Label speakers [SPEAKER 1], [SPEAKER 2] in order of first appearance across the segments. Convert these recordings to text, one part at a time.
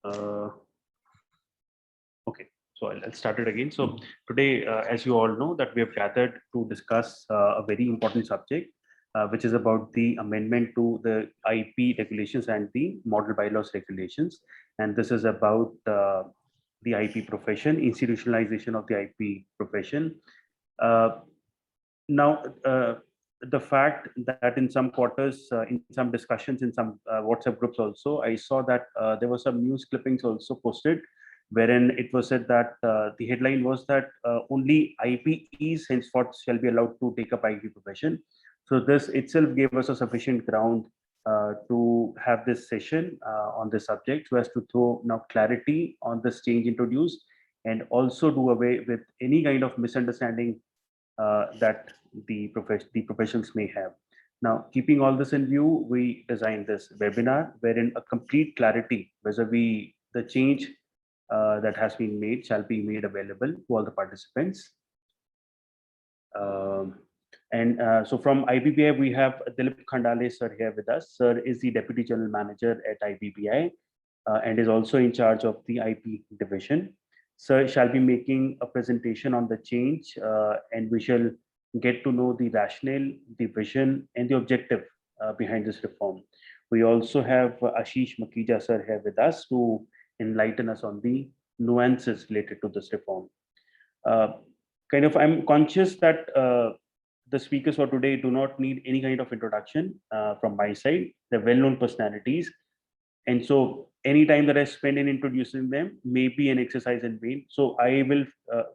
[SPEAKER 1] Okay, so I'll start it again. So today, as you all know, that we have gathered to discuss a very important subject, which is about the amendment to the IP regulations and the model bylaws regulations. And this is about the IP profession, institutionalization of the IP profession. Now, the fact that in some quarters, in some discussions, in some WhatsApp groups also, I saw that there were some news clippings also posted, wherein it was said that the headline was that only IPEs henceforth shall be allowed to take up IP profession. So this itself gave us a sufficient ground to have this session on this subject, so as to throw now clarity on this change introduced, and also do away with any kind of misunderstanding that the professionals may have. Now, keeping all this in view, we designed this webinar wherein a complete clarity vis-a-vis the change that has been made shall be made available to all the participants. So from IBBI, we have Dilip Khandale sir here with us. Sir is the Deputy General Manager at IBBI and is also in charge of the IP division. Sir shall be making a presentation on the change, and we shall get to know the rationale, the vision, and the objective behind this reform. We also have Ashish Makhija sir here with us to enlighten us on the nuances related to this reform. I'm conscious that the speakers for today do not need any kind of introduction from my side. They're well-known personalities. And so any time that I spend in introducing them may be an exercise in vain. So I will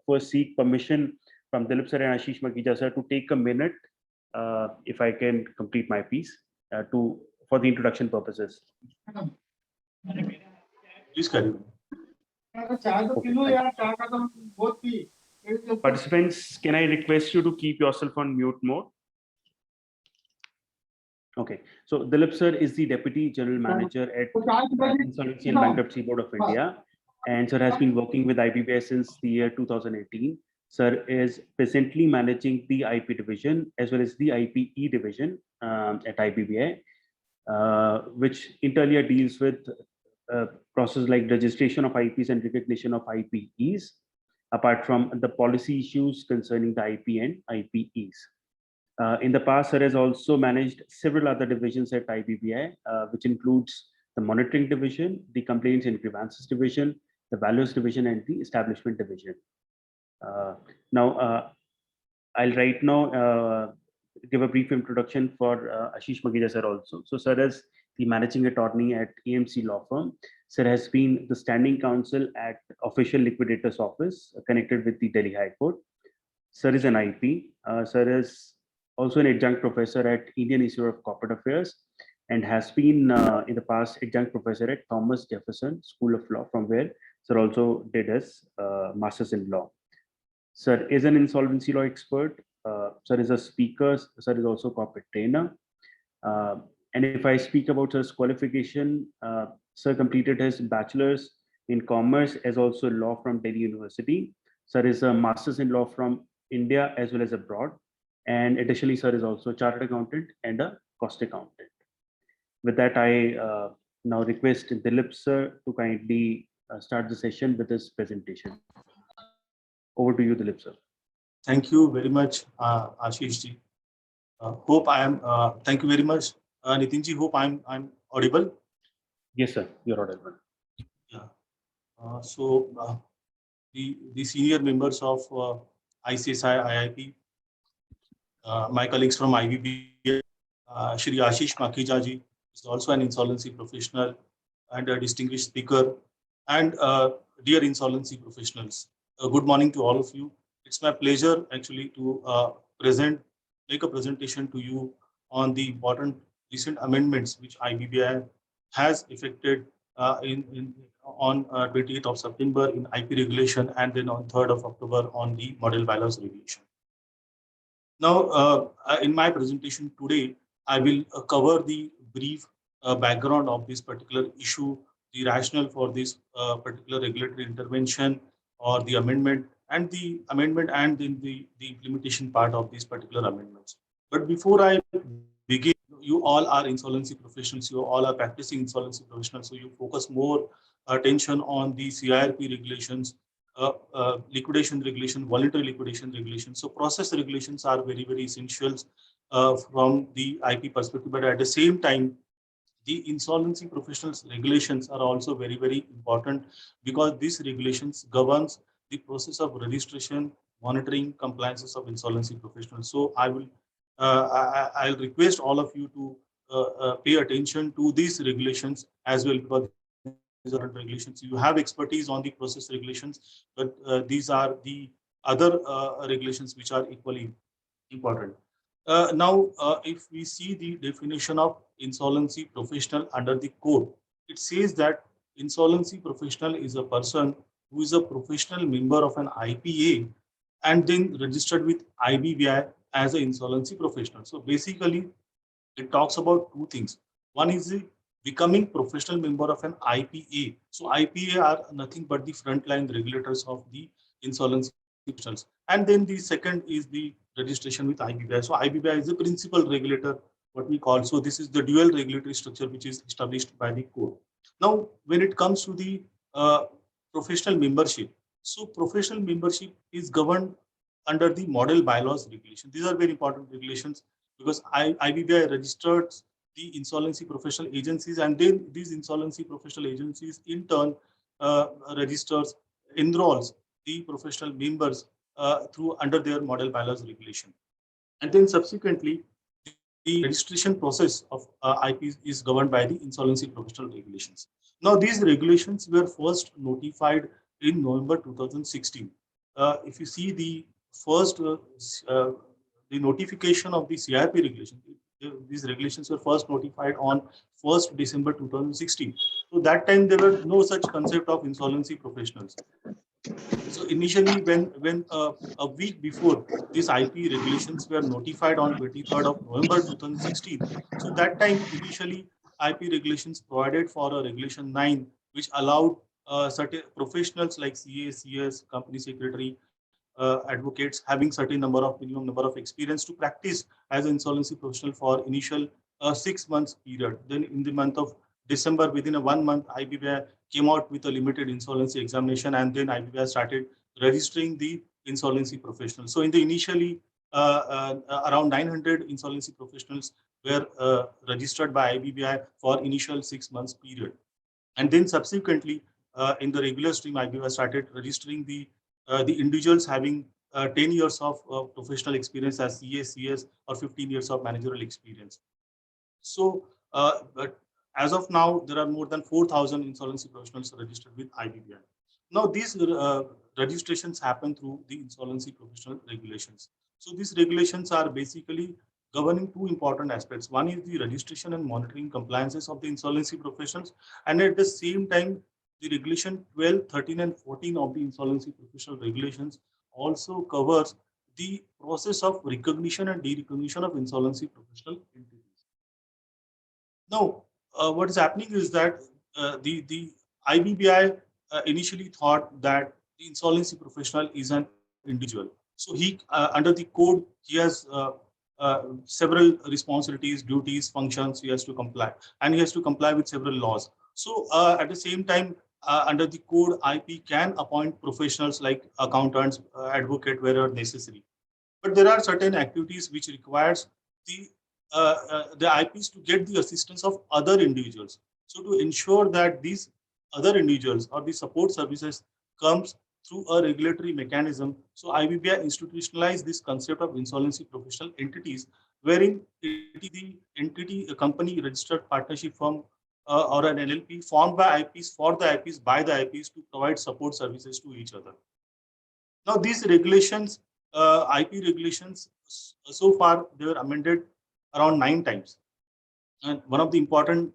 [SPEAKER 1] first seek permission from Dilip sir and Ashish Makhija sir to take a minute, if I can complete my piece, for the introduction purposes.
[SPEAKER 2] Please carry on.
[SPEAKER 1] Okay. Participants, can I request you to keep yourself on mute mode? Okay, so Dilip sir is the Deputy General Manager at Insolvency and Bankruptcy Board of India, and sir has been working with IBBI since the year 2018. Sir is presently managing the IP division as well as the IPE division at IBBI, which inter alia deals with process like registration of IPs and recognition of IPEs, apart from the policy issues concerning the IP and IPEs. In the past, sir has also managed several other divisions at IBBI, which includes the monitoring division, the complaints and grievances division, the values division, and the establishment division. I'll right now give a brief introduction for Ashish Makhija sir also. So sir is the managing attorney at AMC law firm. Sir has been the standing counsel at Official Liquidator's Office connected with the Delhi High Court. Sir is an IP. Sir is also an adjunct professor at Indian Institute of Corporate Affairs and has been in the past adjunct professor at Thomas Jefferson School of Law, from where sir also did his master's in law. Sir is an insolvency law expert. Sir is a speaker. Sir is also a corporate trainer. And if I speak about sir's qualification, sir completed his bachelor's in commerce as also law from Delhi University. Sir is a master's in law from India as well as abroad. And additionally, sir is also a chartered accountant and a cost accountant. With that, I now request Dilip sir to kindly start the session with his presentation. Over to you, Dilip sir.
[SPEAKER 2] Thank you very much, Ashish ji. Hope I am. Thank you very much, Nitin ji. Hope I'm audible.
[SPEAKER 1] Yes, sir. You're audible.
[SPEAKER 2] Yeah. The senior members of ICSI IIP, my colleagues from IBBI, Shri Ashish Makhija ji is also an insolvency professional and a distinguished speaker, and dear insolvency professionals. Good morning to all of you. It's my pleasure actually to make a presentation to you on the important recent amendments which IBBI has effected on 28th of September in IP regulation, and then on 3rd of October on the model bylaws regulation. Now, in my presentation today, I will cover the brief background of this particular issue, the rationale for this particular regulatory intervention or the amendment, and then the implementation part of these particular amendments. But before I begin, you all are insolvency professionals, you all are practicing insolvency professionals, so you focus more attention on the CIRP regulations, liquidation regulation, voluntary liquidation regulation. So process regulations are very, very essential from the IP perspective, but at the same time, the insolvency professionals regulations are also very, very important because these regulations governs the process of registration, monitoring, compliances of insolvency professionals. So I'll request all of you to pay attention to these regulations as well, because these are regulations. You have expertise on the process regulations, but these are the other regulations which are equally important. If we see the definition of insolvency professional under the code, it says that insolvency professional is a person who is a professional member of an IPA and then registered with IBBI as an insolvency professional. So basically, it talks about two things. One is the becoming professional member of an IPA. So IPA are nothing but the frontline regulators of the insolvency professionals. And then the second is the registration with IBBI. So IBBI is the principal regulator, what we call. So this is the dual regulatory structure which is established by the code. Now, when it comes to the professional membership, so professional membership is governed under the model bylaws regulation. These are very important regulations because IBBI registers the insolvency professional agencies, and then these insolvency professional agencies in turn registers, enrolls the professional members through under their model bylaws regulation. And then subsequently, the registration process of IPs is governed by the insolvency professional regulations. Now, these regulations were first notified in November 2016. If you see the first the notification of the CIRP regulation, these regulations were first notified on 1st December 2016. So that time there were no such concept of insolvency professionals. So initially, when a week before these IP regulations were notified on 23rd of November 2016, so that time initially IP regulations provided for a regulation 9, which allowed certain professionals like CA, CS, company secretary, advocates having certain minimum number of experience to practice as an insolvency professional for initial 6 months period. Then in the month of December, within a 1 month, IBBI came out with a limited insolvency examination, and then IBBI started registering the insolvency professionals. So in the initially around 900 insolvency professionals were registered by IBBI for initial 6 months period. And then subsequently, in the regular stream, IBBI started registering the individuals having 10 years of professional experience as CA, CS, or 15 years of managerial experience. So, but as of now, there are more than 4,000 insolvency professionals registered with IBBI. Now, these registrations happen through the insolvency professional regulations. So, these regulations are basically governing two important aspects. One is the registration and monitoring compliances of the insolvency professionals, and at the same time, the regulation 12, 13, and 14 of the insolvency professional regulations also covers the process of recognition and derecognition of insolvency professional entities. Now, what is happening is that the IBBI initially thought that the insolvency professional is an individual. So he, under the code, he has several responsibilities, duties, functions. He has to comply, and he has to comply with several laws. So at the same time, under the code, IP can appoint professionals like accountants, advocate wherever necessary. But there are certain activities which requires the the IPs to get the assistance of other individuals. So to ensure that these other individuals or the support services comes through a regulatory mechanism, so IBBI institutionalized this concept of insolvency professional entities, wherein it is the entity, a company registered partnership firm or an LLP formed by IPs for the IPs by the IPs to provide support services to each other. Now, these regulations, IP regulations, so far they were amended around 9 times. And one of the important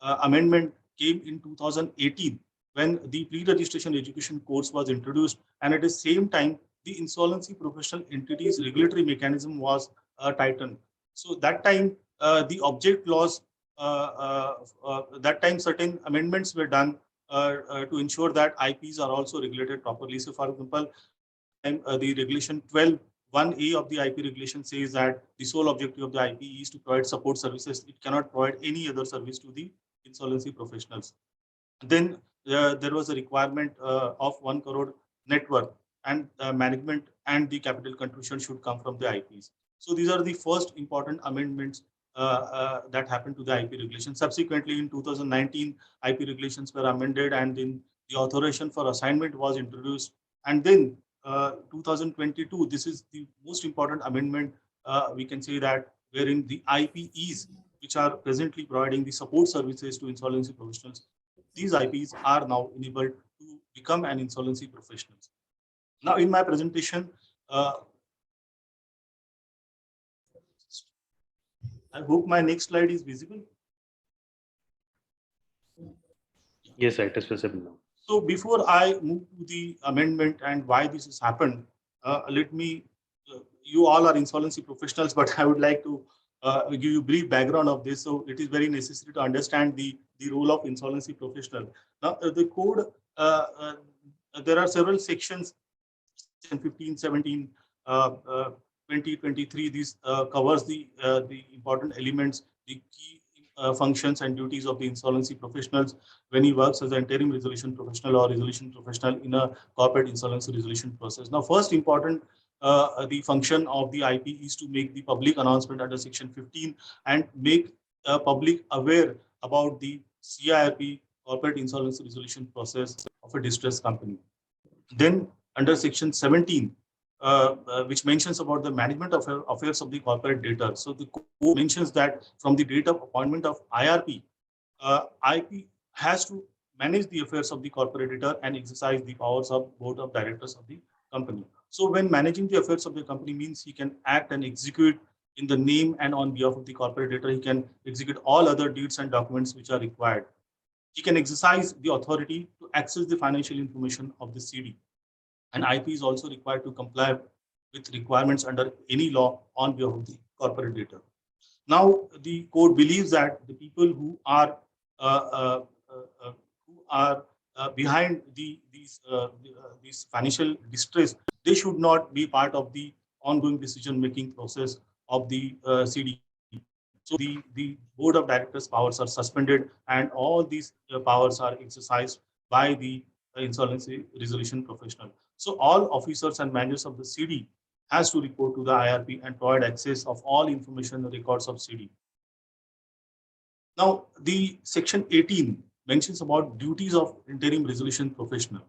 [SPEAKER 2] amendment came in 2018 when the pre-registration education course was introduced, and at the same time, the insolvency professional entities regulatory mechanism was tightened. So that time, the object laws, that time certain amendments were done to ensure that IPs are also regulated properly. So, for example, that time the regulation 12 1A of the IP regulation says that the sole objective of the IP is to provide support services. It cannot provide any other service to the insolvency professionals. Then there was a requirement of 1 crore net worth, and management and the capital contribution should come from the IPs. So these are the first important amendments that happened to the IP regulation. Subsequently, in 2019, IP regulations were amended, and then the authorization for assignment was introduced. And then 2022, this is the most important amendment, we can say that, wherein the IPEs, which are presently providing the support services to insolvency professionals, these IPs are now enabled to become an insolvency professional. Now, in my presentation, I hope my next slide is visible.
[SPEAKER 1] Yes, sir, it is visible now.
[SPEAKER 2] So before I move to the amendment and why this has happened, let me, you all are insolvency professionals, but I would like to give you a brief background of this. So it is very necessary to understand the role of insolvency professional. Now, the code, there are several sections, section 15, 17, 20, 23. This covers the important elements, the key functions and duties of the insolvency professionals when he works as an interim resolution professional or resolution professional in a corporate insolvency resolution process. Now, first important, the function of the IP is to make the public announcement under section 15 and make public aware about the CIRP, corporate insolvency resolution process of a distressed company. Then under section 17, which mentions about the management of affairs of the corporate debtor. So the code mentions that from the date of appointment of IRP, IP has to manage the affairs of the corporate debtor and exercise the powers of board of directors of the company. So when managing the affairs of the company means he can act and execute in the name and on behalf of the corporate debtor. He can execute all other deeds and documents which are required. He can exercise the authority to access the financial information of the CD. And IP is also required to comply with requirements under any law on behalf of the corporate debtor. Now, the code believes that the people who are behind these financial distress, they should not be part of the ongoing decision-making process of the CD. So the board of directors' powers are suspended, and all these powers are exercised by the insolvency resolution professional. So all officers and managers of the CD has to report to the IRP and provide access of all information and records of CD. Now, the section 18 mentions about duties of interim resolution professional.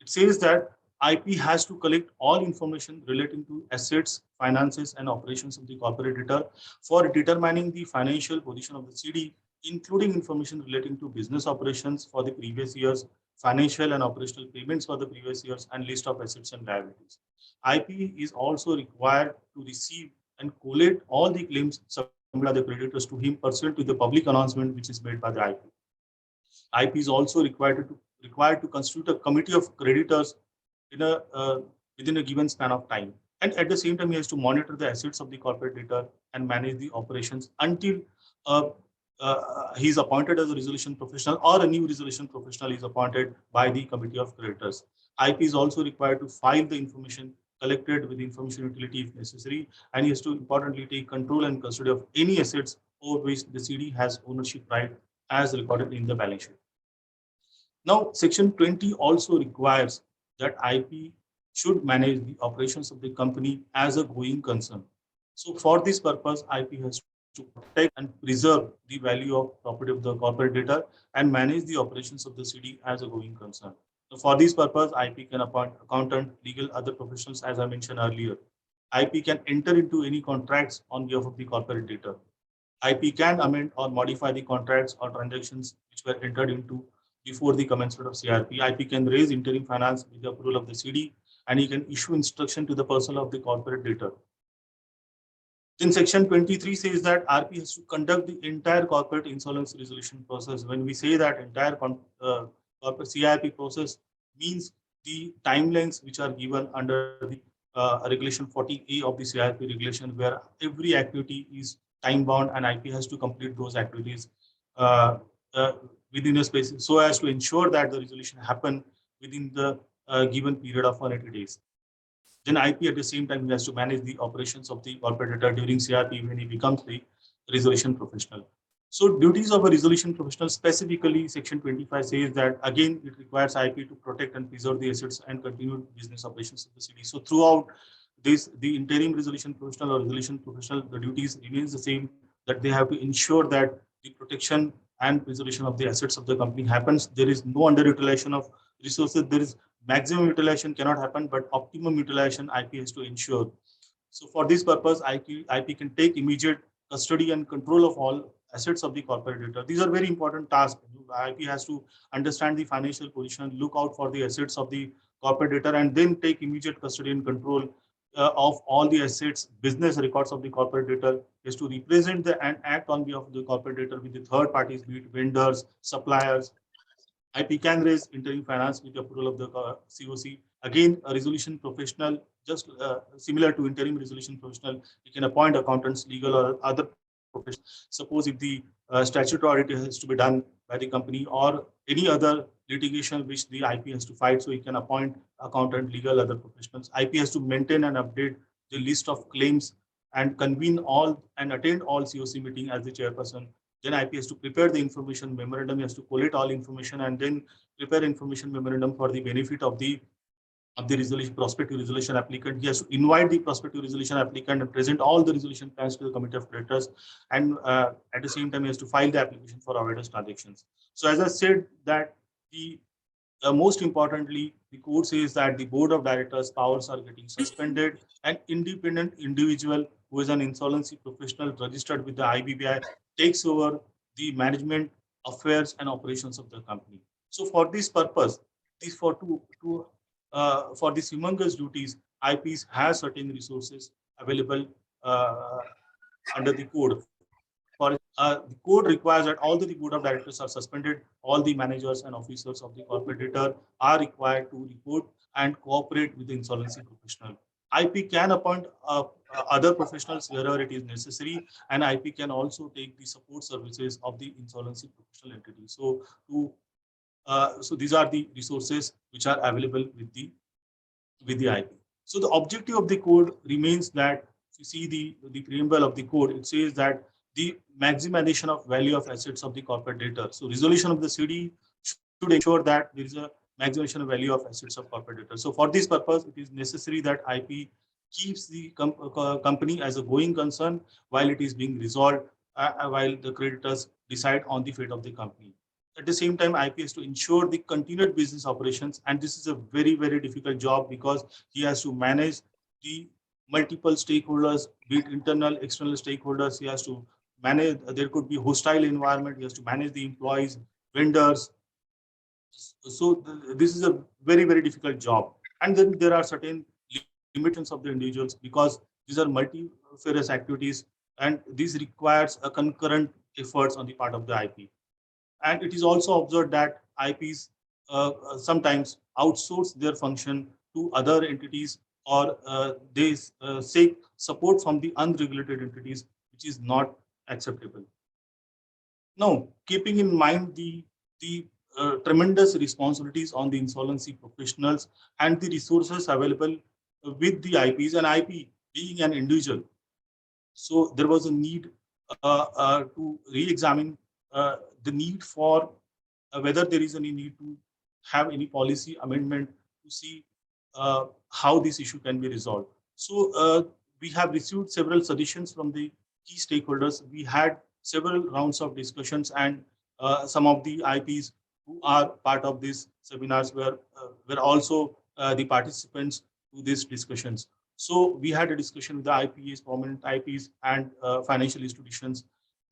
[SPEAKER 2] It says that IP has to collect all information relating to assets, finances, and operations of the corporate debtor for determining the financial position of the CD, including information relating to business operations for the previous years, financial and operational payments for the previous years, and list of assets and liabilities. IP is also required to receive and collate all the claims submitted by the creditors to him pursuant to the public announcement which is made by the IP. IP is also required to constitute a committee of creditors in a within a given span of time. And at the same time, he has to monitor the assets of the corporate debtor and manage the operations until he is appointed as a resolution professional or a new resolution professional is appointed by the committee of creditors. IP is also required to file the information collected with information utility if necessary, and he has to importantly take control and custody of any assets over which the CD has ownership right as recorded in the balance sheet. Now, section 20 also requires that IP should manage the operations of the company as a going concern. So for this purpose, IP has to protect and preserve the value of property of the corporate debtor and manage the operations of the CD as a going concern. So for this purpose, IP can appoint accountant, legal, other professionals, as I mentioned earlier. IP can enter into any contracts on behalf of the corporate debtor. IP can amend or modify the contracts or transactions which were entered into before the commencement of CRP. IP can raise interim finance with the approval of the CD, and he can issue instruction to the personnel of the corporate debtor. Then section 23 says that RP has to conduct the entire corporate insolvency resolution process. When we say that entire corporate CIP process means the timelines which are given under the regulation 40A of the CIP regulation, where every activity is time bound and IP has to complete those activities within a space so as to ensure that the resolution happen within the given period of 180 days. Then IP at the same time he has to manage the operations of the corporate debtor during CRP when he becomes the resolution professional. So duties of a resolution professional, specifically Section 25 says that again it requires IP to protect and preserve the assets and continued business operations of the city. So throughout this, the interim resolution professional or resolution professional, the duties remains the same, that they have to ensure that the protection and preservation of the assets of the company happens. There is no underutilization of resources. There is maximum utilization cannot happen, but optimum utilization IP has to ensure. So for this purpose, IP can take immediate custody and control of all assets of the corporate debtor. These are very important tasks. IP has to understand the financial position, look out for the assets of the corporate debtor, and then take immediate custody and control of all the assets, business records of the corporate debtor, is to represent the and act on behalf of the corporate debtor with the third parties, be it vendors, suppliers. IP can raise interim finance with the approval of the COC. Again, a resolution professional, just similar to interim resolution professional, you can appoint accountants, legal or other professionals. Suppose if the statutory audit has to be done by the company or any other litigation which the IP has to fight, so you can appoint accountant, legal, other professionals. IP has to maintain and update the list of claims and convene all and attend all COC meeting as the chairperson. Then IP has to prepare the information memorandum, he has to collate all information and then prepare information memorandum for the benefit of the resolution, prospective resolution applicant. He has to invite the prospective resolution applicant and present all the resolution plans to the committee of creditors. And at the same time, he has to file the application for avoidance transactions. So as I said that the most importantly, the code says that the board of directors' powers are getting suspended. An independent individual who is an insolvency professional registered with the IBBI takes over the management, affairs, and operations of the company. So for this purpose, these for these humongous duties, IPs has certain resources available under the code. The code requires that all the board of directors are suspended. All the managers and officers of the corporate debtor are required to report and cooperate with the insolvency professional. IP can appoint other professionals wherever it is necessary, and IP can also take the support services of the insolvency professional entity. So these are the resources which are available with the IP. So the objective of the code remains that, if you see the preamble of the code, it says that the maximization of value of assets of the corporate debtor. So resolution of the CD should ensure that there is a maximization of value of assets of corporate debtor. So for this purpose, it is necessary that IP keeps the company as a going concern while it is being resolved, while the creditors decide on the fate of the company. At the same time, IP has to ensure the continued business operations, and this is a very, very difficult job because he has to manage the multiple stakeholders, be it internal, external stakeholders. He has to manage, there could be hostile environment, he has to manage the employees, vendors. So this is a very, very difficult job. And then there are certain limitations of the individuals because these are multifarious activities and this requires a concurrent efforts on the part of the IP. And it is also observed that IPs sometimes outsource their function to other entities or they seek support from the unregulated entities, which is not acceptable. Now, keeping in mind the tremendous responsibilities on the insolvency professionals and the resources available with the IPs and IP being an individual, so there was a need to re-examine the need for whether there is any need to have any policy amendment to see how this issue can be resolved. So we have received several suggestions from the key stakeholders. We had several rounds of discussions and some of the IPs who are part of these seminars were also the participants to these discussions. So we had a discussion with the IPEs, prominent IPs, and financial institutions,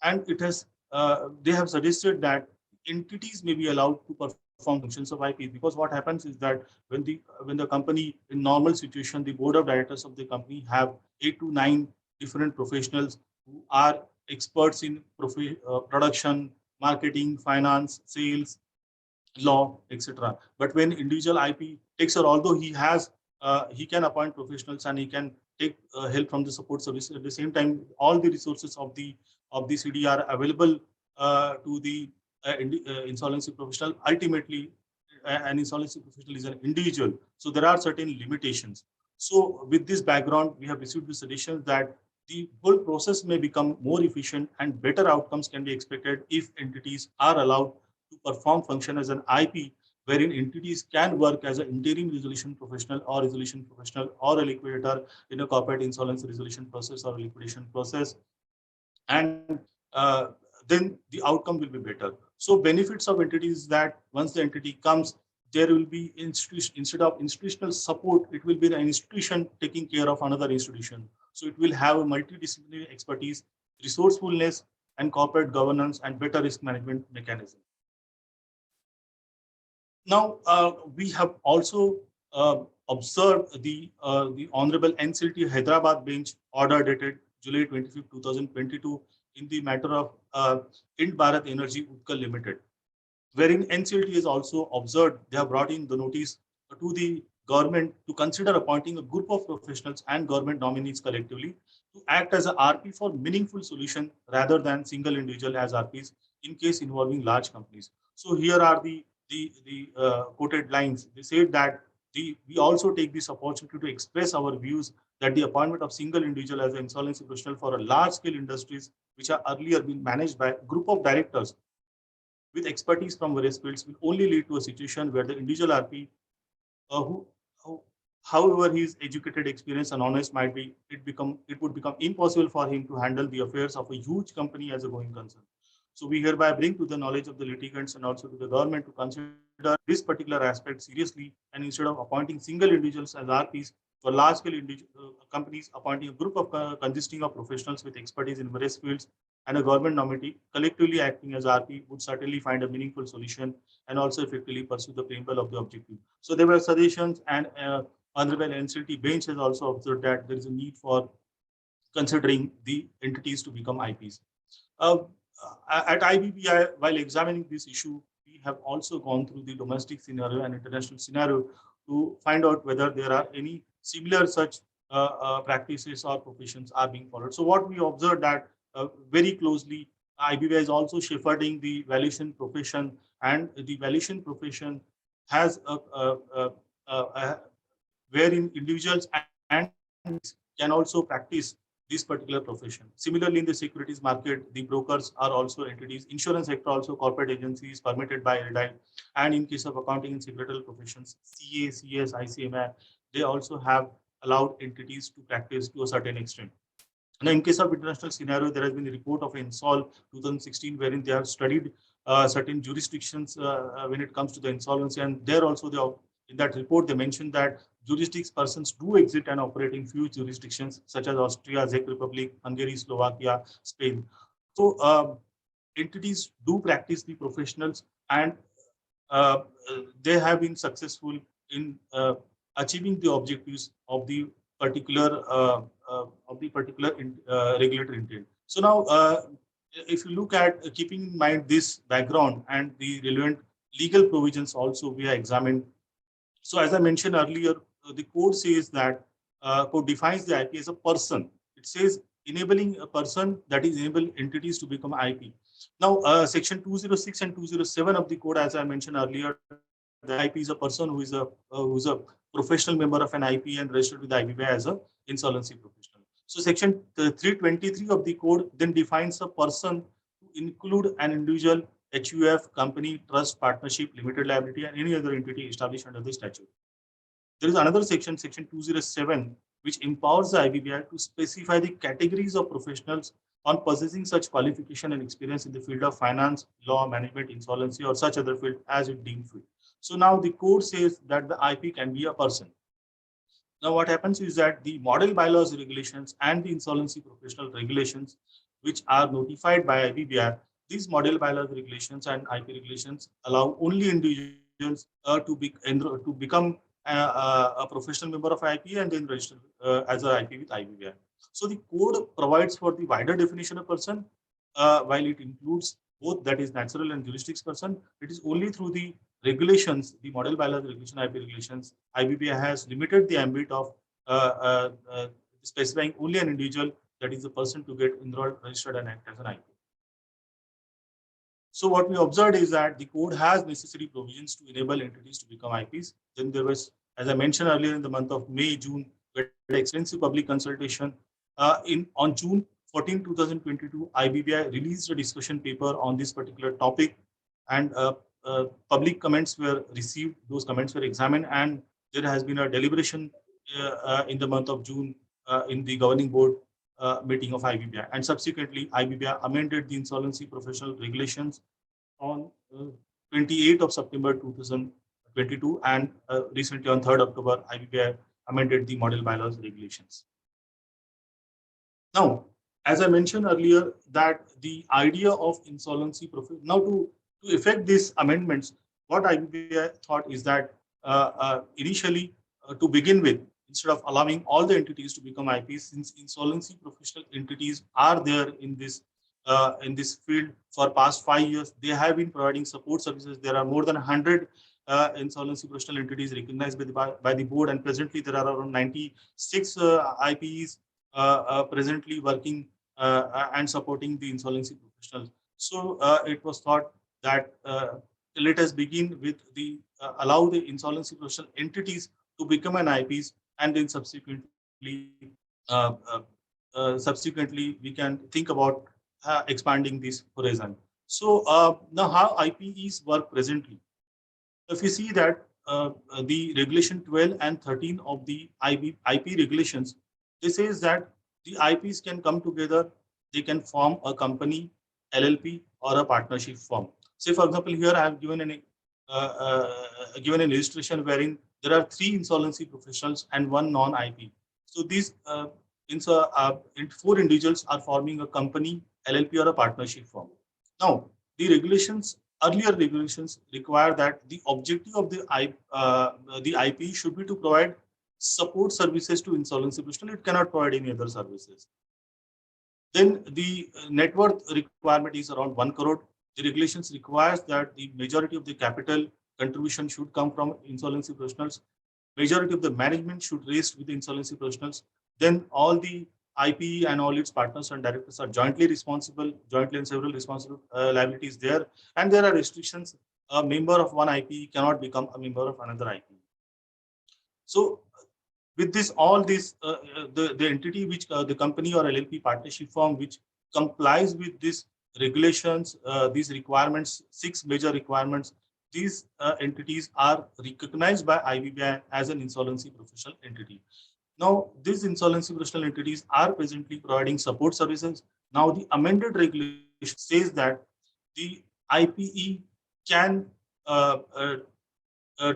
[SPEAKER 2] and it has they have suggested that entities may be allowed to perform functions of IP because what happens is that when the company in normal situation, the board of directors of the company have 8 to 9 different professionals who are experts in production, marketing, finance, sales, law, etc. But when individual IP takes over, although he can appoint professionals and he can take help from the support service. At the same time, all the resources of the CD are available to the insolvency professional. Ultimately, an insolvency professional is an individual, so there are certain limitations. So, with this background, we have received the suggestions that the whole process may become more efficient and better outcomes can be expected if entities are allowed to perform function as an IP, wherein entities can work as an interim resolution professional or a liquidator in a corporate insolvency resolution process or liquidation process. And uh, then the outcome will be better. So benefits of entities is that once the entity comes, there will be institution, instead of institutional support, it will be the institution taking care of another institution. So it will have a multidisciplinary expertise, resourcefulness, and corporate governance and better risk management mechanism. Now, we have also observed the Honorable NCLT Hyderabad bench order dated July 25, 2022 in the matter of Ind Bharat Energy Utkal Limited, wherein NCLT has also observed, they have brought in the notice to the government to consider appointing a group of professionals and government nominees collectively to act as a RP for meaningful solution rather than single individual as RPs in case involving large companies. So here are the quoted lines. They said that we also take this opportunity to express our views that the appointment of single individual as an insolvency professional for a large scale industries which are earlier been managed by a group of directors with expertise from various fields will only lead to a situation where the individual RP, who however his educated, experience, and honest might be, it would become impossible for him to handle the affairs of a huge company as a going concern. So we hereby bring to the knowledge of the litigants and also to the government to consider this particular aspect seriously, and instead of appointing single individuals as RPs for large-scale companies, appointing a group of consisting of professionals with expertise in various fields and a government nominee collectively acting as RP would certainly find a meaningful solution and also effectively pursue the preamble of the objective. So there were suggestions, and Honorable NCLT bench has also observed that there is a need for considering the entities to become IPs. Uh, at IBBI, while examining this issue, we have also gone through the domestic scenario and international scenario to find out whether there are any similar such practices or professions are being followed. So what we observed that very closely, IBBI is also shepherding the valuation profession, and the valuation profession has wherein individuals and can also practice this particular profession. Similarly, in the securities market, the brokers are also entities. Insurance sector also corporate agencies permitted by LDI. And in case of accounting and secretarial professions, CA, CS, ICMI, they also have allowed entities to practice to a certain extent. Now, in case of international scenario, there has been a report of Insol 2016, wherein they have studied certain jurisdictions when it comes to the insolvency, and there also they in that report they mentioned that jurisdictions persons do exist and operate in few jurisdictions such as Austria, Czech Republic, Hungary, Slovakia, Spain. So entities do practice the professionals, and uh, they have been successful in achieving the objectives of the particular regulatory intent. So now, if you look at keeping in mind this background and the relevant legal provisions also we are examined. So as I mentioned earlier, the code says that code defines the IP as a person. It says enabling a person, that is enable entities to become IP. Now, section 206 and 207 of the code, as I mentioned earlier, the IP is a person who's a professional member of an IP and registered with the IBBI as a insolvency professional. So section 323 of the code then defines a person to include an individual, HUF, company, trust, partnership, limited liability, and any other entity established under the statute. There is another section, section 207, which empowers the IBBI to specify the categories of professionals on possessing such qualification and experience in the field of finance, law, management, insolvency, or such other field as it deemed fit. So now the code says that the IP can be a person. Now what happens is that the model bylaws regulations and the insolvency professional regulations, which are notified by IBBI, these model bylaws regulations and IP regulations allow only individuals to become a professional member of IP and then register as an IP with IBBI. So the code provides for the wider definition of person, while it includes both, that is natural and jurisdiction person. It is only through the regulations, the model bylaws regulation, IP regulations, IBBI has limited the ambit of specifying only an individual, that is the person, to get enrolled, registered, and act as an IP. So what we observed is that the code has necessary provisions to enable entities to become IPs. Then there was, as I mentioned earlier, in the month of May, June, we had extensive public consultation On June 14, 2022, IBBI released a discussion paper on this particular topic, and public comments were received. Those comments were examined, and there has been a deliberation in the month of June in the governing board meeting of IBBI, and subsequently IBBI amended the insolvency professional regulations on 28th of September 2022, and recently on 3rd October, IBBI amended the model bylaws regulations. Now, as I mentioned earlier, that the idea of insolvency now to effect these amendments, what IBBI thought is that initially to begin with, instead of allowing all the entities to become IPs, since insolvency professional entities are there in this field for past 5 years, they have been providing support services. There are more than 100 insolvency professional entities recognized by the board, and presently there are around 96 IPEs presently working and supporting the insolvency professionals. So it was thought that let us begin with the allow the insolvency professional entities to become an IPs, and then uh, subsequently we can think about expanding this horizon. So now how IPEs work presently. If you see that the regulation 12 and 13 of the IP regulations, this says that the IPs can come together, they can form a company, LLP, or a partnership firm. Say, for example, here I have given an illustration wherein there are 3 insolvency professionals and 1 non-IP. So these 4 individuals are forming a company, LLP, or a partnership firm. Now, the earlier regulations require that the objective of the IP should be to provide support services to insolvency professional. It cannot provide any other services. Then the net worth requirement is around 1 crore. The regulations requires that the majority of the capital contribution should come from insolvency professionals. Majority of the management should rest with the insolvency professionals. Then all the IPE and all its partners and directors are jointly and several responsible liabilities there. And there are restrictions. A member of one IPE cannot become a member of another IPE. So with this, all this, the entity which the company or LLP partnership firm which complies with these regulations, these requirements, 6 major requirements, these entities are recognized by IBBI as an insolvency professional entity. Now, these insolvency professional entities are presently providing support services. Now, the amended regulation says that the IPE can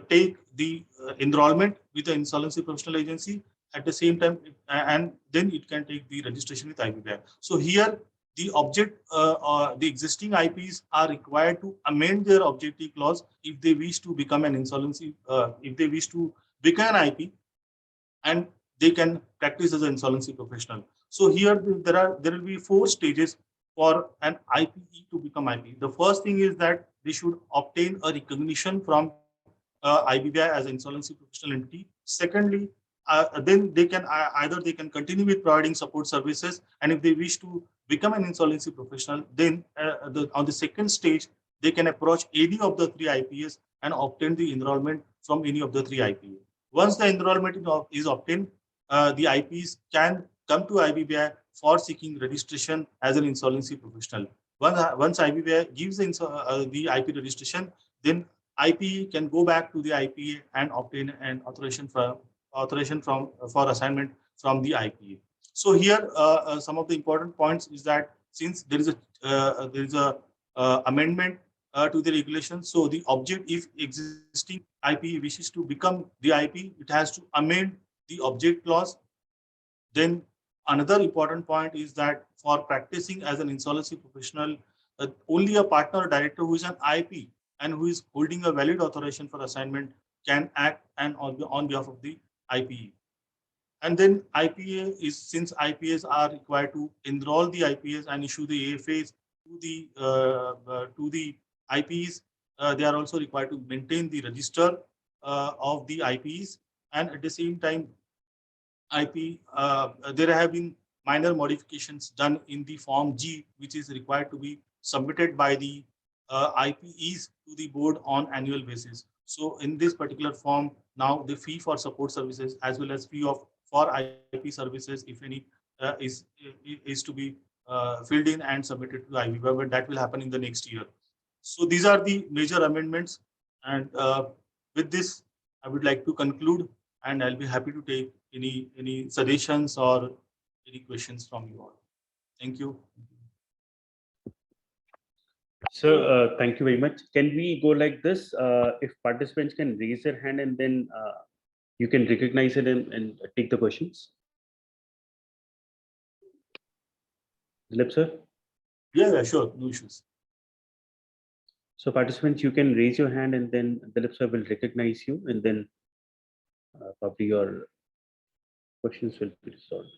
[SPEAKER 2] take the enrollment with the insolvency professional agency at the same time, and then it can take the registration with IBBI. So here, the existing IPs are required to amend their objective clause if they wish to become an insolvency, if they wish to become an IP, and they can practice as an insolvency professional. So here there will be 4 stages for an IPE to become IP. The first thing is that they should obtain a recognition from IBBI as an insolvency professional entity. Secondly, then they can either they can continue with providing support services, and if they wish to become an insolvency professional, then on the second stage they can approach any of the 3 IPs and obtain the enrollment from any of the 3 IPs. Once the enrollment is obtained, the IPs can come to IBBI for seeking registration as an insolvency professional. Once IBBI gives the IP registration, then IPE can go back to the IPA and obtain an authorization for assignment from the IPA. So here, some of the important points is that since there is a amendment to the regulation, so the object, if existing IPE wishes to become the IP, it has to amend the object clause. Then another important point is that for practicing as an insolvency professional, only a partner or director who is an IP and who is holding a valid authorization for assignment can act and on behalf of the IPE. And then IPA is, since IPAs are required to enroll the IPAs and issue the AFAs to the IPs, they are also required to maintain the register of the IPs. And at the same time, there have been minor modifications done in the Form G, which is required to be submitted by the IPEs to the board on annual basis. So in this particular form, now the fee for support services as well as fee for IP services, if any, is to be filled in and submitted to the IBBI, but that will happen in the next year. So these are the major amendments, and with this, I would like to conclude, and I'll be happy to take any suggestions or any questions from you all. Thank you.
[SPEAKER 1] So thank you very much. Can we go like this? If participants can raise their hand and then you can recognize it and take the questions. Dilip sir?
[SPEAKER 2] Yeah, sure, no issues.
[SPEAKER 1] So participants, you can raise your hand and then Dilip sir will recognize you and then probably your questions will be resolved.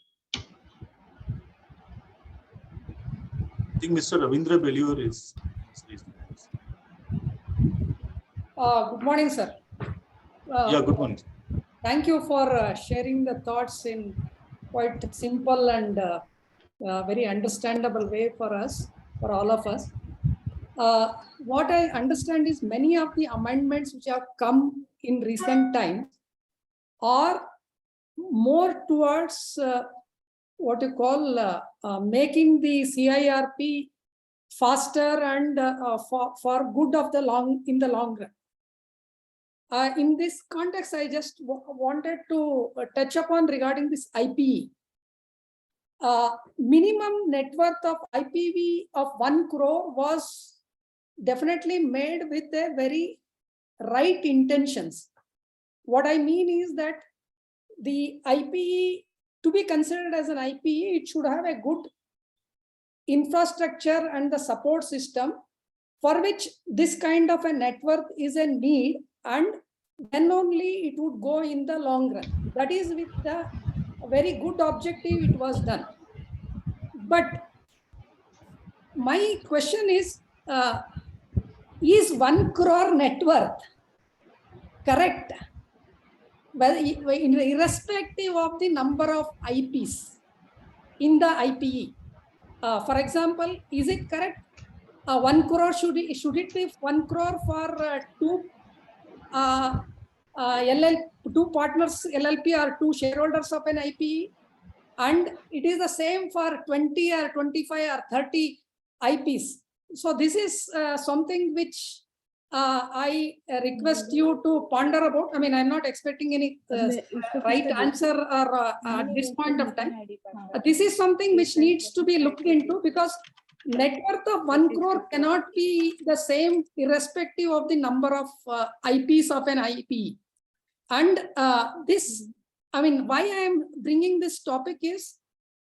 [SPEAKER 2] I think Mr. Ravindra Belur is raised his hands.
[SPEAKER 3] Good morning, sir.
[SPEAKER 2] Yeah, good morning.
[SPEAKER 3] Thank you for sharing the thoughts in quite simple and very understandable way for us, for all of us. What I understand is many of the amendments which have come in recent times are more towards what you call making the CIRP faster and for good of the in the long run. In this context, I just wanted to touch upon regarding this IPE. Minimum net worth of IPV of 1 crore was definitely made with a very right intentions. What I mean is that the IPE, to be considered as an IPE, it should have a good infrastructure and the support system for which this kind of a net worth is a need, and then only it would go in the long run. That is with the very good objective it was done. But my question is 1 crore net worth correct? Well, irrespective of the number of IPs in the IPE. For example, is it correct? 1 crore should it be 1 crore for two partners LLP or 2 shareholders of an IPE, and it is the same for 20 or 25 or 30 IPs. So this is something which I request you to ponder about. I mean, I'm not expecting any right answer or at this point of time. This is something which needs to be looked into, because net worth of 1 crore cannot be the same irrespective of the number of IPs of an IPE. And this, I mean, why I am bringing this topic is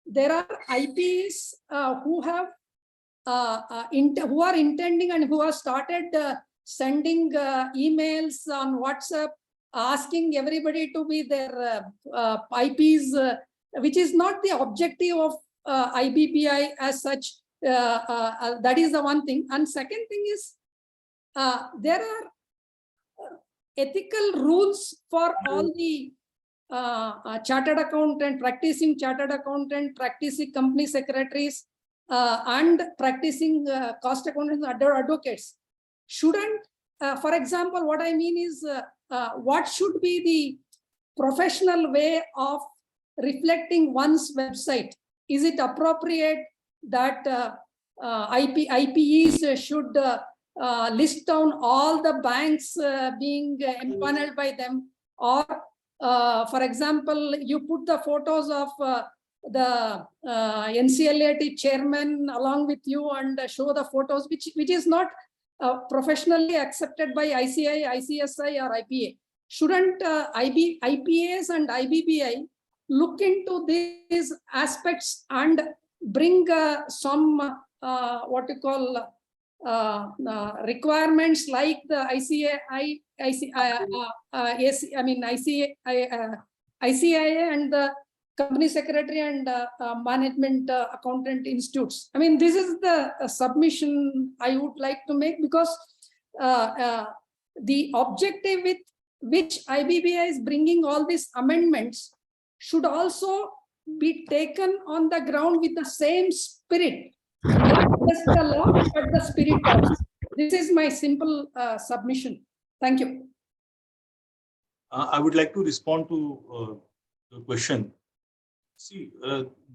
[SPEAKER 3] there are IPs who have who are intending and who have started sending emails on WhatsApp asking everybody to be their IPs, which is not the objective of IBBI as such. That is the one thing. And second thing is there are ethical rules for all the chartered accountant, practicing chartered accountant, practicing company secretaries, and practicing cost accountants, other advocates. Shouldn't, for example, what I mean is what should be the professional way of reflecting one's website? Is it appropriate that IPEs should list down all the banks being empaneled by them? Or, for example, you put the photos of the NCLAT chairman along with you and show the photos, which is not professionally accepted by ICI, ICSI or IPA. Shouldn't IPAs and IBBI look into these aspects and bring some what you call requirements like the ICIA and the company secretary and management accountant institutes? I mean, this is the submission I would like to make, because the objective with which IBBI is bringing all these amendments should also be taken on the ground with the same spirit, not just the law, but the spirit also. This is my simple submission. Thank you.
[SPEAKER 2] I would like to respond to the question. See,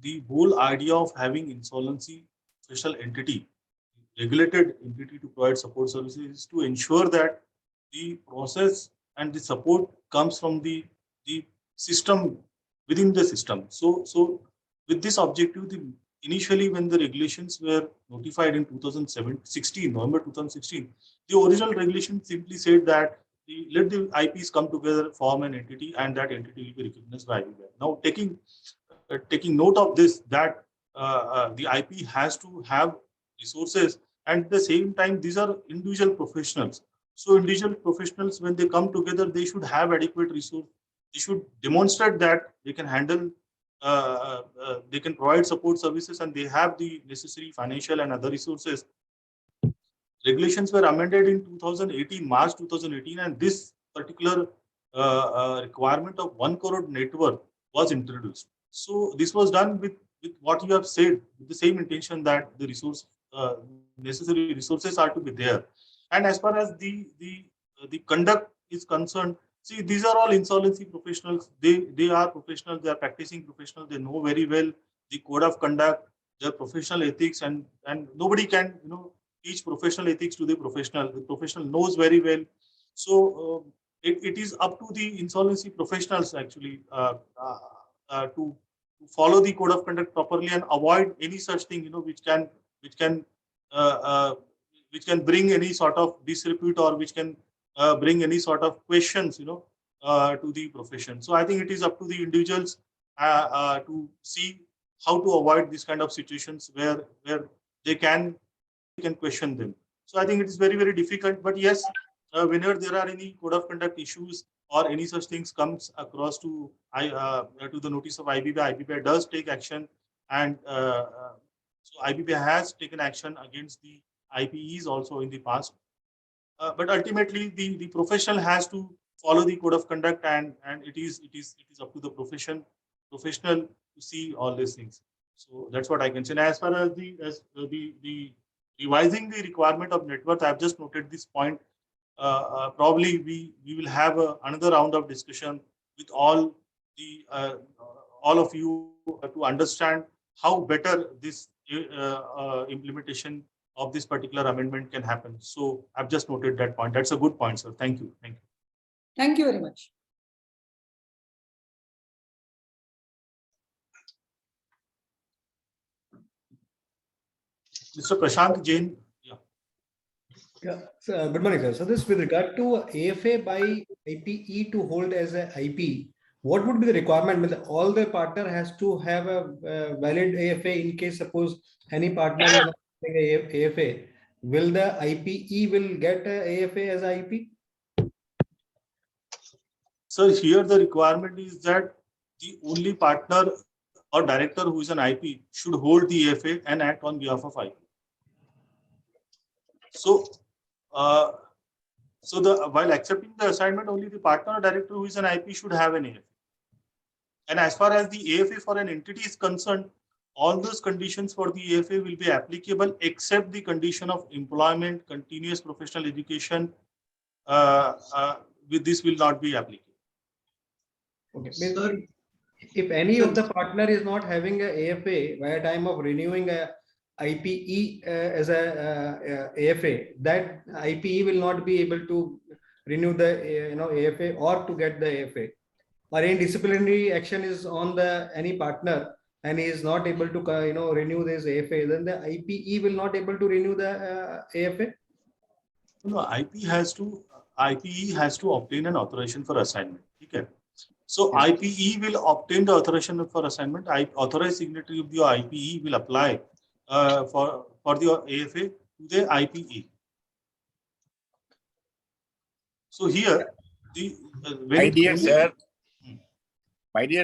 [SPEAKER 2] the whole idea of having insolvency special entity, regulated entity to provide support services is to ensure that the process and the support comes from the system within the system. So with this objective, initially when the regulations were notified in 2016, November 2016, the original regulation simply said that let the IPs come together, form an entity, and that entity will be recognized by IBBI. Now, taking note of this, that the IP has to have resources, and at the same time, these are individual professionals. So, individual professionals, when they come together, they should have adequate resource. They should demonstrate that they can handle, they can provide support services, and they have the necessary financial and other resources. Regulations were amended in 2018, March 2018, and this particular requirement of 1 crore net worth was introduced. So this was done with what you have said, with the same intention that the necessary resources are to be there. And as far as the conduct is concerned, see, these are all insolvency professionals. They are professionals. They are practicing professionals. They know very well the code of conduct, their professional ethics, and nobody can teach professional ethics to the professional. The professional knows very well. So it is up to the insolvency professionals actually to follow the code of conduct properly and avoid any such thing uh, uh, which can bring any sort of disrepute, or which can bring any sort of questions to the profession. So I think it is up to the individuals to see how to avoid this kind of situations where they can question them. So I think it is very, very difficult. But yes, whenever there are any code of conduct issues or any such things comes across to the notice of IBBI, IBBI does take action, and so IBBI has taken action against the IPEs also in the past. But ultimately, the professional has to follow the code of conduct, and it is up to the professional to see all these things. So that's what I can say. And as far as the revising the requirement of net worth, I've just noted this point. Probably we will have another round of discussion with all of you to understand how better this implementation of this particular amendment can happen. So I've just noted that point. That's a good point, sir. Thank you. Thank you.
[SPEAKER 3] Thank you very much.
[SPEAKER 2] Mr. Prashant Jain.
[SPEAKER 4] Yeah. So, good morning, sir. So this with regard to AFA by IPE to hold as a IP, what would be the requirement? All the partner has to have a valid AFA in case suppose any partner is not having a AFA. Will the IPE will get a AFA as a IP?
[SPEAKER 2] Sir, here the requirement is that the only partner or director who is an IP should hold the AFA and act on behalf of IP. So, while accepting the assignment, only the partner or director who is an IP should have an AFA. And as far as the AFA for an entity is concerned, all those conditions for the AFA will be applicable except the condition of employment, continuous professional education. With this will not be applicable.
[SPEAKER 4] Okay. Sir, if any of the partner is not having a AFA by a time of renewing a IPE as a AFA, that IPE will not be able to renew the AFA or to get the AFA. Or any disciplinary action is on the any partner and he is not able to renew this AFA, then the IPE will not able to renew the AFA.
[SPEAKER 2] No, IPE has to obtain an authorization for assignment. Okay. So IPE will obtain the authorization for assignment. Authorized signatory of the IPE will apply for the AFA to the IPE. So here,
[SPEAKER 5] my dear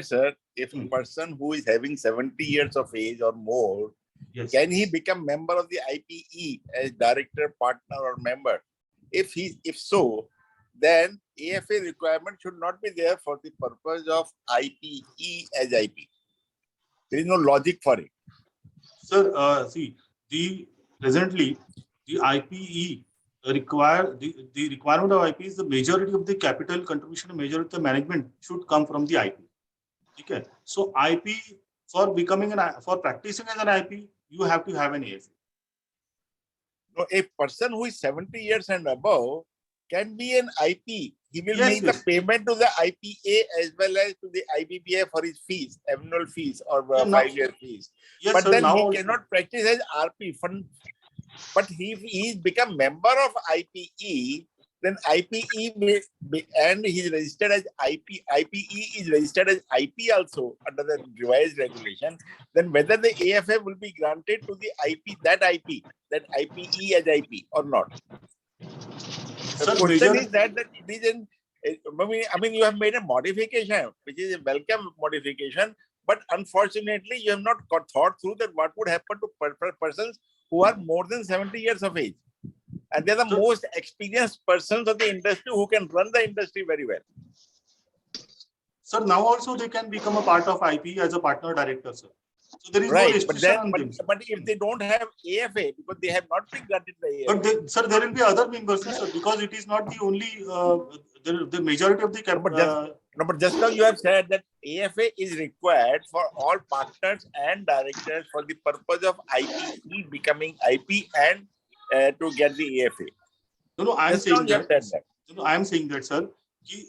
[SPEAKER 5] sir, if a person who is having 70 years of age or more,
[SPEAKER 2] yes,
[SPEAKER 5] can he become member of the IPE as director, partner, or member? If so, then AFA requirement should not be there for the purpose of IPE as IP. There is no logic for it.
[SPEAKER 2] Sir, see, presently the IPE require the requirement of IP is the majority of the capital contribution, majority of the management should come from the IP. Okay, so IP for becoming for practicing as an IP, you have to have an AFA.
[SPEAKER 5] No, a person who is 70 years and above can be an IP. He will
[SPEAKER 2] Yes,
[SPEAKER 5] make
[SPEAKER 2] yes.
[SPEAKER 5] the payment to the IPA as well as to the IBBI for his fees, annual fees or
[SPEAKER 2] Yeah, now-
[SPEAKER 5] 5-year fees.
[SPEAKER 2] Yes,
[SPEAKER 5] But
[SPEAKER 2] sir,
[SPEAKER 5] then
[SPEAKER 2] now
[SPEAKER 5] he
[SPEAKER 2] also-
[SPEAKER 5] cannot practice as RP fund. But he's become member of IPE, then IPE and he's registered as IP. IPE is registered as IP also under the revised regulation. Then whether the AFA will be granted to the IP, that IPE as IP or not. The
[SPEAKER 2] Sir,
[SPEAKER 5] question
[SPEAKER 2] major-
[SPEAKER 5] is that it is in. I mean, you have made a modification, which is a welcome modification, but unfortunately, you have not thought through that what would happen to persons who are more than 70 years of age. And they're the most experienced persons of the industry who can run the industry very well.
[SPEAKER 2] Sir, now also they can become a part of IP as a partner director, sir. So there is no
[SPEAKER 5] Right,
[SPEAKER 2] restriction on them.
[SPEAKER 5] but if they don't have AFA, because they have not been granted the AFA.
[SPEAKER 2] But sir, there will be other members, sir, because it is not the only, the majority of the
[SPEAKER 5] But just now you have said that AFA is required for all partners and directors for the purpose of IPE becoming IP and to get the AFA.
[SPEAKER 2] No, I am
[SPEAKER 5] Just now
[SPEAKER 2] saying
[SPEAKER 5] you have
[SPEAKER 2] that.
[SPEAKER 5] said that.
[SPEAKER 2] No, I am saying that, sir.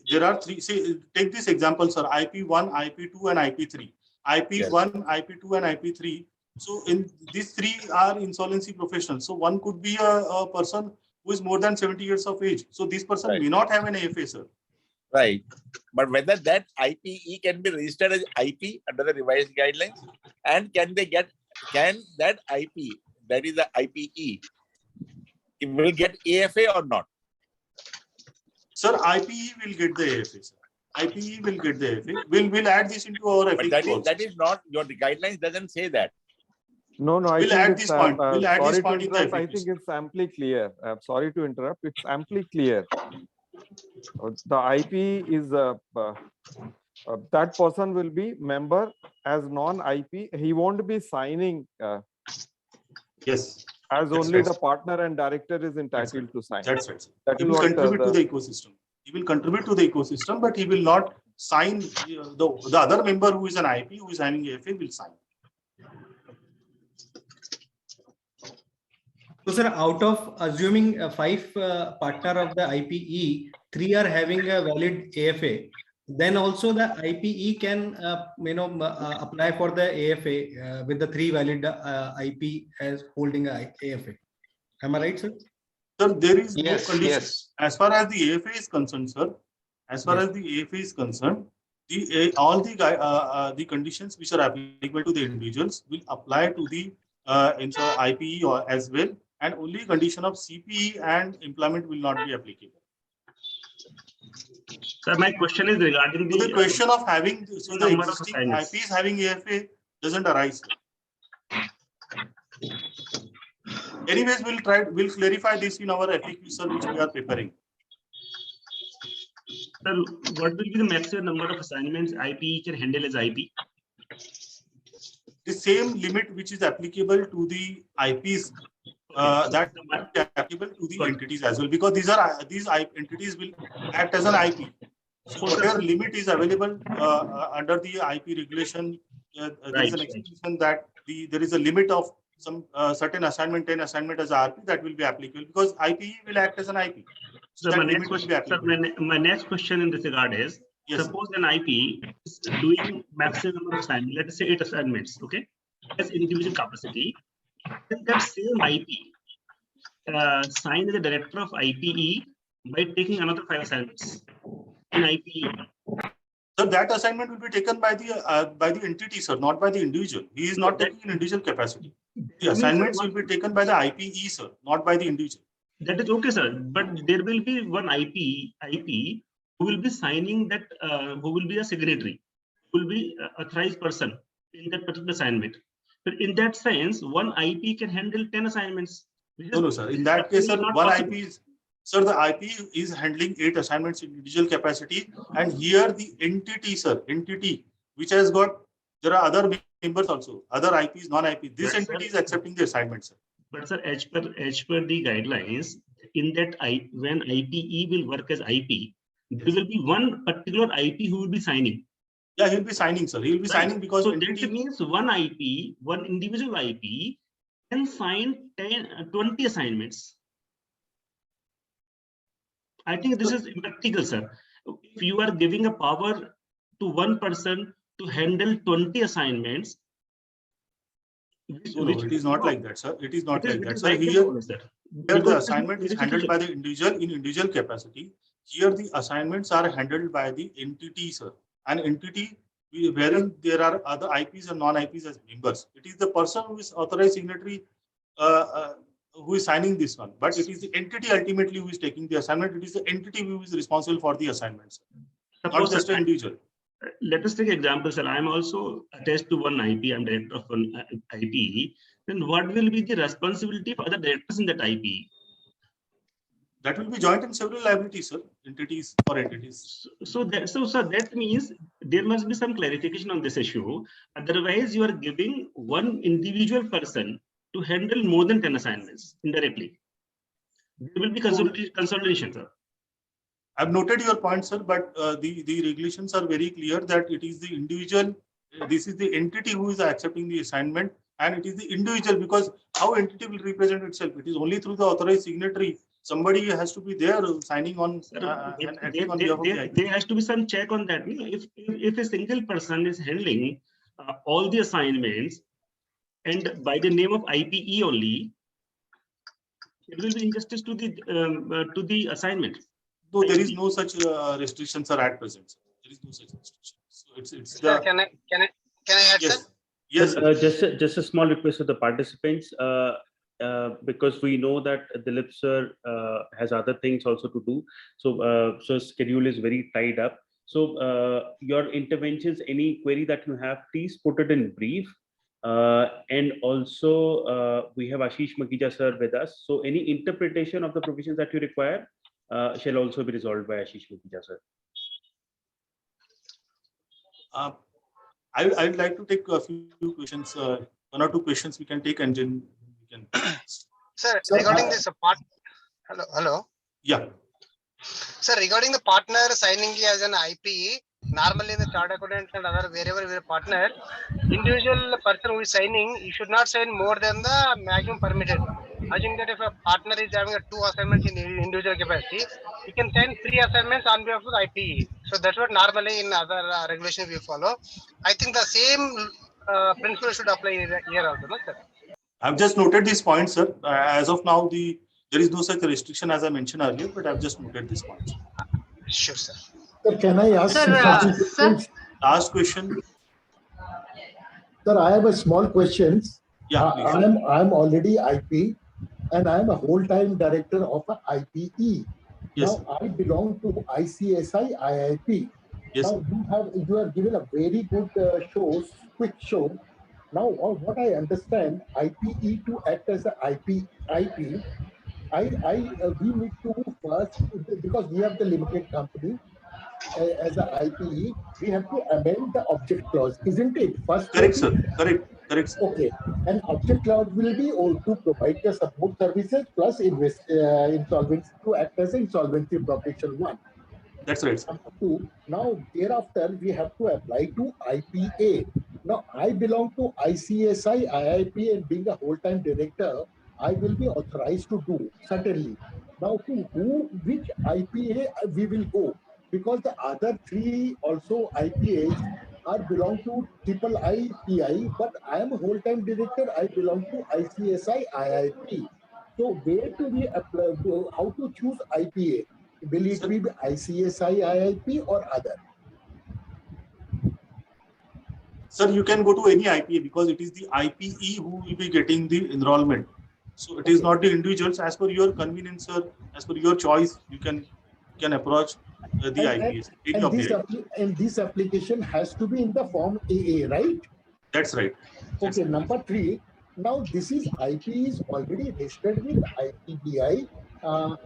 [SPEAKER 2] There are three. Say, take this example, sir. IP1, IP2, and IP3. IP1, IP2, and IP3. So, in these three are insolvency professionals. So, one could be a person who is more than 70 years of age. So, this person may not have an AFA, sir.
[SPEAKER 5] Right. But whether that IPE can be registered as IP under the revised guidelines, and can that IP, that is the IPE, it will get AFA or not?
[SPEAKER 2] Sir, IPE will get the AFA, sir. IPE will get the AFA. We'll add this into our FAQ.
[SPEAKER 5] But that is not, your guidelines doesn't say that.
[SPEAKER 6] No, I
[SPEAKER 2] We'll
[SPEAKER 6] think
[SPEAKER 2] add
[SPEAKER 6] it's,
[SPEAKER 2] this point. We'll add this
[SPEAKER 6] sorry to
[SPEAKER 2] point in the
[SPEAKER 6] interrupt. I
[SPEAKER 2] FAQs.
[SPEAKER 6] think it's amply clear. Sorry to interrupt. It's amply clear. The IP is that person will be member as non-IP. He won't be signing.
[SPEAKER 2] Yes.
[SPEAKER 6] As
[SPEAKER 2] That's
[SPEAKER 6] only
[SPEAKER 2] right.
[SPEAKER 6] the partner and director is entitled to sign.
[SPEAKER 2] That's right.
[SPEAKER 6] That
[SPEAKER 2] He
[SPEAKER 6] is
[SPEAKER 2] will
[SPEAKER 6] what
[SPEAKER 2] contribute to the ecosystem. He will contribute to the ecosystem, but he will not sign. The other member who is an IP, who is having AFA, will sign.
[SPEAKER 4] So, sir, out of assuming 5 partner of the IPE, 3 are having a valid AFA. Then also the IPE can, apply for the AFA with the 3 valid IP as holding a AFA. Am I right, sir?
[SPEAKER 2] Sir, there is no
[SPEAKER 7] Yes,
[SPEAKER 2] condition.
[SPEAKER 7] yes.
[SPEAKER 2] As far as the AFA is concerned, sir, as far as the AFA is concerned, all the conditions which are applicable to the individuals will apply to the IPE or as well, and only condition of CPE and employment will not be applicable.
[SPEAKER 1] Sir, my question is regarding
[SPEAKER 2] So the question of having the
[SPEAKER 1] number of
[SPEAKER 2] existing
[SPEAKER 1] assignments.
[SPEAKER 2] IPs having AFA doesn't arise. Anyways, we'll clarify this in our FAQ, sir, which we are preparing.
[SPEAKER 1] Sir, what will be the maximum number of assignments IPE can handle as IP?
[SPEAKER 2] The same limit which is applicable to the IPs that is applicable to the entities as well, because these entities will act as an IP. So whatever limit is available under the IP regulation, there is an expectation that there is a limit of some certain assignment, 10 assignment as RP that will be applicable, because IPE will act as an IP. So
[SPEAKER 1] Sir,
[SPEAKER 2] that limit will be applicable.
[SPEAKER 1] my next question in this regard is,
[SPEAKER 2] Yes,
[SPEAKER 1] suppose an IP is doing maximum number of assignments, let us say 8 assignments, okay, as individual capacity, then that same IP sign as a director of IPE by taking another 5 assignments in IPE.
[SPEAKER 2] So that assignment will be taken by the entity, sir, not by the individual. He is not taking an individual capacity. The assignments will be taken by the IPE, sir, not by the individual.
[SPEAKER 1] That is okay, sir. But there will be one IP who will be signing that, who will be a signatory, who will be an authorized person in that particular assignment. But in that sense, one IP can handle 10 assignments.
[SPEAKER 2] No, sir. In that case, sir, one IP is, sir, the IP is handling 8 assignments in individual capacity, and here the entity, sir, which has got, there are other members also, other IPs, non-IP. This entity is accepting the assignment, sir.
[SPEAKER 1] But sir, as per the guidelines, in that when IPE will work as IP, there will be one particular IP who will be signing.
[SPEAKER 2] Yeah, he'll be signing, sir. He'll be signing because
[SPEAKER 7] so
[SPEAKER 2] entity...
[SPEAKER 7] that means one IP, one individual IP can sign 20 assignments. I think this is impractical, sir. If you are giving a power to one person to handle 20 assignments,
[SPEAKER 2] No, it is not like that, sir. It is not like that, sir.
[SPEAKER 7] Here
[SPEAKER 2] The assignment is handled by the individual in individual capacity. Here the assignments are handled by the entity, sir. An entity wherein there are other IPs and non-IPs as members. It is the person who is authorized signatory who is signing this one. But it is the entity ultimately who is taking the assignment. It is the entity who is responsible for the assignments, not just an individual.
[SPEAKER 7] Let us take example, sir. I am also attached to one IP. I'm director of one IP. Then what will be the responsibility for other directors in that IP?
[SPEAKER 2] That will be joint and several liabilities, sir. Entities or entities.
[SPEAKER 7] So that means there must be some clarification on this issue. Otherwise, you are giving one individual person to handle more than 10 assignments indirectly. There will be consolidation, sir.
[SPEAKER 2] I've noted your point, sir, but the regulations are very clear that it is the individual, this is the entity who is accepting the assignment, and it is the individual, because how entity will represent itself? It is only through the authorized signatory. Somebody has to be there signing on and acting on behalf of the IP.
[SPEAKER 7] There has to be some check on that. If a single person is handling all the assignments and by the name of IPE only, it will be injustice to the assignment.
[SPEAKER 2] No, there is no such restrictions are at present. There is no such restrictions. So it's
[SPEAKER 8] Sir,
[SPEAKER 2] the...
[SPEAKER 8] can I add,
[SPEAKER 2] Yes.
[SPEAKER 8] sir?
[SPEAKER 2] Yes.
[SPEAKER 1] Just a small request to the participants, because we know that Dilip sir has other things also to do. So schedule is very tied up. So your interventions, any query that you have, please put it in brief. And also we have Ashish Makhija sir with us. So any interpretation of the provisions that you require shall also be resolved by Ashish Makhija sir.
[SPEAKER 2] I'd like to take a few questions, one or two questions we can take, and then we can.
[SPEAKER 8] Sir, regarding this part, hello.
[SPEAKER 2] Yeah.
[SPEAKER 8] Sir, regarding the partner signing as an IPE, normally in the chartered accountant and other wherever we are partner, individual person who is signing, you should not sign more than the maximum permitted. I think that if a partner is having 2 assignments in individual capacity, he can sign 3 assignments on behalf of the IPE. So that's what normally in other regulations we follow. I think the same principle should apply here also, no, sir?
[SPEAKER 2] I've just noted these points, sir. As of now, there is no such restriction as I mentioned earlier, but I've just noted these points.
[SPEAKER 8] Sure, sir.
[SPEAKER 9] Sir, can I ask
[SPEAKER 8] Sir,
[SPEAKER 2] Last question.
[SPEAKER 9] Sir, I have a small question.
[SPEAKER 2] Yeah,
[SPEAKER 9] I'm already IP, and I'm a whole-time director of a IPE.
[SPEAKER 2] Yes.
[SPEAKER 9] Now I belong to ICSI IIP.
[SPEAKER 2] Yes.
[SPEAKER 9] Now you have given a very good quick show. Now what I understand, IPE to act as an IP, we need to first, because we have the limited company as an IPE, we have to amend the object clause, isn't it? First,
[SPEAKER 2] correct, sir. Correct. Sir.
[SPEAKER 9] Okay, and object clause will be all to provide the support services plus insolvency to act as insolvency protection 1.
[SPEAKER 2] That's right, sir.
[SPEAKER 9] Now thereafter we have to apply to IPA. Now I belong to ICSI IIP, and being a whole-time director, I will be authorized to do, certainly. Now to which IPA we will go, because the other 3 also IPAs belong to triple IPI, but I am a whole-time director, I belong to ICSI IIP. So where do we apply, how to choose IPA? Will it be ICSI IIP or other?
[SPEAKER 2] Sir, you can go to any IPA because it is the IPE who will be getting the enrollment. So it is not the individuals. As per your convenience, sir, as per your choice, you can approach the IPAs.
[SPEAKER 9] And this application has to be in the form AA, right?
[SPEAKER 2] That's right.
[SPEAKER 9] Okay, number 3. Now this is IP is already registered with IBBI,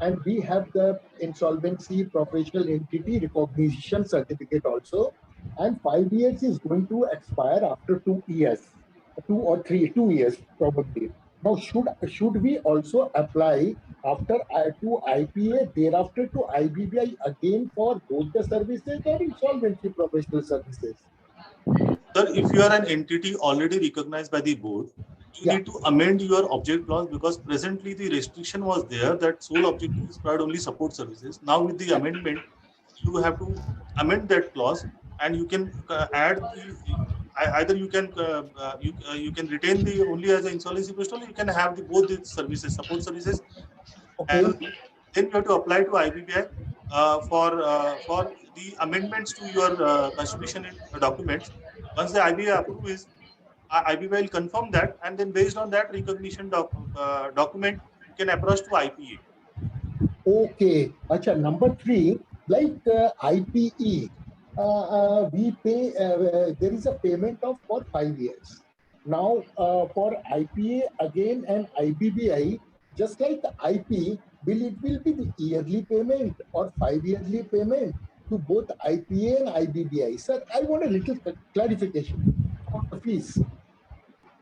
[SPEAKER 9] and we have the insolvency professional entity recognition certificate also, and 5 years is going to expire after 2 years, 2 years probably. Now should we also apply after to IPA, thereafter to IBBI again for both the services or insolvency professional services?
[SPEAKER 2] Sir, if you are an entity already recognized by the board, you need to amend your object clause, because presently the restriction was there that sole objective is provide only support services. Now with the amendment, you have to amend that clause, and you can add the either you can you can retain the only as an insolvency professional. You can have the both the services, support services, and then you have to apply to IBBI for the amendments to your constitution documents. Once the IBBI approves, IBBI will confirm that, and then based on that recognition document, you can approach to IPA.
[SPEAKER 9] Okay. Acha, number 3, like IPE, we pay, there is a payment of for 5 years. Now, for IPA again and IBBI, just like the IP, will be the yearly payment or 5-yearly payment to both IPA and IBBI? Sir, I want a little clarification on the fees.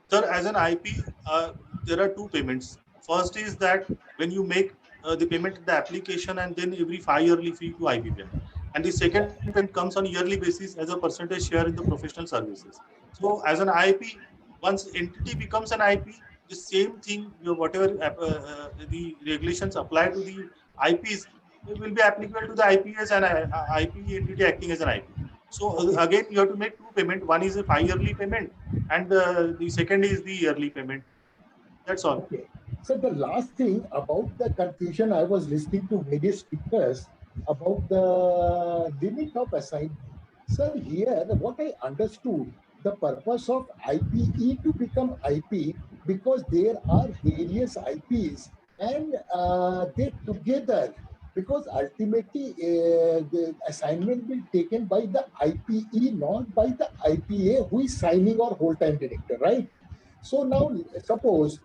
[SPEAKER 2] Sir, as an IP, there are 2 payments. First is that when you make the payment in the application, and then every 5-yearly fee to IBBI. And the second payment comes on yearly basis as a percentage share in the professional services. So as an IP, once entity becomes an IP, the same thing, whatever the regulations apply to the IPs, it will be applicable to the IPs and IP entity acting as an IP. So again, you have to make 2 payments. One is a 5-yearly payment, and the second is the yearly payment. That's all.
[SPEAKER 9] Okay. So the last thing about the confusion, I was listening to various speakers about the limit of assignment. Sir, here what I understood, the purpose of IPE to become IP, because there are various IPs and they together, because ultimately the assignment will be taken by the IPE, not by the IPA who is signing or whole-time director, right? So now suppose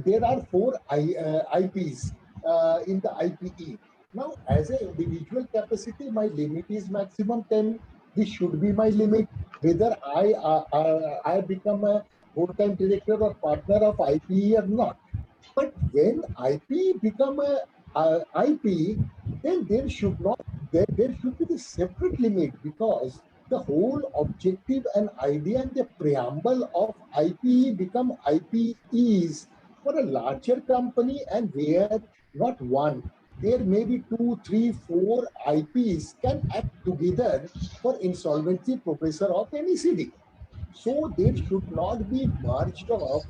[SPEAKER 9] there are 4 IPs in the IPE. Now, as an individual capacity, my limit is maximum 10. This should be my limit. Whether I become a whole-time director or partner of IPE or not. But when IP become a IP, then there should be the separate limit, because the whole objective and idea and the preamble of IPE become IPEs for a larger company, and where not one, there may be 2, 3, 4 IPs can act together for insolvency professor of any city. So there should not be merged of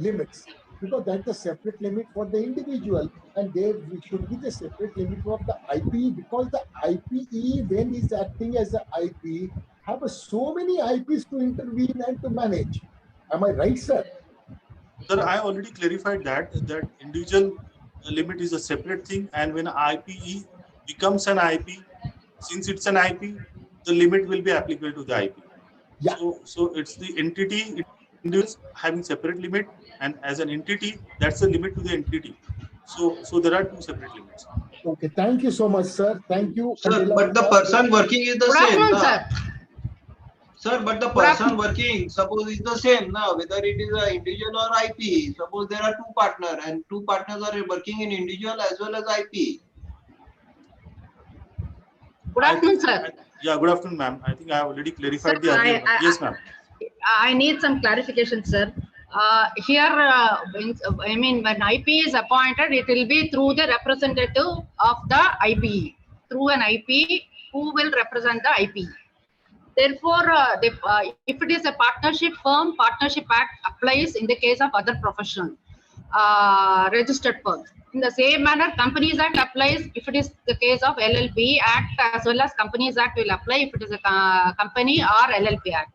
[SPEAKER 9] limits, because that's a separate limit for the individual, and there should be the separate limit of the IP, because the IPE, when is acting as an IP, have so many IPs to intervene and to manage. Am I right, sir?
[SPEAKER 2] Sir, I already clarified that individual limit is a separate thing, and when IPE becomes an IP, since it's an IP, the limit will be applicable to the IP.
[SPEAKER 9] Yeah.
[SPEAKER 2] So it's the entity, individuals having separate limit, and as an entity, that's the limit to the entity. So there are 2 separate limits.
[SPEAKER 9] Okay, thank you so much, sir. Thank you.
[SPEAKER 10] Sir, but the person working is the
[SPEAKER 11] Good
[SPEAKER 10] same.
[SPEAKER 11] afternoon,
[SPEAKER 10] Na?
[SPEAKER 11] sir.
[SPEAKER 10] Sir, but the
[SPEAKER 11] Good
[SPEAKER 10] person
[SPEAKER 11] afternoon.
[SPEAKER 10] working, suppose is the same now, whether it is an individual or IP. Suppose there are 2 partners, and 2 partners are working in individual as well as IP.
[SPEAKER 11] Good afternoon, sir.
[SPEAKER 2] Yeah, good afternoon, ma'am. I think I have already clarified
[SPEAKER 11] Sir,
[SPEAKER 2] the earlier one. Yes, ma'am.
[SPEAKER 11] I need some clarification, sir. Here, I mean, when IP is appointed, it will be through the representative of the IPE, through an IP who will represent the IP. Therefore, if it is a partnership firm, Partnership Act applies in the case of other professional registered firms. In the same manner, Companies Act applies if it is the case of LLP Act, as well as Companies Act will apply if it is a company or LLP Act.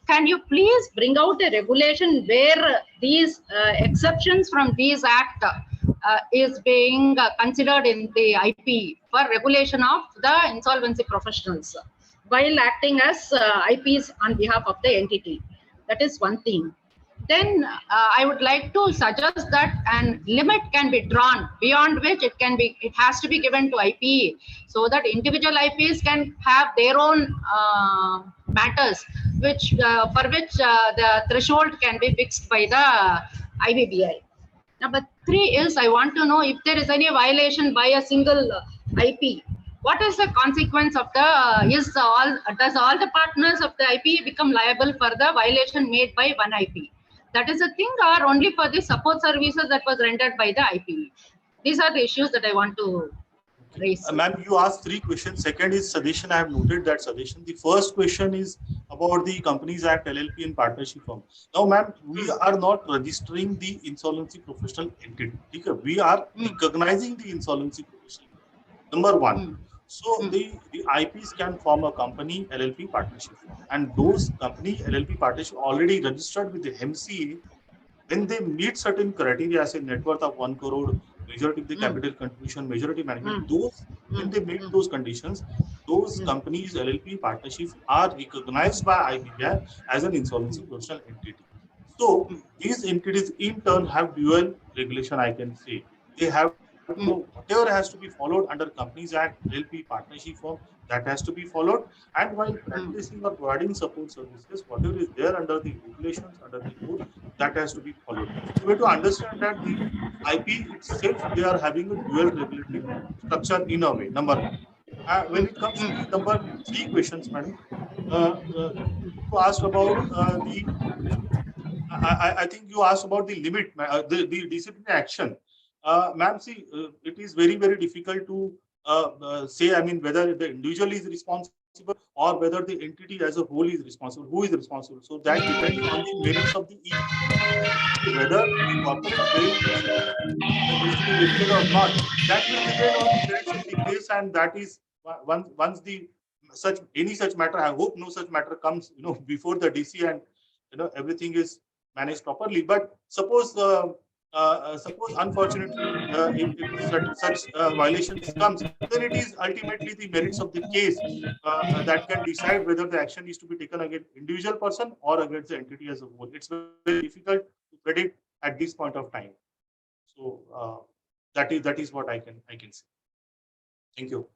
[SPEAKER 11] Can you please bring out a regulation where these exceptions from these act is being considered in the IP for regulation of the insolvency professionals while acting as IPs on behalf of the entity? That is one thing. Then I would like to suggest that an limit can be drawn beyond which it has to be given to IPE, so that individual IPs can have their own matters, which for which the threshold can be fixed by the IBBI. Number 3 is I want to know if there is any violation by a single IP. What is the consequence of the does all the partners of the IP become liable for the violation made by one IP? That is a thing, or only for the support services that was rendered by the IP? These are the issues that I want to raise.
[SPEAKER 2] Ma'am, you asked 3 questions. Second is suggestion. I have noted that suggestion. The first question is about the Companies Act, LLP and partnership firm. Now, ma'am, we are not registering the insolvency professional entity. Okay? We are recognizing the insolvency professional. Number 1. So the IPs can form a company, LLP partnership firm, and those company, LLP partnership already registered with the MCA. When they meet certain criteria, as a net worth of 1 crore, majority of the capital contribution, majority management, those, when they meet those conditions, those companies, LLP partnerships are recognized by IBBI as an insolvency professional entity. So these entities in turn have dual regulation, I can say. They have whatever has to be followed under Companies Act, LLP partnership firm, that has to be followed. And while practicing or providing support services, whatever is there under the regulations, under the code, that has to be followed. So we have to understand that the IP itself, they are having a dual regulatory structure in a way. Number 1. When it comes to the number 3 questions, madam, you asked about I think you asked about the limit, the disciplinary action. Ma'am, see, it is very, very difficult to say, I mean, whether the individual is responsible or whether the entity as a whole is responsible. Who is responsible? So that depends on the merits of the whether the corporate will needs to be lifted or not. That will depend on the merits of the case, and that is once the any such matter. I hope no such matter comes, before the DC, and everything is managed properly. But suppose unfortunately, if such violations comes, then it is ultimately the merits of the case that can decide whether the action is to be taken against individual person or against the entity as a whole. It's very difficult to predict at this point of time. So that is what I can say. Thank you.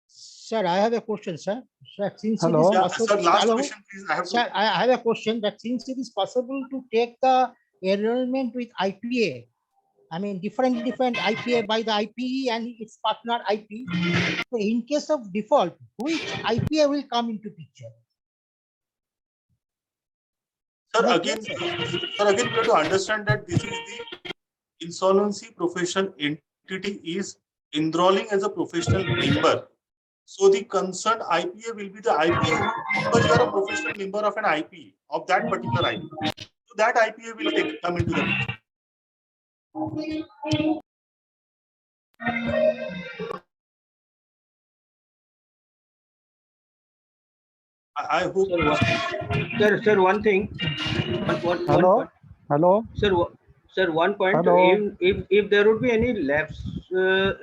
[SPEAKER 12] Sir, I have a question, sir. Sir, since
[SPEAKER 2] Hello.
[SPEAKER 12] it is possible,
[SPEAKER 2] Sir, last
[SPEAKER 12] hello?
[SPEAKER 2] question, please.
[SPEAKER 12] Sir, I have a question that since it is possible to take the enrollment with IPA, I mean different IPA by the IPE and its partner IP. So in case of default, which IPA will come into picture?
[SPEAKER 2] Sir, again, we have to understand that this is the insolvency professional entity is enrolling as a professional member. So the concerned IPA will be the IPA because you are a professional member of an IPA of that particular IPA. So that IPA will come into the picture. I hope.
[SPEAKER 10] Sir, one thing.
[SPEAKER 13] Hello. Hello.
[SPEAKER 10] Sir, one point.
[SPEAKER 13] Hello.
[SPEAKER 10] If there would be any lapses, who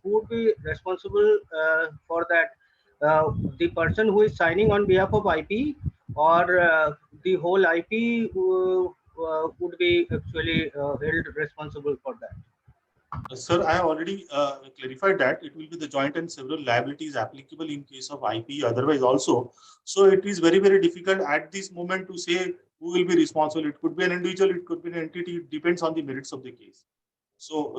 [SPEAKER 10] would be responsible for that? The person who is signing on behalf of IP, or the whole IP would be actually held responsible for that?
[SPEAKER 2] Sir, I have already clarified that it will be the joint and several liabilities applicable in case of IP, otherwise also. So it is very, very difficult at this moment to say who will be responsible. It could be an individual, it could be an entity. It depends on the merits of the case. So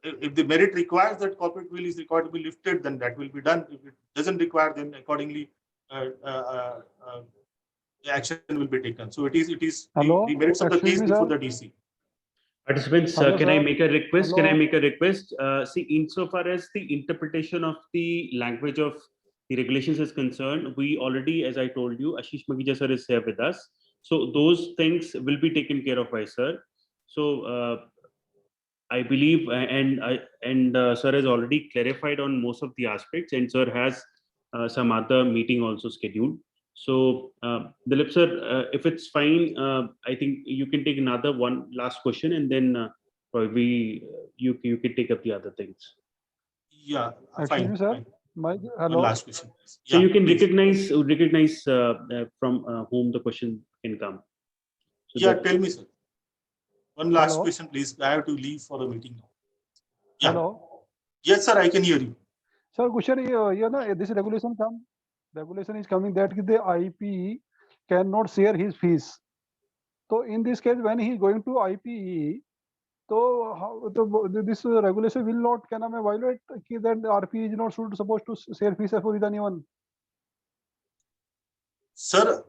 [SPEAKER 2] if the merit requires that corporate will is required to be lifted, then that will be done. If it doesn't require, then accordingly the action will be taken. So it is the merits of the case before the DC.
[SPEAKER 1] Participants, can I make a request? Can I make a request? See, insofar as the interpretation of the language of the regulations is concerned, we already, as I told you, Ashish Makhija sir is here with us. So those things will be taken care of by sir. So I believe, and sir has already clarified on most of the aspects, and sir has some other meeting also scheduled. So, Dilip sir, if it's fine, I think you can take another one last question, and then probably you can take up the other things.
[SPEAKER 2] Yeah,
[SPEAKER 13] Excuse me, sir.
[SPEAKER 2] Hello. One last question.
[SPEAKER 1] So you can recognize from whom the question can come. So
[SPEAKER 2] yeah, tell me, sir. One last question, please. I have to leave for a meeting now. Yeah.
[SPEAKER 13] Hello.
[SPEAKER 2] Yes, sir. I can hear you.
[SPEAKER 13] Sir, question, this regulation is coming that the IP cannot share his fees So in this case, when he is going to IPE, so how this regulation will not violate that the RP is not supposed to share fees with anyone.
[SPEAKER 2] Sir,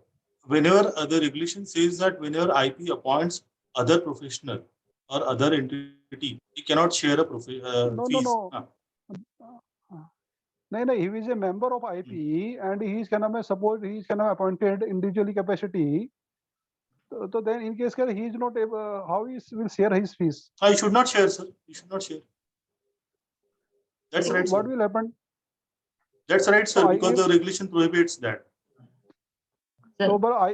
[SPEAKER 2] whenever the regulation says that whenever IP appoints other professional or other entity, he cannot share a fees.
[SPEAKER 13] No. No, he is a member of IPE and he is suppose he is appointed individually capacity. So then in case he is not able, how he will share his fees?
[SPEAKER 2] He should not share, sir. He should not share. That's right, sir.
[SPEAKER 13] What will happen?
[SPEAKER 2] That's right, sir, because the regulation prohibits that.
[SPEAKER 13] So, but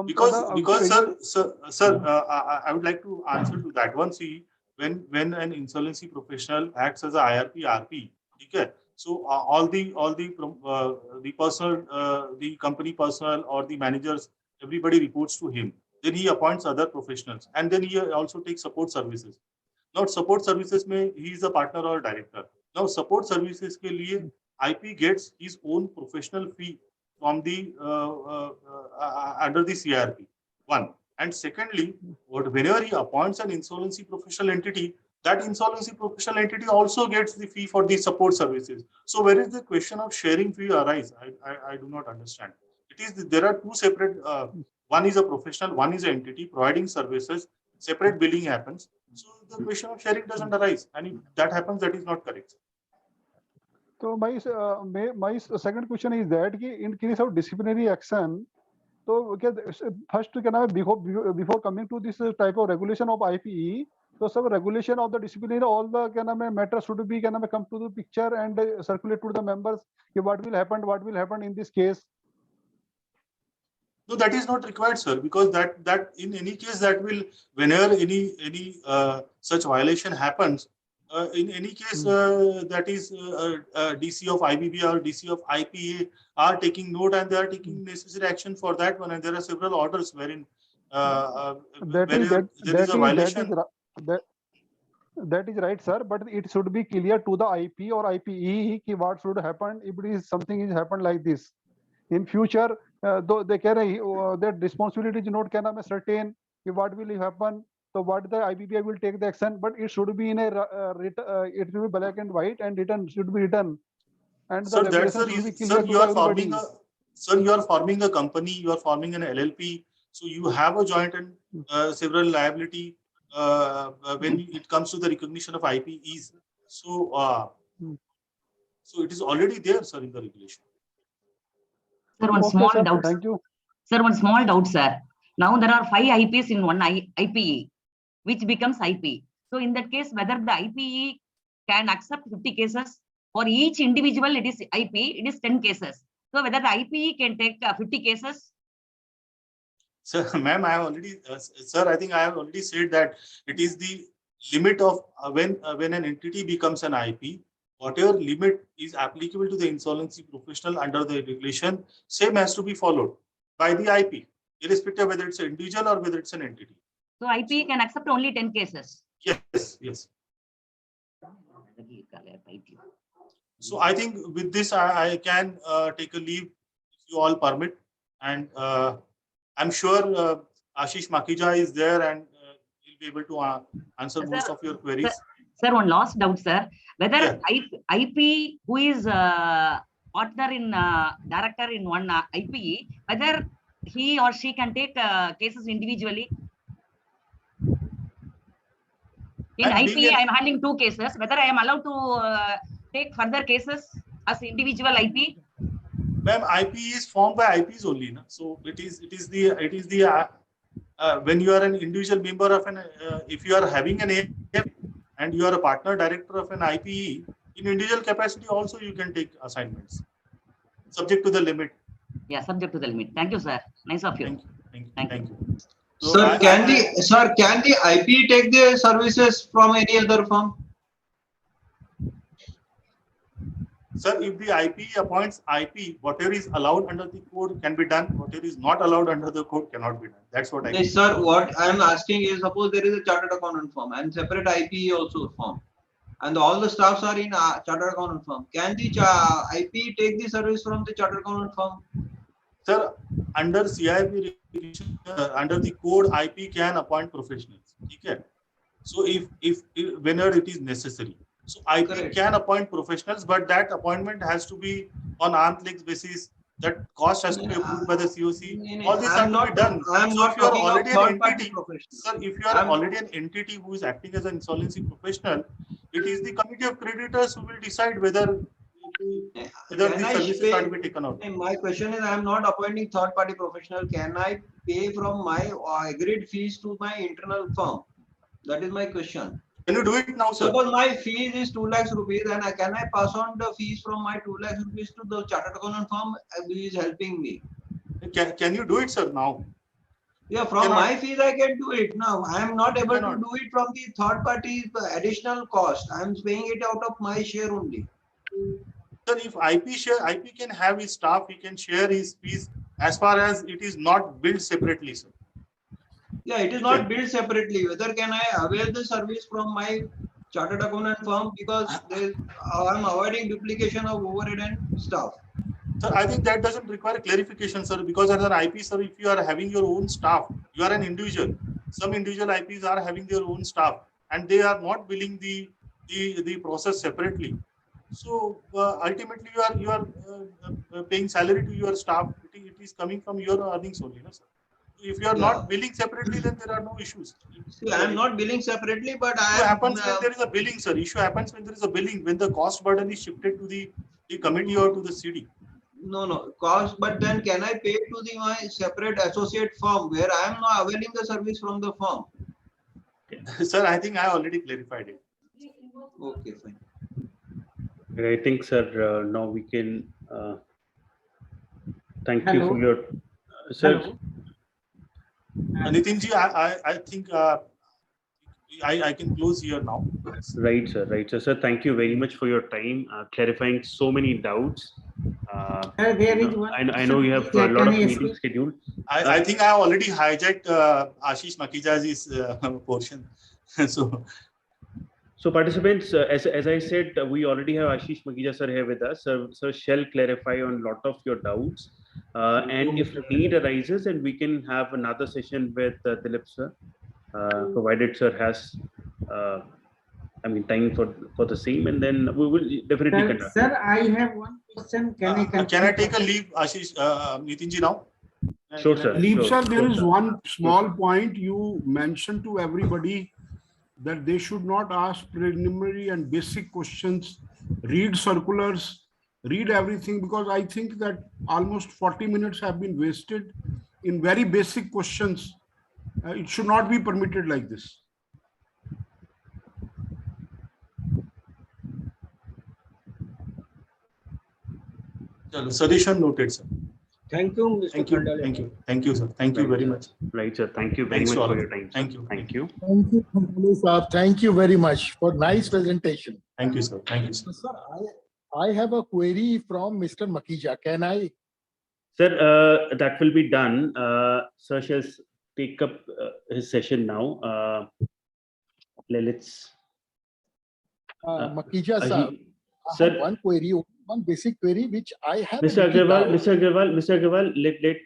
[SPEAKER 2] because sir, I would like to answer to that one. See, when an insolvency professional acts as a IRP, RP, okay. So all the personnel, the company personnel or the managers, everybody reports to him. Then he appoints other professionals, and then he also takes support services. Now support services में he is a partner or director. Now support services के लिए IP gets his own professional fee from the under the CRP. One, and secondly, whenever he appoints an insolvency professional entity, that insolvency professional entity also gets the fee for the support services. So where is the question of sharing fee arise? I do not understand. It is there are two separate. One is a professional, one is an entity providing services. Separate billing happens. So the question of sharing doesn't arise, and if that happens, that is not correct.
[SPEAKER 13] So my second question is that in case of disciplinary action, so first before coming to this type of regulation of IPE, so some regulation of the disciplinary, all the matters should be come to the picture and circulate to the members. What will happen in this case?
[SPEAKER 2] No, that is not required, sir, because that in any case that will, whenever any such violation happens, in any case that is DC of IBBI or DC of IPA are taking note and they are taking necessary action for that one, and there are several orders wherein there is a violation.
[SPEAKER 13] That is right, sir, but it should be clear to the IP or IPE what should happen if it is something is happened like this. In future, though they can that responsibility is not certain what will happen. So what the IBBI will take the action, but it should be in a it should be black and white and should be written. And
[SPEAKER 2] sir,
[SPEAKER 13] the
[SPEAKER 2] that's the reason. Sir, you are forming a company, you are forming an LLP, so you have a joint and several liability when it comes to the recognition of IPEs. So so it is already there, sir, in the regulation.
[SPEAKER 14] Sir, one small doubt.
[SPEAKER 13] Thank you.
[SPEAKER 14] Sir, one small doubt, sir. Now there are 5 IPs in one IPE, which becomes IP. So in that case, whether the IPE can accept 50 cases for each individual, it is IP, it is 10 cases. So whether the IPE can take 50 cases?
[SPEAKER 2] Sir, ma'am, I have already, sir, I think I have already said that it is the limit of when an entity becomes an IP, whatever limit is applicable to the insolvency professional under the regulation, same has to be followed by the IP, irrespective of whether it's an individual or whether it's an entity.
[SPEAKER 14] So IP can accept only 10 cases?
[SPEAKER 2] Yes, yes. So I think with this, I can take a leave if you all permit. And I'm sure Ashish Makhija is there and he'll be able to answer most of your queries.
[SPEAKER 14] Sir, one last doubt, sir. Whether IP who is partner in director in one IPE, whether he or she can take cases individually? In IPE, I am handling 2 cases. Whether I am allowed to take further cases as individual IP?
[SPEAKER 2] Ma'am, IP is formed by IPs only, no? So it is the when you are an individual member of an if you are having an AF and you are a partner director of an IPE, in individual capacity also you can take assignments, subject to the limit.
[SPEAKER 14] Yeah, subject to the limit. Thank you, sir. Nice of you.
[SPEAKER 2] Thank you. So
[SPEAKER 15] sir, can the IP take the services from any other firm?
[SPEAKER 2] Sir, if the IP appoints IP, whatever is allowed under the code can be done. Whatever is not allowed under the code cannot be done. That's what I mean.
[SPEAKER 15] Yes, sir. What I am asking is, suppose there is a chartered accountant firm and separate IP also firm, and all the staffs are in chartered accountant firm. Can the IP take the service from the chartered accountant firm?
[SPEAKER 2] Sir, under CIP, under the code, IP can appoint professionals. Okay. So if whenever it is necessary, so IP
[SPEAKER 15] Correct.
[SPEAKER 2] can appoint professionals, but that appointment has to be on arm's length basis. That cost has to be approved by the COC. All these have to be done.
[SPEAKER 15] I'm
[SPEAKER 2] So
[SPEAKER 15] not
[SPEAKER 2] if you are
[SPEAKER 15] talking of
[SPEAKER 2] already an
[SPEAKER 15] third-party
[SPEAKER 2] entity,
[SPEAKER 15] professionals.
[SPEAKER 2] sir, if you are already an entity who is acting as an insolvency professional, it is the committee of creditors who will decide whether the
[SPEAKER 15] Can I
[SPEAKER 2] services
[SPEAKER 15] pay?
[SPEAKER 2] are to be taken out.
[SPEAKER 15] My question is, I am not appointing third-party professional. Can I pay from my agreed fees to my internal firm? That is my question.
[SPEAKER 2] Can you do it now, sir?
[SPEAKER 15] Suppose my fees is 2 lakhs rupees, and can I pass on the fees from my 2 lakhs rupees to the chartered accountant firm who is helping me?
[SPEAKER 2] Can you do it, sir, now?
[SPEAKER 15] Yeah, from my fees I can do it now. I am not able to do it from the third party additional cost. I am paying it out of my share only.
[SPEAKER 2] Sir, if IP can have his staff, he can share his fees as far as it is not billed separately, sir.
[SPEAKER 15] Yeah, it is not billed separately. Whether can I avail the service from my chartered accountant firm, because I am avoiding duplication of overhead and stuff.
[SPEAKER 2] Sir, I think that doesn't require clarification, sir, because as an IP, sir, if you are having your own staff, you are an individual. Some individual IPs are having their own staff, and they are not billing the process separately. So ultimately, you are paying salary to your staff. It is coming from your earnings only, no, sir. If you are not billing separately, then there are no issues.
[SPEAKER 15] See, I am not billing separately, but
[SPEAKER 2] Issue happens when there is a billing, sir. Issue happens when there is a billing, when the cost burden is shifted to the committee or to the CD.
[SPEAKER 15] No, cost, but then can I pay to my separate associate firm where I am not availing the service from the firm?
[SPEAKER 2] Sir, I think I already clarified it.
[SPEAKER 15] Okay, fine.
[SPEAKER 1] I think, sir, now we can thank you for
[SPEAKER 16] Hello.
[SPEAKER 1] your sir.
[SPEAKER 16] Hello.
[SPEAKER 2] Nitinji, I think I can close here now.
[SPEAKER 1] Right, sir. Right, sir. Sir, thank you very much for your time, clarifying so many doubts.
[SPEAKER 16] There is one.
[SPEAKER 1] I know you have a lot of meetings scheduled.
[SPEAKER 2] I think I already hijacked Ashish Makhija's portion.
[SPEAKER 1] So participants, as I said, we already have Ashish Makhija sir here with us. Sir shall clarify on a lot of your doubts. And if need arises, and we can have another session with Dilip sir, provided sir has, time for the same, and then we will definitely conduct.
[SPEAKER 16] Sir, I have one question. Can
[SPEAKER 2] I take a leave, Ashish, Nitinji, now?
[SPEAKER 1] Sure, sir.
[SPEAKER 17] Dilip sir, there is one small point you mentioned to everybody, that they should not ask preliminary and basic questions, read circulars, read everything, because I think that almost 40 minutes have been wasted in very basic questions. It should not be permitted like this.
[SPEAKER 2] Suggestion noted, sir.
[SPEAKER 10] Thank you, Mr. Khandale.
[SPEAKER 2] Thank you, sir. Thank you very much.
[SPEAKER 1] Right, sir. Thank you very much for your time.
[SPEAKER 2] Thank you.
[SPEAKER 1] Thank you.
[SPEAKER 9] Thank you, Khandale sir. Thank you very much for nice presentation.
[SPEAKER 2] Thank you, sir. Thank you, sir.
[SPEAKER 9] Sir, I have a query from Mr. Makhija. Can I?
[SPEAKER 1] Sir, that will be done. Sir shall take up his session now. Let's.
[SPEAKER 9] Makhija sir, I have one query, one basic query which I have.
[SPEAKER 1] Mr. Agarwal, let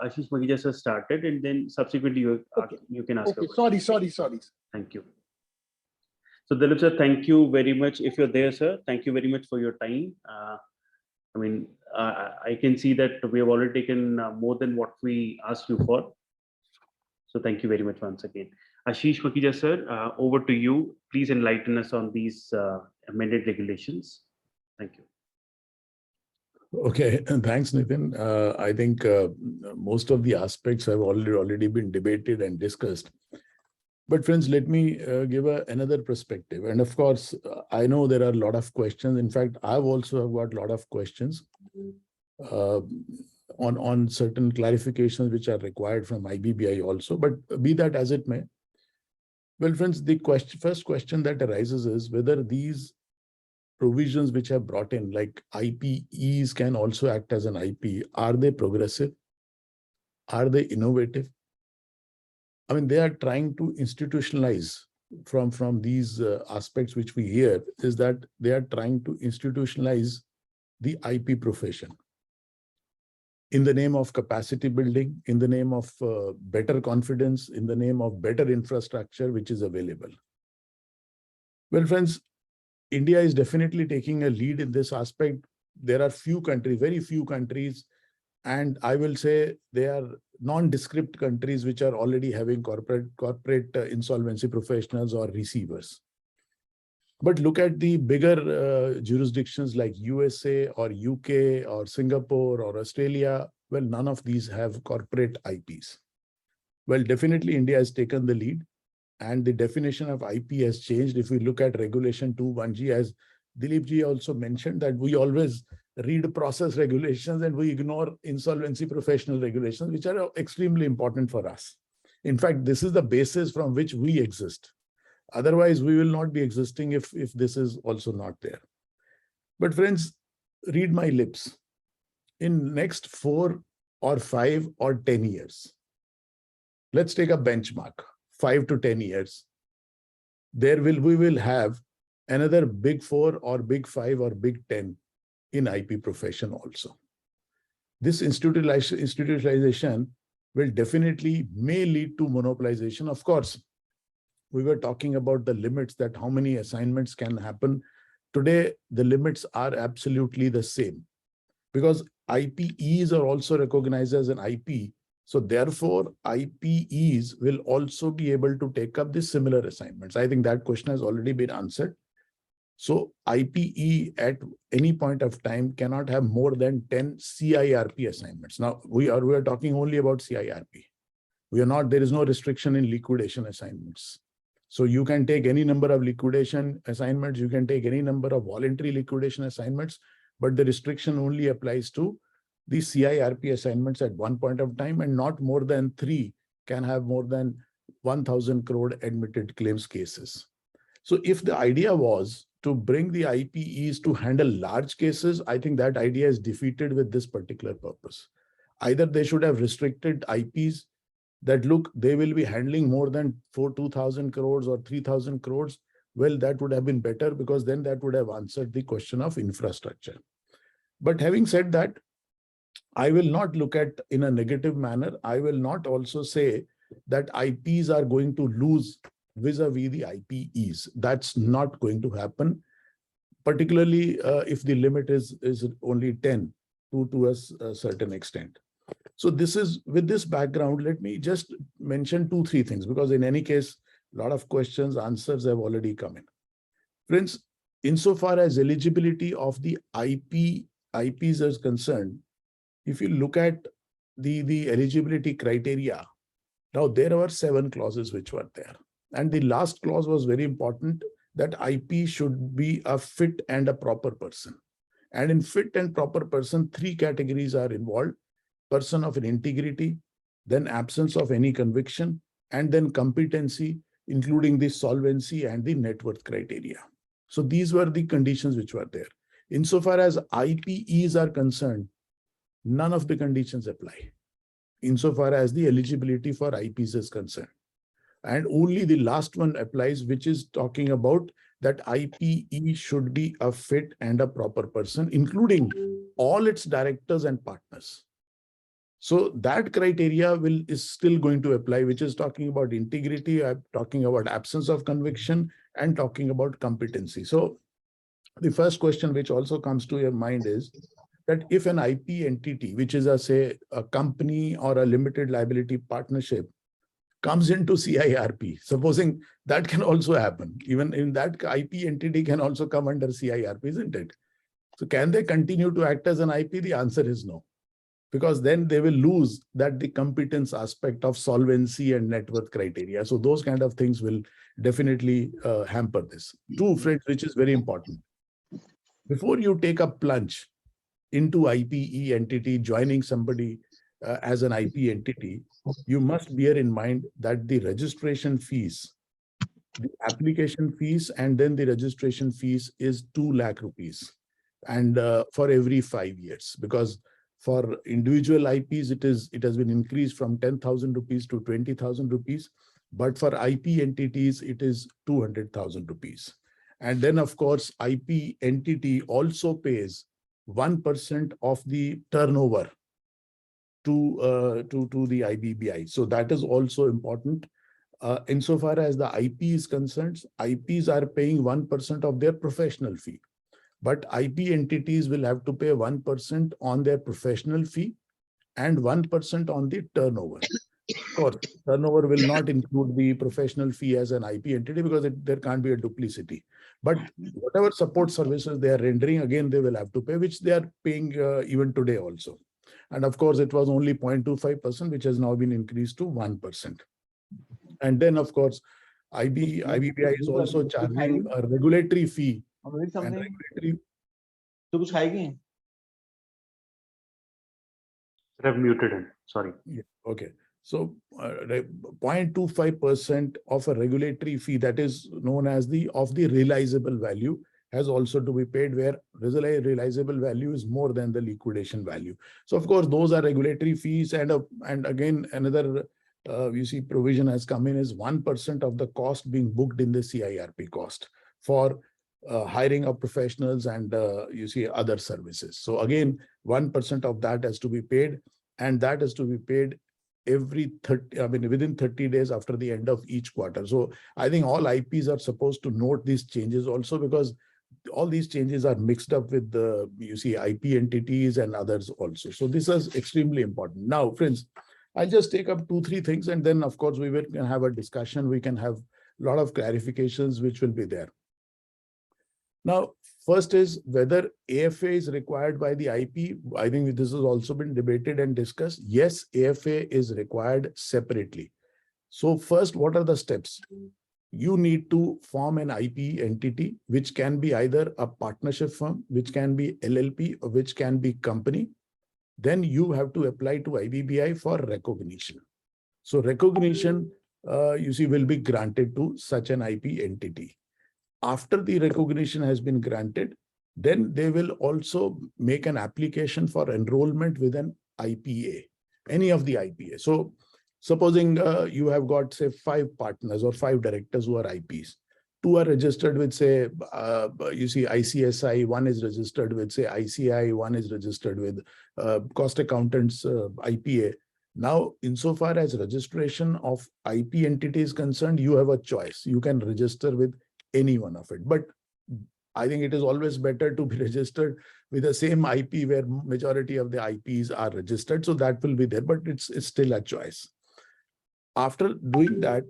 [SPEAKER 1] Ashish Makhija sir started, and then subsequently you can ask.
[SPEAKER 9] Okay, sorry.
[SPEAKER 1] Thank you. So Dilip sir, thank you very much. If you're there, sir, thank you very much for your time. I can see that we have already taken more than what we asked you for. So thank you very much once again. Ashish Makhija sir, over to you. Please enlighten us on these amended regulations. Thank you.
[SPEAKER 18] Okay, thanks, Nitin. I think most of the aspects have already been debated and discussed. But friends, let me give another perspective. And of course, I know there are a lot of questions. In fact, I've also got a lot of questions on certain clarifications which are required from IBBI also. But be that as it may, well, friends, the first question that arises is whether these provisions which are brought in, like IPEs can also act as an IP, are they progressive? Are they innovative? I mean, they are trying to institutionalize from these aspects which we hear, is that they are trying to institutionalize the IP profession. in the name of capacity building, in the name of better confidence, in the name of better infrastructure which is available. Well, friends, India is definitely taking a lead in this aspect. There are few countries, very few countries, and I will say they are nondescript countries which are already having corporate insolvency professionals or receivers. But look at the bigger jurisdictions like USA or UK or Singapore or Australia. Well, none of these have corporate IPs. Well, definitely India has taken the lead, and the definition of IP has changed. If we look at Regulation 2(1)G, as Dilip ji also mentioned, that we always read process regulations and we ignore insolvency professional regulations, which are extremely important for us. In fact, this is the basis from which we exist. Otherwise, we will not be existing if this is also not there. But friends, read my lips. In next 4 or 5 or 10 years, let's take a benchmark, 5 to 10 years, we will have another big 4 or big 5 or big 10 in IP profession also. This institutionalization will definitely may lead to monopolization. Of course, we were talking about the limits, that how many assignments can happen. Today, the limits are absolutely the same, because IPEs are also recognized as an IP. So therefore, IPEs will also be able to take up the similar assignments. I think that question has already been answered. So IPE at any point of time cannot have more than 10 CIRP assignments. Now, we are talking only about CIRP. There is no restriction in liquidation assignments. So you can take any number of liquidation assignments, you can take any number of voluntary liquidation assignments, but the restriction only applies to the CIRP assignments at one point of time, and not more than 3 can have more than 1,000 crore admitted claims cases. So if the idea was to bring the IPEs to handle large cases, I think that idea is defeated with this particular purpose. Either they should have restricted IPs that, look, they will be handling more than 2,000 crores or 3,000 crores. Well, that would have been better, because then that would have answered the question of infrastructure. But having said that, I will not look at in a negative manner. I will not also say that IPs are going to lose vis-a-vis the IPEs. That's not going to happen, particularly if the limit is only 10 to a certain extent. So this is, with this background, let me just mention 2-3 things, because in any case, a lot of questions, answers have already come in. Friends, insofar as eligibility of the IPs is concerned, if you look at the eligibility criteria, now there were 7 clauses which were there. And the last clause was very important, that IP should be a fit and a proper person. And in fit and proper person, 3 categories are involved: person of an integrity, then absence of any conviction, and then competency, including the solvency and the net worth criteria. So these were the conditions which were there. Insofar as IPEs are concerned, none of the conditions apply insofar as the eligibility for IPs is concerned. And only the last one applies, which is talking about that IPE should be a fit and a proper person, including all its directors and partners. So that criteria is still going to apply, which is talking about integrity, talking about absence of conviction, and talking about competency. So the first question which also comes to your mind is that if an IP entity, which is say a company or a limited liability partnership, comes into CIRP, supposing that can also happen, even in that IP entity can also come under CIRP, isn't it? So can they continue to act as an IP? The answer is no, because then they will lose the competence aspect of solvency and net worth criteria. So those kind of things will definitely hamper this. 2, friends, which is very important. Before you take a plunge into IPE entity, joining somebody as an IP entity, you must bear in mind that the registration fees, the application fees, and then the registration fees is 2 lakh rupees, and for every 5 years, because for individual IPs, it has been increased from 10,000 rupees to 20,000 rupees. But for IP entities, it is 200,000 rupees. And then, of course, IP entity also pays 1% of the turnover to the IBBI. So that is also important. Insofar as the IP is concerned, IPs are paying 1% of their professional fee. But IP entities will have to pay 1% on their professional fee and 1% on the turnover. Of course, turnover will not include the professional fee as an IP entity because there can't be a duplicity. But whatever support services they are rendering, again, they will have to pay, which they are paying even today also. And of course, it was only 0.25%, which has now been increased to 1%. And then, of course, IBBI is also charging a regulatory fee. And regulatory...
[SPEAKER 1] I've muted him. Sorry.
[SPEAKER 18] Yeah, okay. So 0.25% of a regulatory fee that is known as the realizable value has also to be paid, where realizable value is more than the liquidation value. So of course, those are regulatory fees. And again, another provision has come in is 1% of the cost being booked in the CIRP cost for hiring of professionals and other services. So again, 1% of that has to be paid, and that has to be paid within 30 days after the end of each quarter. So I think all IPs are supposed to note these changes also, because all these changes are mixed up with the IP entities and others also. So this is extremely important. Now, friends, I'll just take up 2-3 things, and then of course we can have a discussion. We can have a lot of clarifications which will be there. Now, first is whether AFA is required by the IP. I think this has also been debated and discussed. Yes, AFA is required separately. So first, what are the steps? You need to form an IP entity, which can be either a partnership firm, which can be LLP, or which can be company. Then you have to apply to IBBI for recognition. So recognition, will be granted to such an IP entity. After the recognition has been granted, then they will also make an application for enrollment with an IPA, any of the IPA. So supposing you have got, say, 5 partners or 5 directors who are IPs. 2 are registered with, say, ICSI, 1 is registered with, say, ICI, 1 is registered with cost accountants, IPA. Now, insofar as registration of IP entity is concerned, you have a choice. You can register with any one of it. But I think it is always better to be registered with the same IP where majority of the IPs are registered. So that will be there, but it's still a choice. After doing that,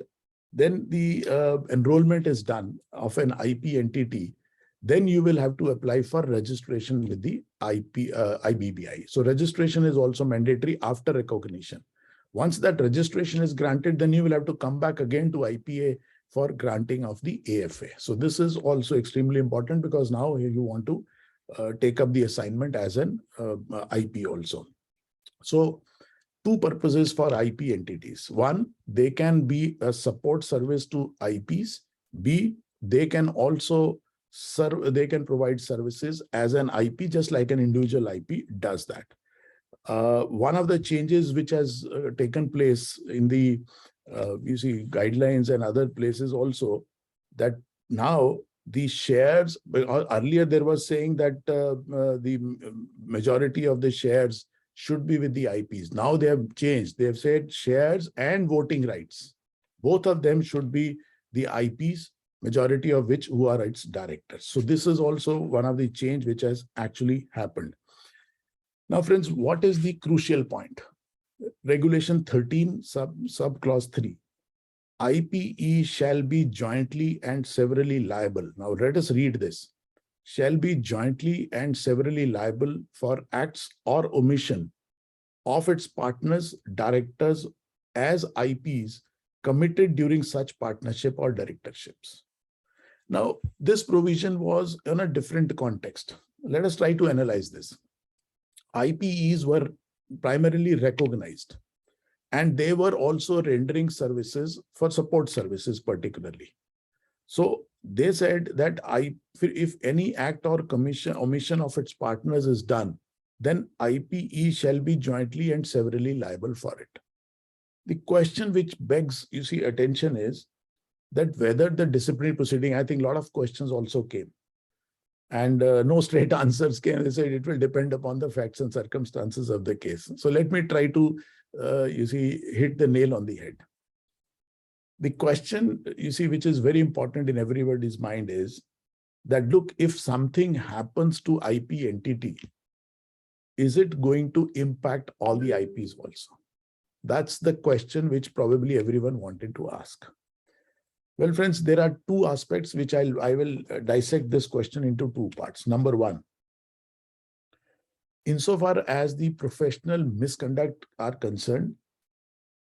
[SPEAKER 18] then the enrollment is done of an IP entity. Then you will have to apply for registration with the IBBI. So registration is also mandatory after recognition. Once that registration is granted, then you will have to come back again to IPA for granting of the AFA. So this is also extremely important, because now you want to take up the assignment as an IP also. So 2 purposes for IP entities. 1, they can be a support service to IPs. B, they can also provide services as an IP, just like an individual IP does that. One of the changes which has taken place in the guidelines and other places also, that now the shares, earlier there was saying that the majority of the shares should be with the IPs. Now they have changed. They have said shares and voting rights, both of them should be the IPs, majority of which who are its directors. So this is also one of the change which has actually happened. Now, friends, what is the crucial point? Regulation 13 sub clause 3. IPE shall be jointly and severally liable. Now let us read this. Shall be jointly and severally liable for acts or omission of its partners, directors as IPs committed during such partnership or directorships. Now, this provision was in a different context. Let us try to analyze this. IPEs were primarily recognized, and they were also rendering services for support services particularly. So they said that if any act or omission of its partners is done, then IPE shall be jointly and severally liable for it. The question which begs, attention is that whether the disciplinary proceeding, I think a lot of questions also came. And no straight answers can be said. It will depend upon the facts and circumstances of the case. So let me try to, hit the nail on the head. The question, which is very important in everybody's mind is that, look, if something happens to IP entity, is it going to impact all the IPs also? That's the question which probably everyone wanted to ask. Well, friends, there are two aspects which I will dissect this question into two parts. Number one, insofar as the professional misconduct are concerned,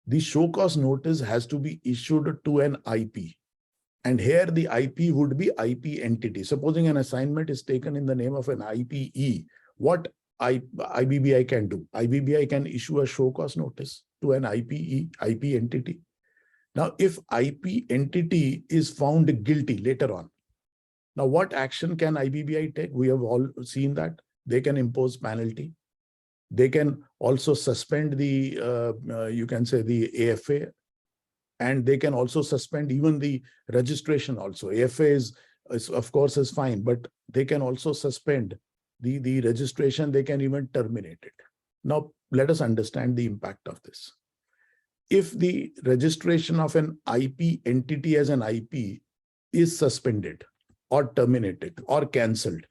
[SPEAKER 18] the show cause notice has to be issued to an IP. And here the IP would be IP entity. Supposing an assignment is taken in the name of an IPE, what IBBI can do? IBBI can issue a show cause notice to an IPE, IP entity. Now, if IP entity is found guilty later on, now what action can IBBI take? We have all seen that. They can impose penalty. They can also suspend the, you can say the AFA, and they can also suspend even the registration also. AFA is of course is fine, but they can also suspend the registration. They can even terminate it. Now, let us understand the impact of this. If the registration of an IP entity as an IP is suspended or terminated or cancelled,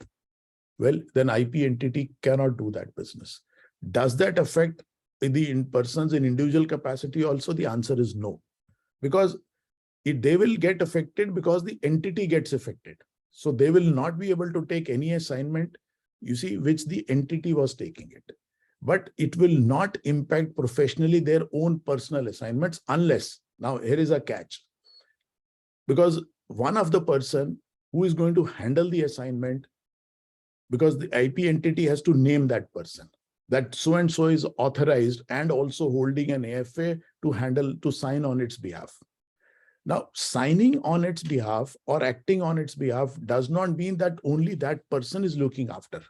[SPEAKER 18] well, then IP entity cannot do that business. Does that affect the persons in individual capacity also? The answer is no, because they will get affected because the entity gets affected. So they will not be able to take any assignment, which the entity was taking it. But it will not impact professionally their own personal assignments unless, now here is a catch, because one of the person who is going to handle the assignment, because the IP entity has to name that person, that so-and-so is authorized and also holding an AFA to sign on its behalf. Now, signing on its behalf or acting on its behalf does not mean that only that person is looking after.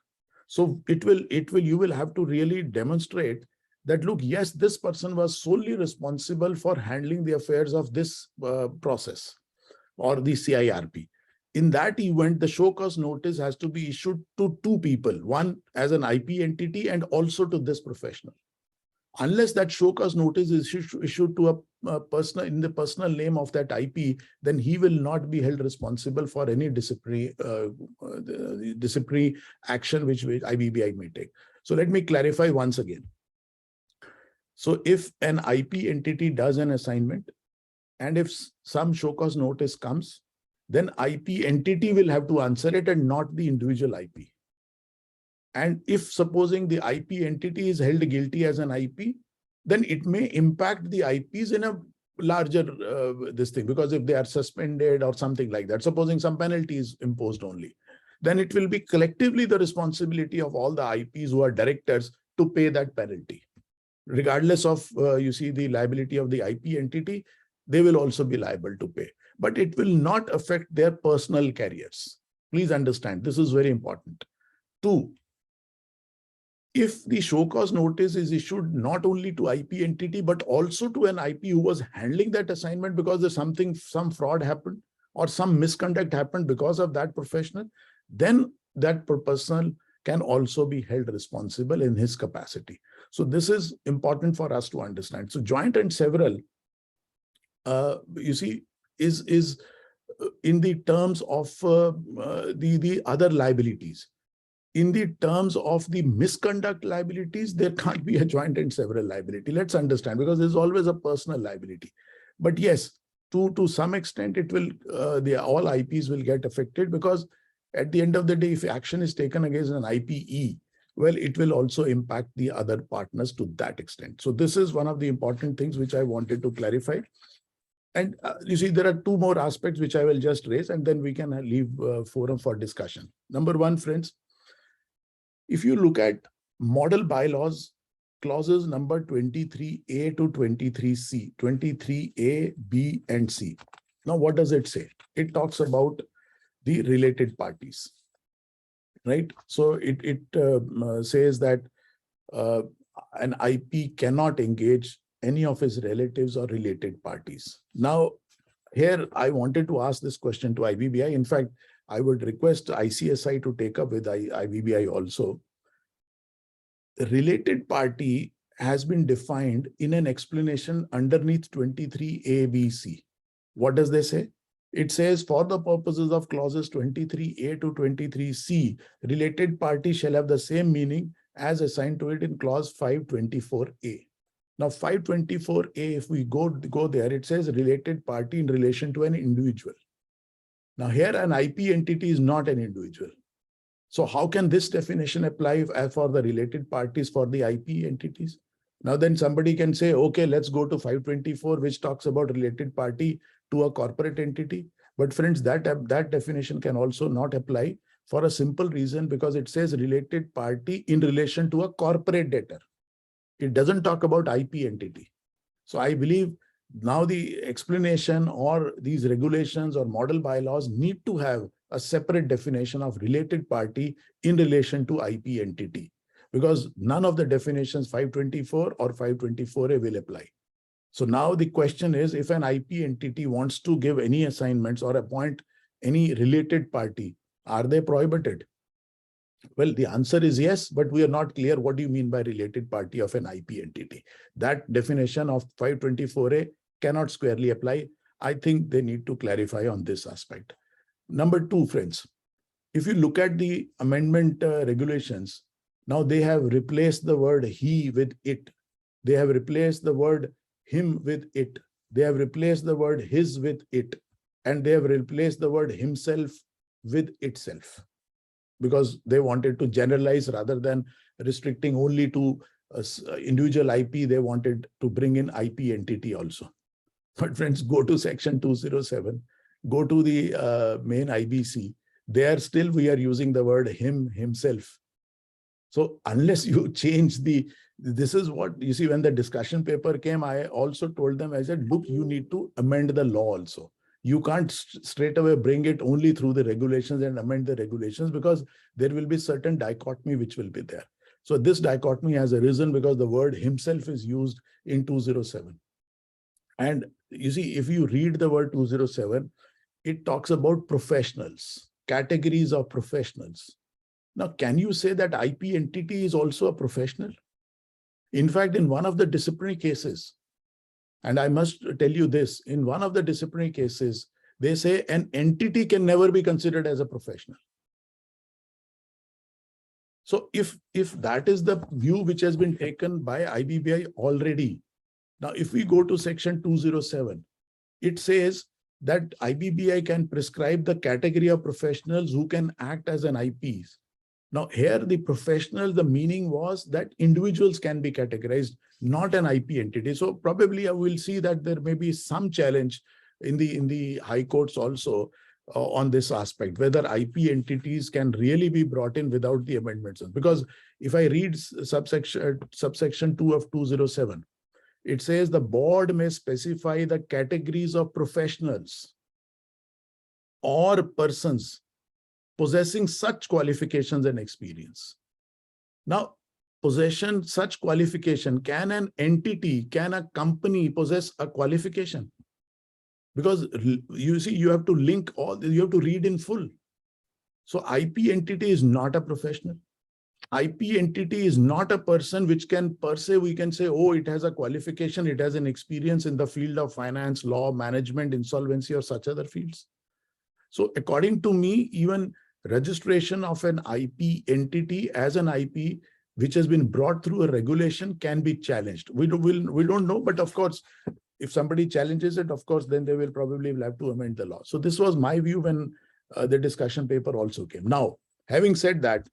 [SPEAKER 18] So you will have to really demonstrate that, look, yes, this person was solely responsible for handling the affairs of this process or the CIRP. In that event, the show cause notice has to be issued to two people, one as an IP entity and also to this professional. Unless that show cause notice is issued to a person in the personal name of that IP, then he will not be held responsible for any disciplinary action which IBBI may take. So let me clarify once again. So if an IP entity does an assignment, and if some show cause notice comes, then IP entity will have to answer it and not the individual IP. And if supposing the IP entity is held guilty as an IP, then it may impact the IPs in a larger this thing, because if they are suspended or something like that, supposing some penalty is imposed only, then it will be collectively the responsibility of all the IPs who are directors to pay that penalty. Regardless of, the liability of the IP entity, they will also be liable to pay. But it will not affect their personal careers. Please understand, this is very important. Two, if the show cause notice is issued not only to IP entity, but also to an IP who was handling that assignment because there's some fraud happened or some misconduct happened because of that professional, then that person can also be held responsible in his capacity. So this is important for us to understand. So joint and several, is in the terms of the other liabilities. In the terms of the misconduct liabilities, there can't be a joint and several liability. Let's understand, because there's always a personal liability. But yes, to some extent, it will all IPs will get affected, because at the end of the day, if action is taken against an IPE, well, it will also impact the other partners to that extent. So this is one of the important things which I wanted to clarify. And there are two more aspects which I will just raise, and then we can leave forum for discussion. Number one, friends, if you look at model bylaws, clauses number 23A to 23C, 23A, B, and C. Now, what does it say? It talks about the related parties, right? So it says that an IP cannot engage any of his relatives or related parties. Now, here I wanted to ask this question to IBBI. In fact, I would request ICSI to take up with IBBI also. Related party has been defined in an explanation underneath 23A, B, C. What does they say? It says, for the purposes of clauses 23A to 23C, related party shall have the same meaning as assigned to it in clause 524A. Now, 524A, if we go there, it says related party in relation to an individual. Now, here an IP entity is not an individual. So how can this definition apply for the related parties for the IP entities? Now, then somebody can say, okay, let's go to 524, which talks about related party to a corporate entity. But friends, that definition can also not apply for a simple reason, because it says related party in relation to a corporate debtor. It doesn't talk about IP entity. So I believe now the explanation or these regulations or model bylaws need to have a separate definition of related party in relation to IP entity, because none of the definitions 524 or 524A will apply. So now the question is, if an IP entity wants to give any assignments or appoint any related party, are they prohibited? Well, the answer is yes, but we are not clear what do you mean by related party of an IP entity. That definition of 524A cannot squarely apply. I think they need to clarify on this aspect. Number two, friends, if you look at the amendment regulations, now they have replaced the word he with it. They have replaced the word him with it. They have replaced the word his with it. And they have replaced the word himself with itself, because they wanted to generalize rather than restricting only to individual IP. They wanted to bring in IP entity also. But friends, go to section 207, go to the main IBC. There still we are using the word him, himself. So unless you change this is what you see when the discussion paper came, I also told them, I said, look, you need to amend the law also. You can't straight away bring it only through the regulations and amend the regulations, because there will be certain dichotomy which will be there. So this dichotomy has arisen because the word himself is used in 207. And you see, if you read the word 207, it talks about professionals, categories of professionals. Now, can you say that IP entity is also a professional? In fact, in one of the disciplinary cases, and I must tell you this, in one of the disciplinary cases, they say an entity can never be considered as a professional. So if that is the view which has been taken by IBBI already, now if we go to section 207, it says that IBBI can prescribe the category of professionals who can act as an IPs. Now here the professional, the meaning was that individuals can be categorized, not an IP entity. So probably I will see that there may be some challenge in the high courts also on this aspect, whether IP entities can really be brought in without the amendments. Because if I read subsection 2 of 207, it says the board may specify the categories of professionals or persons possessing such qualifications and experience. Now, possession such qualification, can an entity, can a company possess a qualification? Because you see, you have to link all, you have to read in full. So IP entity is not a professional. IP entity is not a person which can per se, we can say, oh, it has a qualification, it has an experience in the field of finance, law, management, insolvency, or such other fields. So according to me, even registration of an IP entity as an IP which has been brought through a regulation can be challenged. We don't know, but of course, if somebody challenges it, of course, then they will probably have to amend the law. So this was my view when the discussion paper also came. Now, having said that,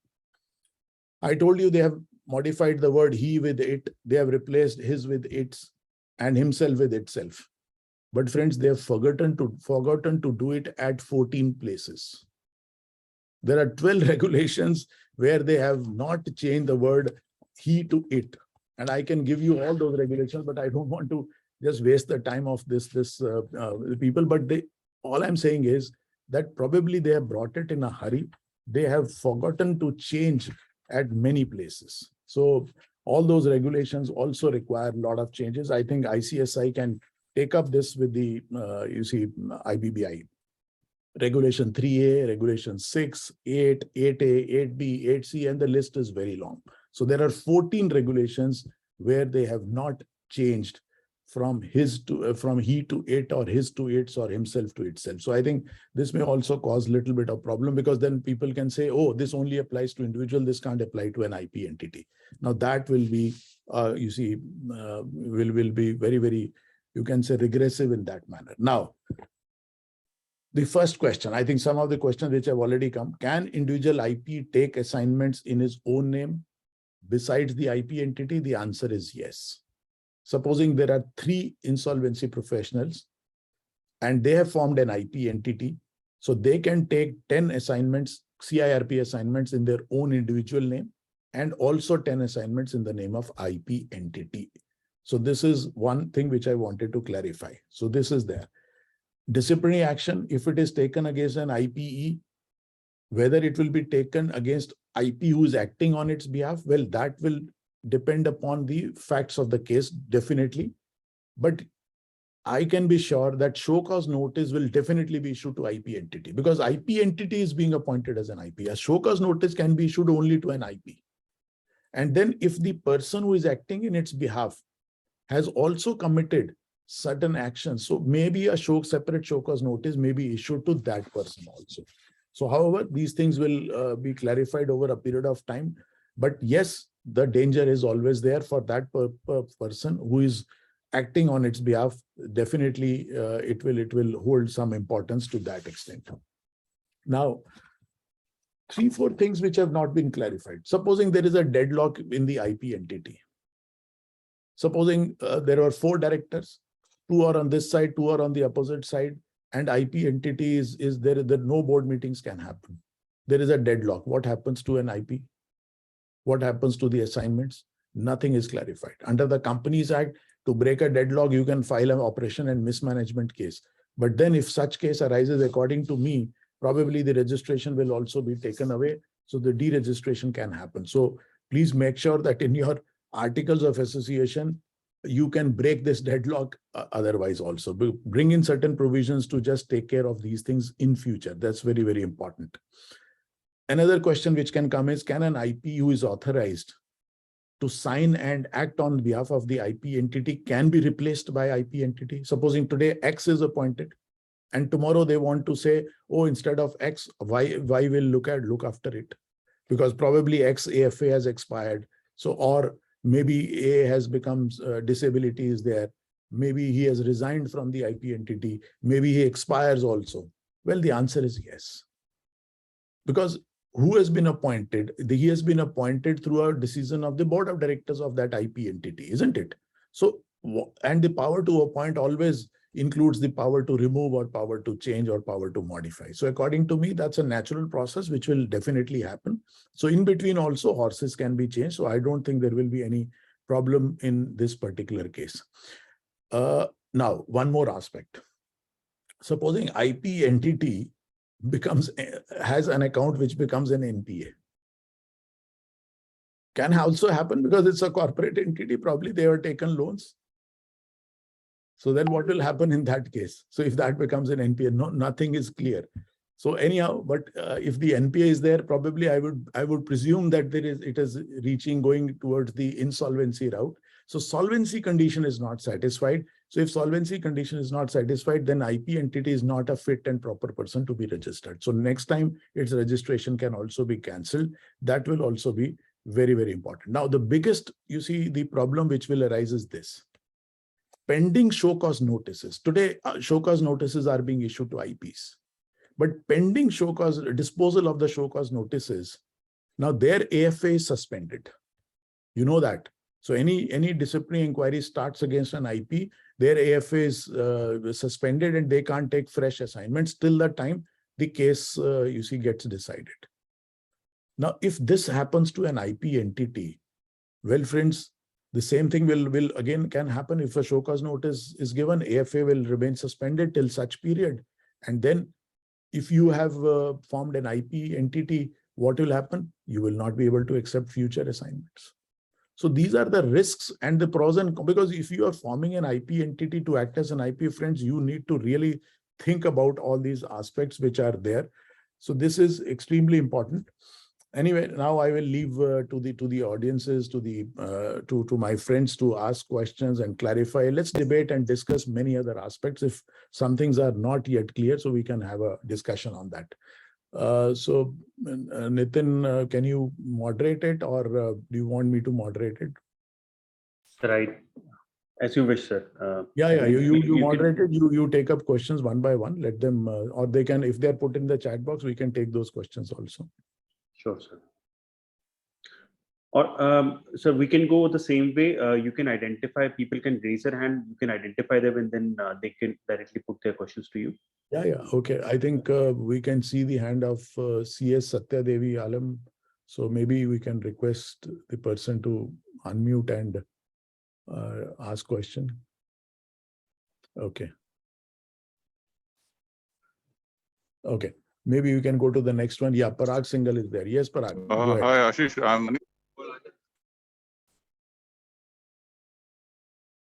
[SPEAKER 18] I told you they have modified the word he with it. They have replaced his with its and himself with itself. But friends, they have forgotten to do it at 14 places. There are 12 regulations where they have not changed the word he to it. And I can give you all those regulations, but I don't want to just waste the time of this people. But all I'm saying is that probably they have brought it in a hurry. They have forgotten to change at many places. So all those regulations also require a lot of changes. I think ICSI can take up this with the, IBBI. Regulation 3A, Regulation 6, 8, 8A, 8B, 8C, and the list is very long. So there are 14 regulations where they have not changed from his to from he to it, or his to its, or himself to itself. So I think this may also cause a little bit of problem, because then people can say, oh, this only applies to individual, this can't apply to an IP entity. Now that will be, will be very, very, you can say, regressive in that manner. Now, the first question, I think some of the questions which have already come: can individual IP take assignments in his own name besides the IP entity? The answer is yes. Supposing there are 3 insolvency professionals and they have formed an IP entity, so they can take 10 assignments, CIRP assignments in their own individual name, and also 10 assignments in the name of IP entity. So this is one thing which I wanted to clarify. So this is there. Disciplinary action, if it is taken against an IPE, whether it will be taken against IP who is acting on its behalf, well, that will depend upon the facts of the case, definitely. But I can be sure that show cause notice will definitely be issued to IP entity, because IP entity is being appointed as an IP. A show cause notice can be issued only to an IP. And then if the person who is acting in its behalf has also committed certain actions, so maybe a separate show cause notice may be issued to that person also. So however, these things will be clarified over a period of time. But yes, the danger is always there for that person who is acting on its behalf. Definitely, it will hold some importance to that extent. Now, 3-4 things which have not been clarified. Supposing there is a deadlock in the IP entity. Supposing there are 4 directors, 2 are on this side, 2 are on the opposite side, and IP entity is there, no board meetings can happen. There is a deadlock. What happens to an IP? What happens to the assignments? Nothing is clarified. Under the Companies Act, to break a deadlock, you can file an operation and mismanagement case. But then if such case arises, according to me, probably the registration will also be taken away. So the deregistration can happen. So please make sure that in your articles of association, you can break this deadlock otherwise also. Bring in certain provisions to just take care of these things in future. That's very, very important. Another question which can come is, can an IP who is authorized to sign and act on behalf of the IP entity can be replaced by IP entity? Supposing today X is appointed and tomorrow they want to say, oh, instead of X, Y will look after it, because probably X AFA has expired. So, or maybe A has become disability is there. Maybe he has resigned from the IP entity. Maybe he expires also. Well, the answer is yes. Because who has been appointed? He has been appointed through a decision of the board of directors of that IP entity, isn't it? So, and the power to appoint always includes the power to remove or power to change or power to modify. So according to me, that's a natural process which will definitely happen. So in between also horses can be changed. So I don't think there will be any problem in this particular case. Now, one more aspect. Supposing IP entity has an account which becomes an NPA. Can also happen because it's a corporate entity. Probably they have taken loans. So then what will happen in that case? So if that becomes an NPA, nothing is clear. So anyhow, but if the NPA is there, probably I would presume that it is going towards the insolvency route. So solvency condition is not satisfied. So if solvency condition is not satisfied, then IP entity is not a fit and proper person to be registered. So next time its registration can also be cancelled. That will also be very, very important. Now, the biggest, you see, the problem which will arise is this. Pending show cause notices. Today, show cause notices are being issued to IPs. But pending show cause, disposal of the show cause notices, now their AFA is suspended. You know that. So any disciplinary inquiry starts against an IP, their AFA is suspended and they can't take fresh assignments till the time the case, you see, gets decided. Now, if this happens to an IP entity, well, friends, the same thing will again can happen. If a show cause notice is given, AFA will remain suspended till such period. And then if you have formed an IP entity, what will happen? You will not be able to accept future assignments. So these are the risks and the pros and cons, because if you are forming an IP entity to act as an IP, friends, you need to really think about all these aspects which are there. So this is extremely important. Anyway, now I will leave to the audiences, to my friends to ask questions and clarify. Let's debate and discuss many other aspects if some things are not yet clear, so we can have a discussion on that. So Nitin, can you moderate it, or do you want me to moderate it?
[SPEAKER 1] Right, as you wish, sir.
[SPEAKER 18] Yeah, you moderate it. You take up questions one by one. Let them, or they can, if they're put in the chat box, we can take those questions also.
[SPEAKER 1] Sure, sir. Or so we can go the same way. You can identify, people can raise their hand, you can identify them, and then they can directly put their questions to you.
[SPEAKER 18] Yeah. Okay. I think we can see the hand of CS Satya Devi Alam. So maybe we can request the person to unmute and ask question. Okay. Okay. Maybe we can go to the next one. Yeah, Parag Singhal is there. Yes, Parag. Go ahead.
[SPEAKER 19] Hi, Ashish.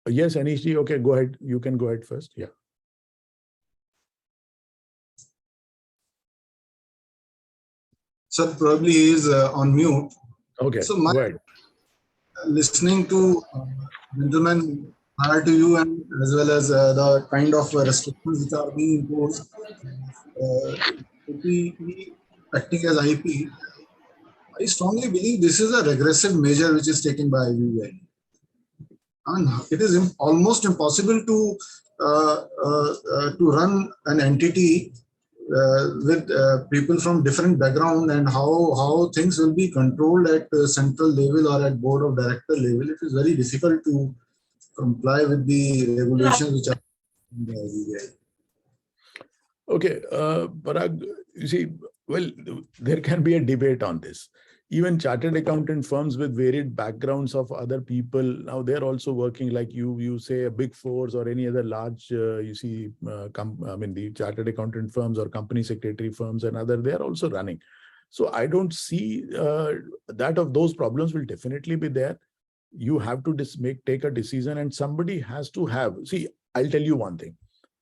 [SPEAKER 18] Yes, Anish ji. Okay, go ahead. You can go ahead first. Yeah.
[SPEAKER 20] Sir, probably he is on mute.
[SPEAKER 18] Okay,
[SPEAKER 20] so
[SPEAKER 18] go ahead.
[SPEAKER 20] Listening to gentlemen prior to you, and as well as the kind of restrictions which are being imposed, IPE acting as IP, I strongly believe this is a regressive measure which is taken by IBBI. And it is almost impossible to run an entity with people from different background, and how things will be controlled at central level or at board of director level. It is very difficult to comply with the regulations which are in the IBBI.
[SPEAKER 18] Okay, Parag, you see, well, there can be a debate on this. Even chartered accountant firms with varied backgrounds of other people, now they're also working, like you say, a Big Fours or any other large, the chartered accountant firms or company secretary firms and other, they're also running. So I don't see that of those problems will definitely be there. You have to take a decision, and somebody has to have, see, I'll tell you one thing.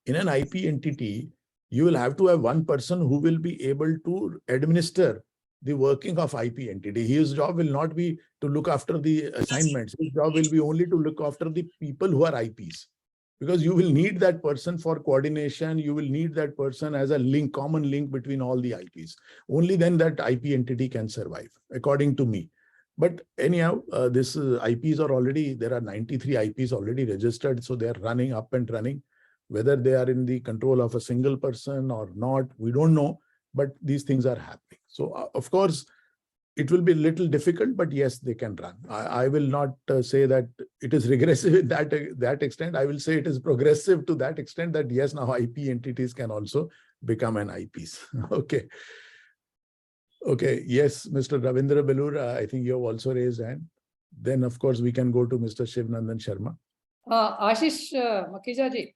[SPEAKER 18] In an IP entity, you will have to have one person who will be able to administer the working of IP entity. His job will not be to look after the assignments. His job will be only to look after the people who are IPs. Because you will need that person for coordination. You will need that person as a link, common link between all the IPs. Only then that IP entity can survive, according to me. But anyhow, this IPs are already, there are 93 IPs already registered. So they are running up and running. Whether they are in the control of a single person or not, we don't know. But these things are happening. So of course, it will be a little difficult, but yes, they can run. I will not say that it is regressive in that extent. I will say it is progressive to that extent that yes, now IP entities can also become an IPs. Okay. Okay. Yes, Mr. Ravindra Belur, I think you have also raised hand. Then of course we can go to Mr. Shivnandan Sharma.
[SPEAKER 3] Ashish Makhija ji,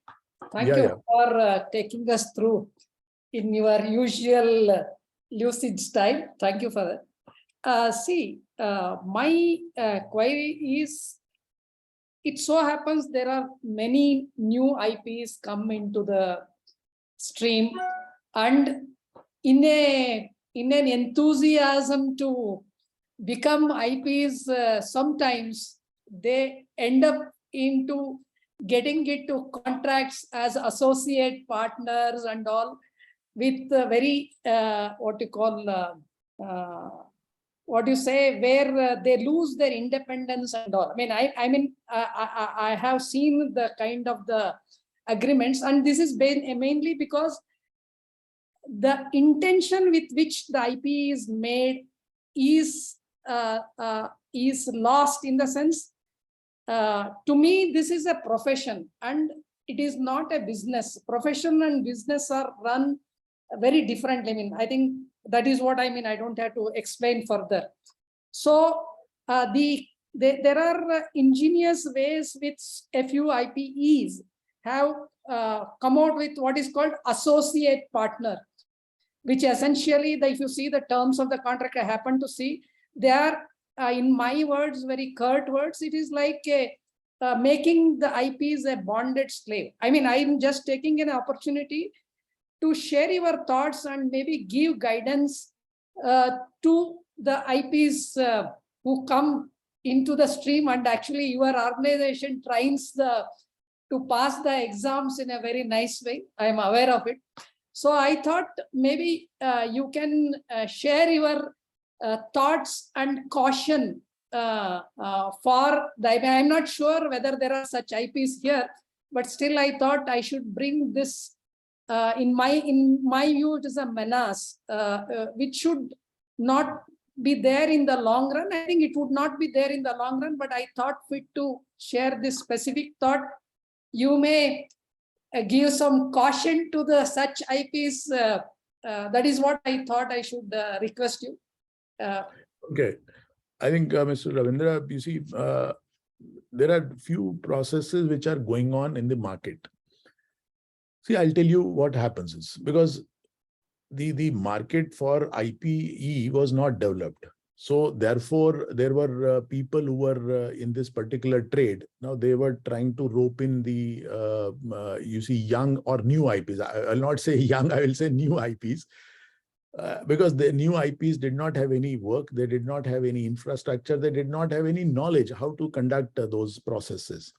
[SPEAKER 3] thank you for taking us through in your usual lucid style. Thank you for that. My query is, it so happens there are many new IPs come into the stream, and in an enthusiasm to become IPs, sometimes they end up into getting into contracts as associate partners and all, with very where they lose their independence and all. I have seen the kind of the agreements, and this is mainly because the intention with which the IP is made is lost, in the sense, to me, this is a profession and it is not a business. Profession and business are run very differently. I think that is what I mean. I don't have to explain further. So there are ingenious ways which a few IPEs have come out with what is called associate partner, which essentially, if you see the terms of the contract, I happen to see, they are, in my words, very curt words, it is like making the IPs a bonded slave. I'm just taking an opportunity to share your thoughts and maybe give guidance to the IPs who come into the stream, and actually your organization trains to pass the exams in a very nice way. I am aware of it. So I thought maybe you can share your thoughts and caution for the IP. I'm not sure whether there are such IPs here, but still I thought I should bring this. In my view, it is a menace which should not be there in the long run. I think it would not be there in the long run, but I thought fit to share this specific thought. You may give some caution to the such IPs. That is what I thought I should request you.
[SPEAKER 18] Okay. I think, Mr. Ravindra, you see, there are few processes which are going on in the market. See, I'll tell you what happens is, because the market for IPE was not developed. So therefore, there were people who were in this particular trade. Now they were trying to rope in the, you see, young or new IPs. I'll not say young, I will say new IPs. Because the new IPs did not have any work, they did not have any infrastructure, they did not have any knowledge how to conduct those processes.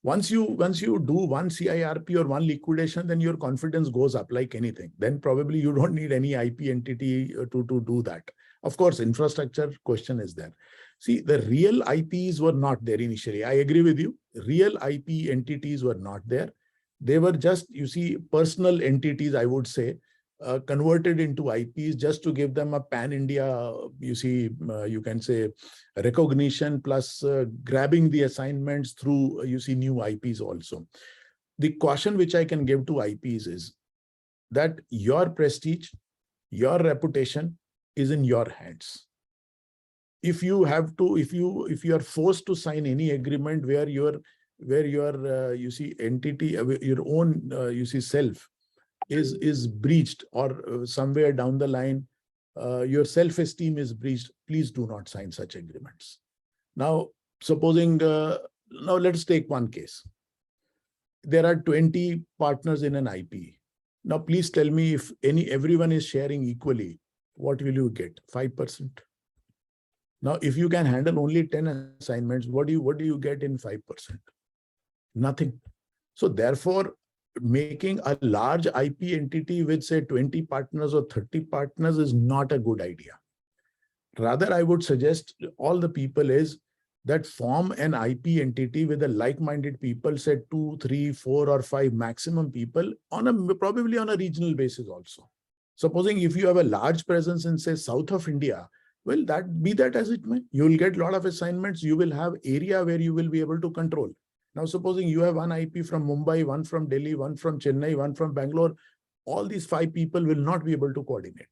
[SPEAKER 18] Once you do one CIRP or one liquidation, then your confidence goes up like anything. Then probably you don't need any IP entity to do that. Of course, infrastructure question is there. See, the real IPs were not there initially. I agree with you. Real IP entities were not there. They were just, you see, personal entities, I would say, converted into IPs just to give them a pan-India, you see, you can say recognition plus grabbing the assignments through, you see, new IPs also. The caution which I can give to IPs is that your prestige, your reputation is in your hands. If you have to, if you are forced to sign any agreement where your you see, entity, your own, you see, self is breached, or somewhere down the line, your self-esteem is breached, please do not sign such agreements. Now, supposing, now let's take one case. There are 20 partners in an IP. Now, please tell me, if everyone is sharing equally, what will you get? 5%. Now, if you can handle only 10 assignments, what do you get in 5%? Nothing. So therefore, making a large IP entity with, say, 20 partners or 30 partners is not a good idea. Rather, I would suggest all the people is that form an IP entity with a like-minded people, say 2, 3, 4, or 5 maximum people, probably on a regional basis also. Supposing if you have a large presence in, say, south of India, well, be that as it may, you will get a lot of assignments. You will have area where you will be able to control. Now, supposing you have one IP from Mumbai, one from Delhi, one from Chennai, one from Bangalore, all these 5 people will not be able to coordinate.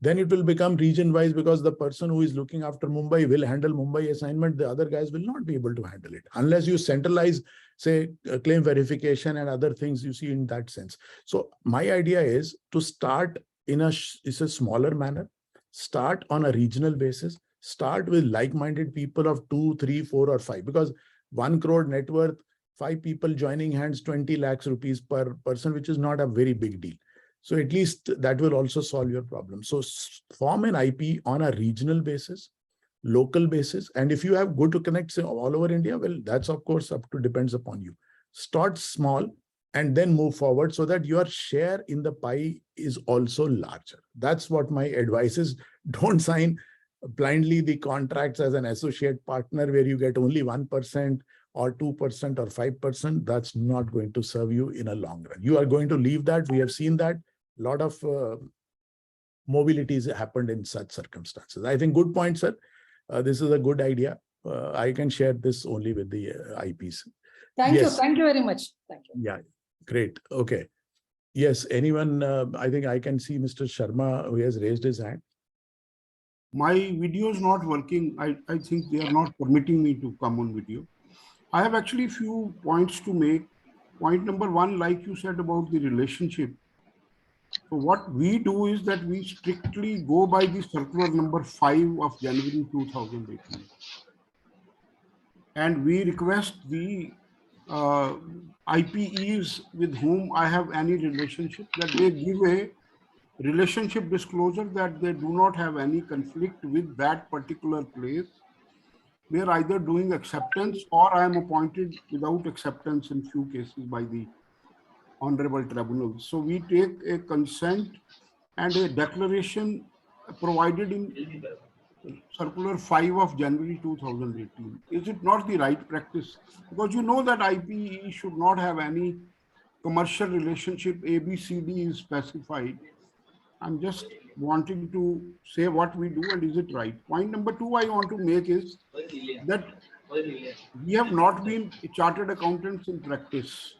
[SPEAKER 18] Then it will become region-wise, because the person who is looking after Mumbai will handle Mumbai assignment. The other guys will not be able to handle it unless you centralize, say, claim verification and other things, you see, in that sense. So my idea is to start in a smaller manner, start on a regional basis, start with like-minded people of 2, 3, 4, or 5, because 1 crore net worth, 5 people joining hands, 20 lakhs rupees per person, which is not a very big deal. So at least that will also solve your problem. So form an IP on a regional basis, local basis. And if you have good to connect, say, all over India, well, that's of course depends upon you. Start small and then move forward so that your share in the pie is also larger. That's what my advice is. Don't sign blindly the contracts as an associate partner where you get only 1% or 2% or 5%. That's not going to serve you in a long run. You are going to leave that. We have seen that a lot of mobilities happened in such circumstances. I think good point, sir. This is a good idea. I can share this only with the IPs.
[SPEAKER 3] Thank you. Thank you very much. Thank you.
[SPEAKER 18] Yeah, great. Okay. Yes, anyone? I think I can see Mr. Sharma, who has raised his hand.
[SPEAKER 17] My video is not working. I think they are not permitting me to come on video. I have actually few points to make. Point number 1, like you said about the relationship. So what we do is that we strictly go by the circular number 5 of January 2018. And we request the IPEs with whom I have any relationship, that they give a relationship disclosure that they do not have any conflict with that particular place. We are either doing acceptance or I am appointed without acceptance in few cases by the honorable tribunal. So we take a consent and a declaration provided in Circular 5 of January 2018. Is it not the right practice? Because you know that IPE should not have any commercial relationship. ABCD is specified. I'm just wanting to say what we do and is it right. Point number 2 I want to make is that we have not been chartered accountants in practice,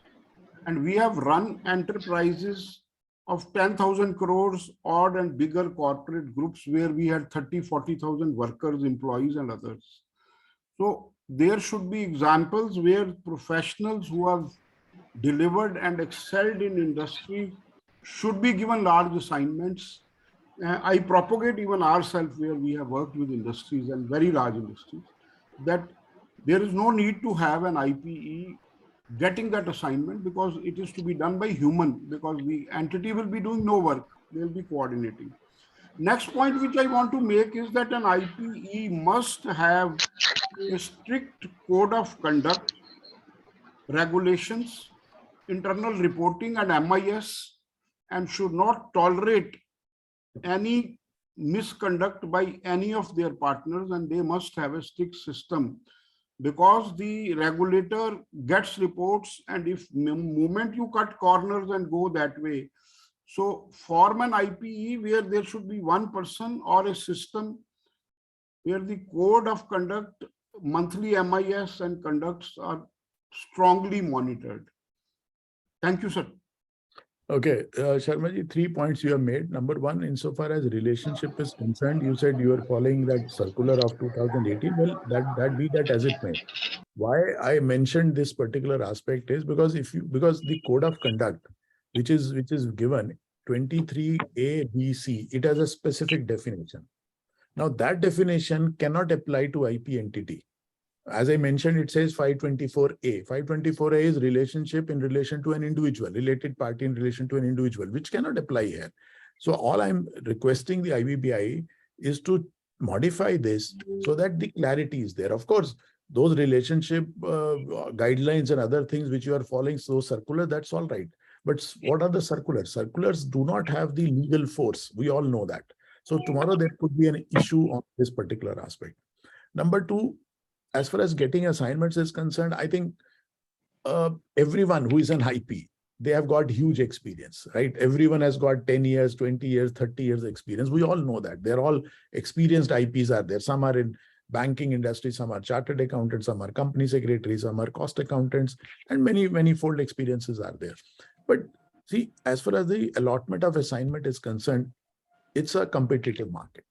[SPEAKER 17] and we have run enterprises of 10,000 crores odd and bigger corporate groups where we had 30, 40,000 workers, employees and others. So there should be examples where professionals who have delivered and excelled in industry should be given large assignments. I propagate even ourselves where we have worked with industries and very large industries, that there is no need to have an IPE getting that assignment because it is to be done by human, because the entity will be doing no work, they will be coordinating. Next point which I want to make is that an IPE must have a strict code of conduct, regulations, internal reporting and MIS, and should not tolerate any misconduct by any of their partners, and they must have a strict system, because the regulator gets reports, and if moment you cut corners and go that way, so form an IPE where there should be one person or a system where the code of conduct, monthly MIS and conducts are strongly monitored. Thank you, sir.
[SPEAKER 18] Okay, Sharmaji, 3 points you have made. Number one, insofar as relationship is concerned, you said you are following that circular of 2018. Well, that be that as it may. Why I mentioned this particular aspect is because because the code of conduct, which is given 23A, B, C, it has a specific definition. Now that definition cannot apply to IP entity. As I mentioned, it says 524A. 524A is relationship in relation to an individual, related party in relation to an individual, which cannot apply here. So all I'm requesting the IBBI is to modify this so that the clarity is there. Of course, those relationship guidelines and other things which you are following, so circular, that's all right. But what are the circulars? Circulars do not have the legal force. We all know that. So tomorrow there could be an issue on this particular aspect. Number two, as far as getting assignments is concerned, I think everyone who is an IP, they have got huge experience, right? Everyone has got 10 years, 20 years, 30 years experience. We all know that. They're all experienced IPs are there. Some are in banking industry, some are chartered accountants, some are company secretaries, some are cost accountants, and many fold experiences are there. But see, as far as the allotment of assignment is concerned, it's a competitive market.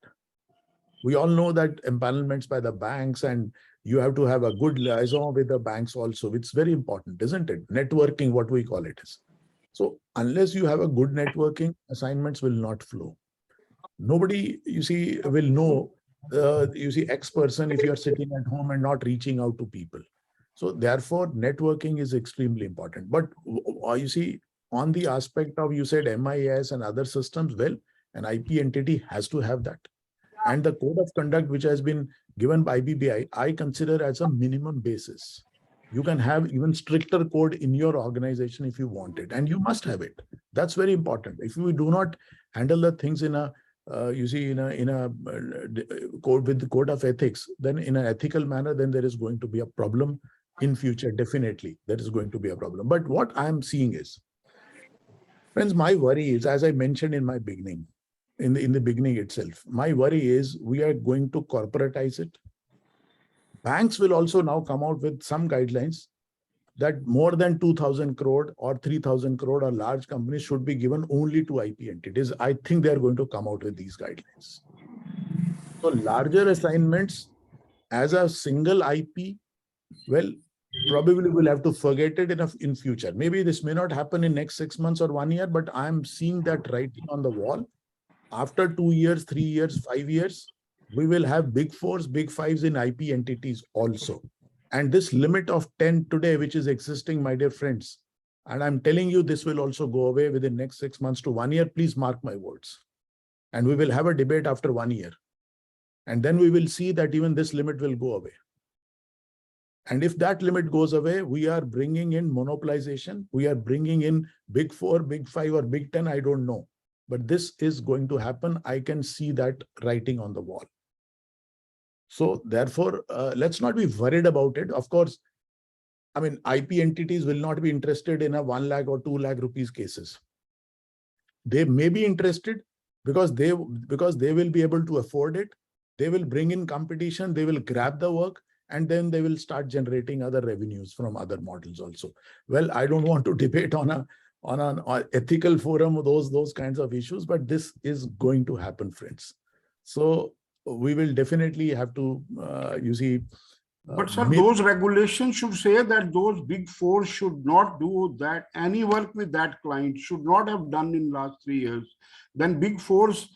[SPEAKER 18] We all know that empanelments by the banks, and you have to have a good liaison with the banks also. It's very important, isn't it? Networking, what we call it is. So unless you have a good networking, assignments will not flow. Nobody, you see, will know, you see, X person if you're sitting at home and not reaching out to people. So therefore, networking is extremely important. But you see, on the aspect of, you said MIS and other systems, well, an IP entity has to have that. And the code of conduct which has been given by IBBI, I consider as a minimum basis. You can have even stricter code in your organization if you want it, and you must have it. That's very important. If you do not handle the things in a, you see, in a code with the code of ethics, then in an ethical manner, then there is going to be a problem in future. Definitely, there is going to be a problem. But what I am seeing is, friends, my worry is, as I mentioned in my beginning, in the beginning itself, my worry is we are going to corporatize it. Banks will also now come out with some guidelines that more than 2,000 crore or 3,000 crore or large companies should be given only to IP entities. I think they are going to come out with these guidelines. So larger assignments as a single IP, well, probably we'll have to forget it in future. Maybe this may not happen in next 6 months or 1 year, but I'm seeing that writing on the wall. After 2 years, 3 years, 5 years, we will have big fours, big fives in IP entities also. And this limit of 10 today, which is existing, my dear friends, and I'm telling you, this will also go away within next 6 months to 1 year. Please mark my words. And we will have a debate after 1 year. And then we will see that even this limit will go away. And if that limit goes away, we are bringing in monopolization. We are bringing in Big 4, Big 5, or Big 10. I don't know. But this is going to happen. I can see that writing on the wall. So therefore, let's not be worried about it. Of course, I mean, IP entities will not be interested in a 1 lakh or 2 lakh rupees cases. They may be interested because they will be able to afford it. They will bring in competition. They will grab the work, and then they will start generating other revenues from other models also. Well, I don't want to debate on an ethical forum those kinds of issues, but this is going to happen, friends. So we will definitely have to, you see.
[SPEAKER 17] But sir, those regulations should say that those Big 4 should not do that. Any work with that client should not have done in last 3 years. Then Big 4s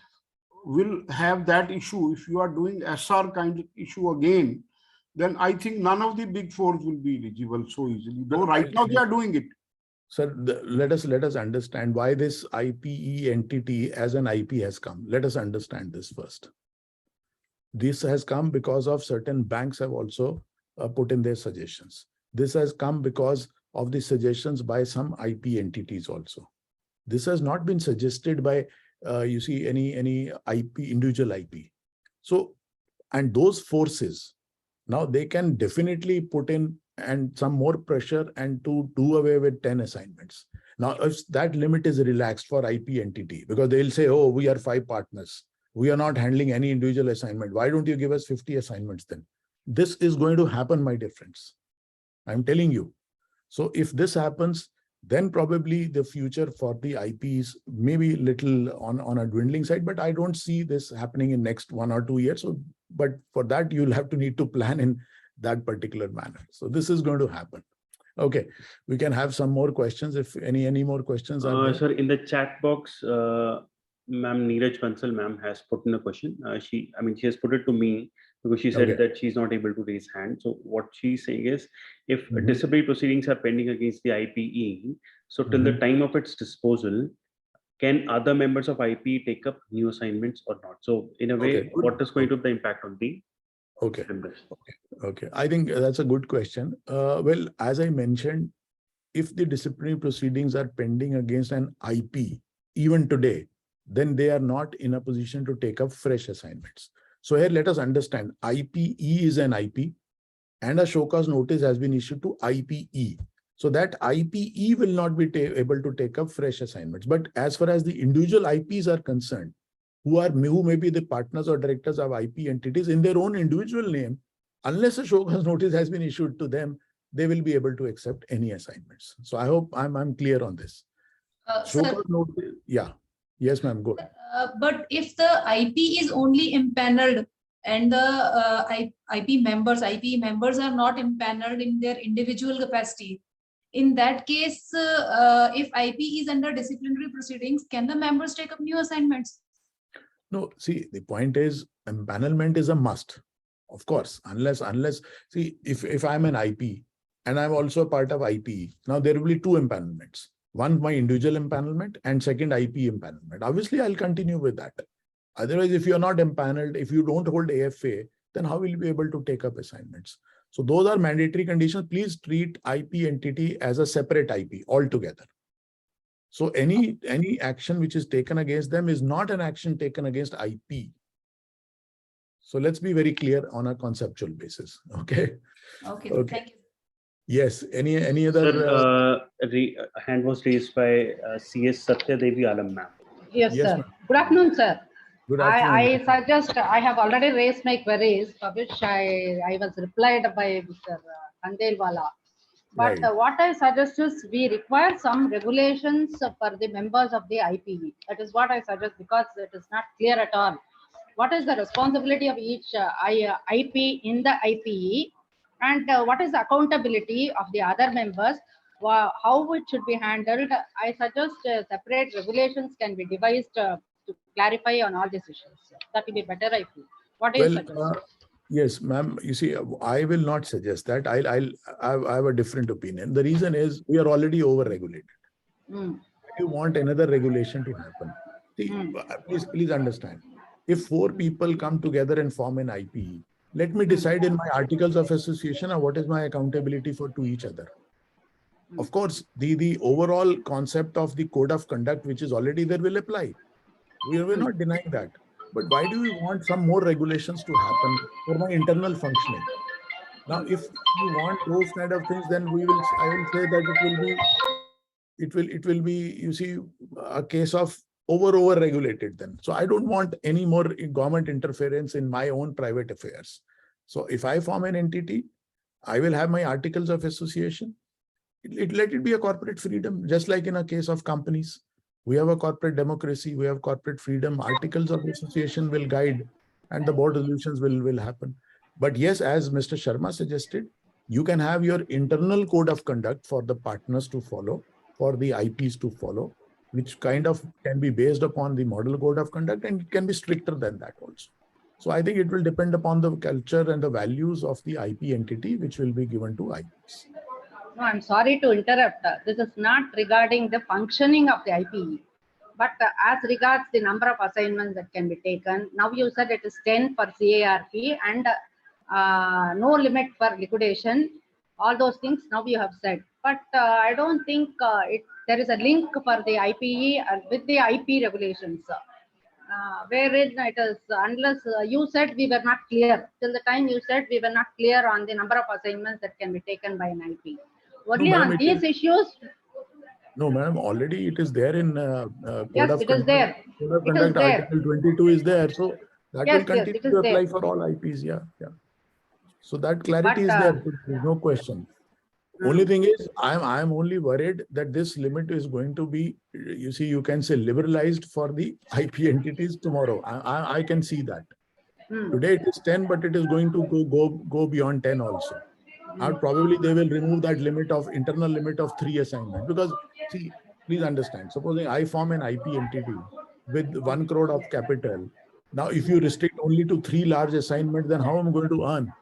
[SPEAKER 17] will have that issue. If you are doing SR kind of issue again, then I think none of the Big 4s will be eligible so easily. Though right now they are doing it.
[SPEAKER 18] Sir, let us understand why this IPE entity as an IP has come. Let us understand this first. This has come because of certain banks have also put in their suggestions. This has come because of the suggestions by some IP entities also. This has not been suggested by, you see, any IP, individual IP. So, and those forces, now they can definitely put in and some more pressure and to do away with 10 assignments. Now, if that limit is relaxed for IP entity, because they'll say, oh, we are 5 partners. We are not handling any individual assignment. Why don't you give us 50 assignments then? This is going to happen, my dear friends. I'm telling you. So if this happens, then probably the future for the IPs may be little on a dwindling side, but I don't see this happening in next 1 or 2 years. So, but for that, you'll have to need to plan in that particular manner. So this is going to happen. Okay, we can have some more questions if any more questions are there.
[SPEAKER 1] Sir, in the chat box, Ma'am Neeraj Bansal ma'am has put in a question. She has put it to me because she said that she's not able to raise hand. So what she's saying is, if disciplinary proceedings are pending against the IPE, so till the time of its disposal, can other members of IPE take up new assignments or not? So in a way, what is going to be the impact on the members?
[SPEAKER 18] Okay. I think that's a good question. Well, as I mentioned, if the disciplinary proceedings are pending against an IP, even today, then they are not in a position to take up fresh assignments. So here, let us understand, IPE is an IP and a show cause notice has been issued to IPE. So that IPE will not be able to take up fresh assignments. But as far as the individual IPs are concerned, who may be the partners or directors of IP entities in their own individual name, unless a show cause notice has been issued to them, they will be able to accept any assignments. So I hope I'm clear on this. Show cause notice, yeah. Yes, ma'am, go ahead.
[SPEAKER 11] But if the IP is only impaneled and the IP members are not impaneled in their individual capacity, in that case, if IP is under disciplinary proceedings, can the members take up new assignments?
[SPEAKER 18] No, see, the point is empanelment is a must, of course, unless, see, if I'm an IP and I'm also a part of IP, now there will be 2 empanelments. One, my individual empanelment, and second, IP empanelment. Obviously, I'll continue with that. Otherwise, if you're not empaneled, if you don't hold AFA, then how will you be able to take up assignments? So those are mandatory conditions. Please treat IP entity as a separate IP altogether. So any action which is taken against them is not an action taken against IP. So let's be very clear on a conceptual basis. Okay.
[SPEAKER 11] Okay. Thank you.
[SPEAKER 18] Yes. Any other?
[SPEAKER 1] Sir, hand was raised by CS Satya Devi Alam ma'am.
[SPEAKER 19] Yes, sir. Good afternoon, sir.
[SPEAKER 18] Good afternoon.
[SPEAKER 19] I suggest, I have already raised my queries, for which I was replied by Mr. Khandale. But what I suggest is we require some regulations for the members of the IPE. That is what I suggest, because it is not clear at all. What is the responsibility of each IP in the IPE, and what is the accountability of the other members? How it should be handled? I suggest separate regulations can be devised to clarify on all these issues. That will be better, I feel. What do you suggest?
[SPEAKER 18] Yes, ma'am. You see, I will not suggest that. I have a different opinion. The reason is we are already over-regulated. You want another regulation to happen. See, please understand. If 4 people come together and form an IPE, let me decide in my articles of association what is my accountability to each other. Of course, the overall concept of the code of conduct, which is already there, will apply. We are not denying that. But why do we want some more regulations to happen for my internal functioning? Now, if you want those kind of things, then I will say that it will be, you see, a case of over regulated then. So I don't want any more government interference in my own private affairs. So if I form an entity, I will have my articles of association. Let it be a corporate freedom, just like in a case of companies. We have a corporate democracy, we have corporate freedom, articles of association will guide, and the board resolutions will happen. But yes, as Mr. Sharma suggested, you can have your internal code of conduct for the partners to follow, for the IPs to follow, which kind of can be based upon the model code of conduct, and it can be stricter than that also. So I think it will depend upon the culture and the values of the IP entity, which will be given to IPs.
[SPEAKER 19] No, I'm sorry to interrupt. This is not regarding the functioning of the IPE, but as regards the number of assignments that can be taken. Now you said it is 10 for CARP and no limit for liquidation. All those things now you have said, but I don't think there is a link for the IPE with the IP regulations. Wherein it is, unless you said we were not clear, till the time you said we were not clear on the number of assignments that can be taken by an IP. Only on these issues.
[SPEAKER 18] No, madam, already it is there in
[SPEAKER 19] Yes, it is there.
[SPEAKER 18] Code of Conduct, Article 22 is there. So that will continue to apply for all IPs. Yeah. So that clarity is there. There's no question. Only thing is, I'm only worried that this limit is going to be, you see, you can say liberalized for the IP entities tomorrow. I can see that. Today it is 10, but it is going to go beyond 10 also. And probably they will remove that internal limit of 3 assignments. Because see, please understand, supposing I form an IP entity with 1 crore of capital. Now, if you restrict only to 3 large assignments, then how am I going to earn?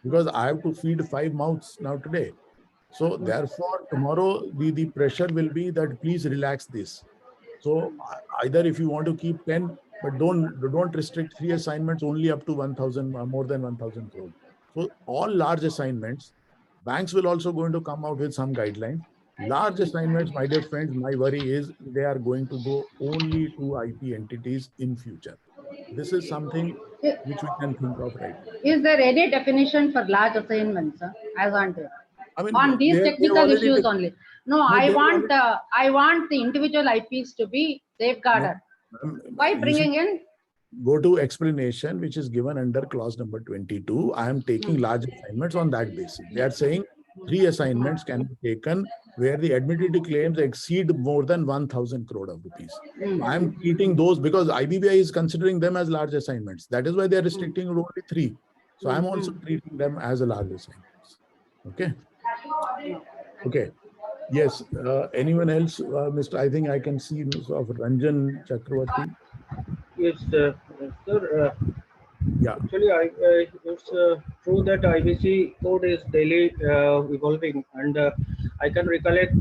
[SPEAKER 18] Because I have to feed 5 mouths now today. So therefore, tomorrow the pressure will be that please relax this. So either if you want to keep 10, but don't restrict 3 assignments only up to 1,000, more than 1,000 crore. So all large assignments, banks will also going to come out with some guidelines. Large assignments, my dear friends, my worry is they are going to go only to IP entities in future. This is something which we can think of right now.
[SPEAKER 19] Is there any definition for large assignments as on to?
[SPEAKER 18] I mean,
[SPEAKER 19] on these technical issues only. No, I want the individual IPs to be safeguarded. By bringing in?
[SPEAKER 18] Go to explanation, which is given under clause number 22. I am taking large assignments on that basis. They are saying 3 assignments can be taken where the admitted claims exceed more than 1,000 crore of rupees. I am treating those because IBBI is considering them as large assignments. That is why they are restricting only 3. So I am also treating them as a large assignments. Okay. Okay. Yes. Anyone else, Mr. I think I can see of Ranjan Chakravarti.
[SPEAKER 10] Yes, sir.
[SPEAKER 18] Yeah.
[SPEAKER 10] Actually, it's true that IBC code is daily evolving, and I can recollect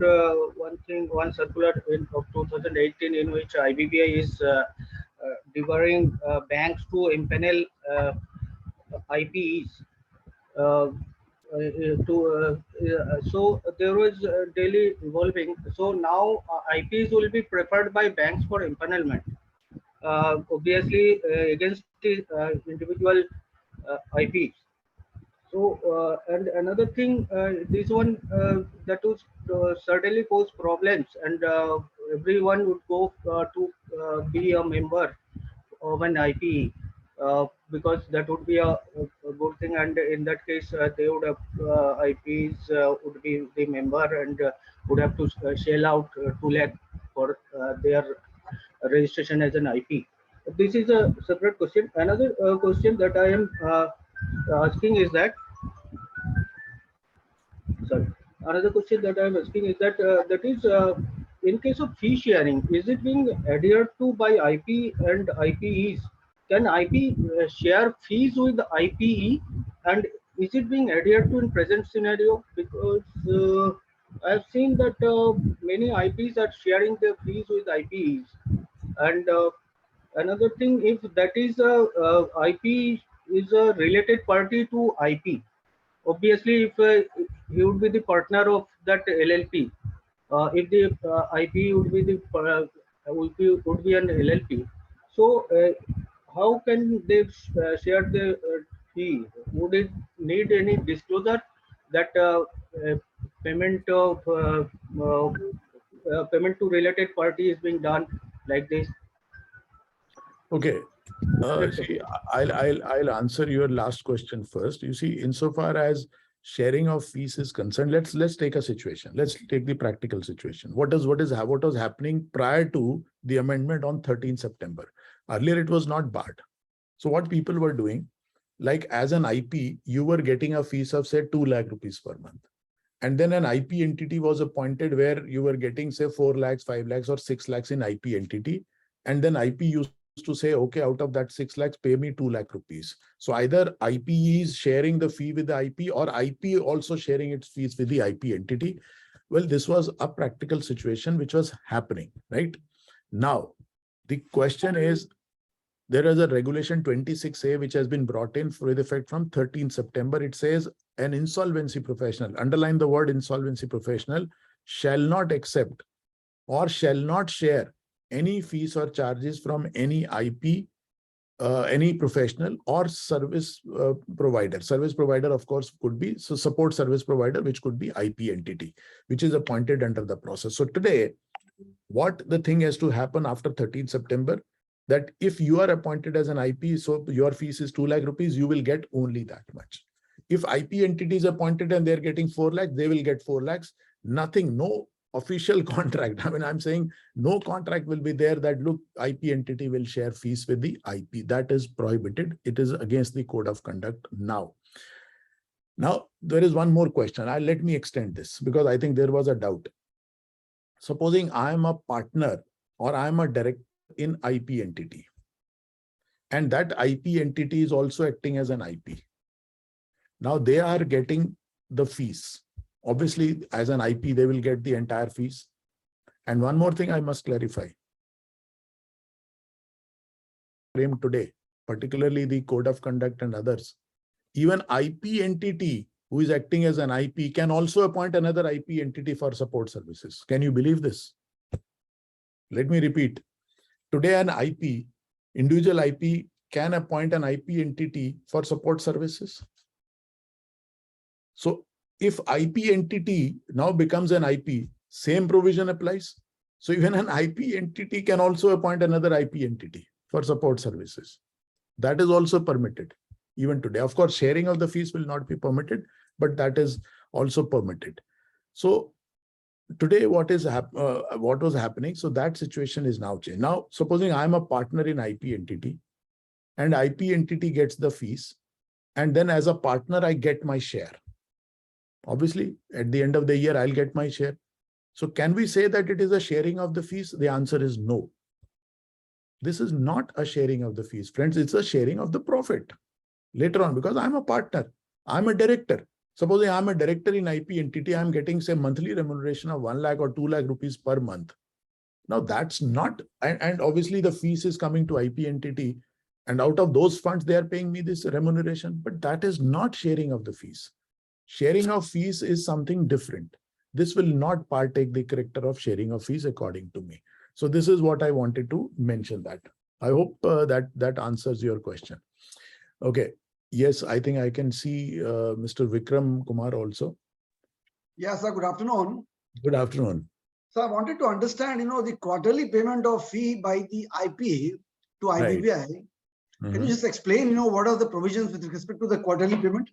[SPEAKER 10] one circular of 2018 in which IBBI is devouring banks to impanel IPEs. So there was daily evolving. So now IPs will be preferred by banks for empanelment. Obviously against the individual IPs. So and another thing, this one that would certainly cause problems, and everyone would go to be a member of an IPE. Because that would be a good thing, and in that case they would have IPs would be the member and would have to shell out 2 lakh for their registration as an IP. This is a separate question. Another question that I am asking is that, another question that I am asking is that that is in case of fee sharing, is it being adhered to by IP and IPEs? can IP share fees with the IPE, and is it being adhered to in present scenario? Because I've seen that many IPs are sharing their fees with IPEs, and another thing, if that is a IP is a related party to IP, obviously if he would be the partner of that LLP, if the IP would be the would be an LLP, so how can they share the fee? Would it need any disclosure that payment of payment to related party is being done like this?
[SPEAKER 18] Okay. See, I'll answer your last question first. You see, insofar as sharing of fees is concerned, let's take a situation. Let's take the practical situation. What was happening prior to the amendment on 13 September? Earlier, it was not barred. So what people were doing, like as an IP, you were getting a fees of say 2 lakh rupees per month. And then an IP entity was appointed where you were getting say 4 lakhs, 5 lakhs or 6 lakhs in IP entity. And then IP used to say, okay, out of that 6 lakhs, pay me 2 lakh rupees. So either IP is sharing the fee with the IP or IP also sharing its fees with the IP entity. Well, this was a practical situation which was happening, right? Now, the question is, there is a regulation 26A which has been brought in with effect from 13 September. It says an insolvency professional, underline the word insolvency professional, shall not accept or shall not share any fees or charges from any IP, any professional or service provider. Service provider, of course, could be support service provider, which could be IP entity, which is appointed under the process. So today, what the thing has to happen after 13 September, that if you are appointed as an IP, so your fees is 2 lakh rupees, you will get only that much. If IP entity is appointed and they're getting 4 lakhs, they will get 4 lakhs. Nothing, no official contract. I mean, I'm saying no contract will be there that, look, IP entity will share fees with the IP. That is prohibited. It is against the code of conduct now. Now, there is one more question. Let me extend this because I think there was a doubt. Supposing I am a partner or I am a director in IP entity, and that IP entity is also acting as an IP. Now they are getting the fees. Obviously, as an IP, they will get the entire fees. And one more thing I must clarify. Today, particularly the code of conduct and others, even IP entity who is acting as an IP can also appoint another IP entity for support services. Can you believe this? Let me repeat. Today, an IP, individual IP can appoint an IP entity for support services. So if IP entity now becomes an IP, same provision applies. So even an IP entity can also appoint another IP entity for support services. That is also permitted even today. Of course, sharing of the fees will not be permitted, but that is also permitted. So today, what was happening? So that situation is now changed. Now, supposing I'm a partner in IP entity, and IP entity gets the fees, and then as a partner, I get my share. Obviously, at the end of the year, I'll get my share. So can we say that it is a sharing of the fees? The answer is no. This is not a sharing of the fees, friends. It's a sharing of the profit later on, because I'm a partner. I'm a director. Supposing I'm a director in IP entity, I'm getting say monthly remuneration of 1 lakh or 2 lakh rupees per month. Now that's not, and obviously the fees is coming to IP entity, and out of those funds, they are paying me this remuneration, but that is not sharing of the fees. Sharing of fees is something different. This will not partake the character of sharing of fees according to me. So this is what I wanted to mention that. I hope that answers your question. Okay. Yes, I think I can see Mr. Vikram Kumar also.
[SPEAKER 21] Yes, sir. Good afternoon.
[SPEAKER 18] Good afternoon.
[SPEAKER 21] So I wanted to understand, the quarterly payment of fee by the IP to IBBI.
[SPEAKER 18] Right.
[SPEAKER 21] Can you just explain, what are the provisions with respect to the quarterly payment?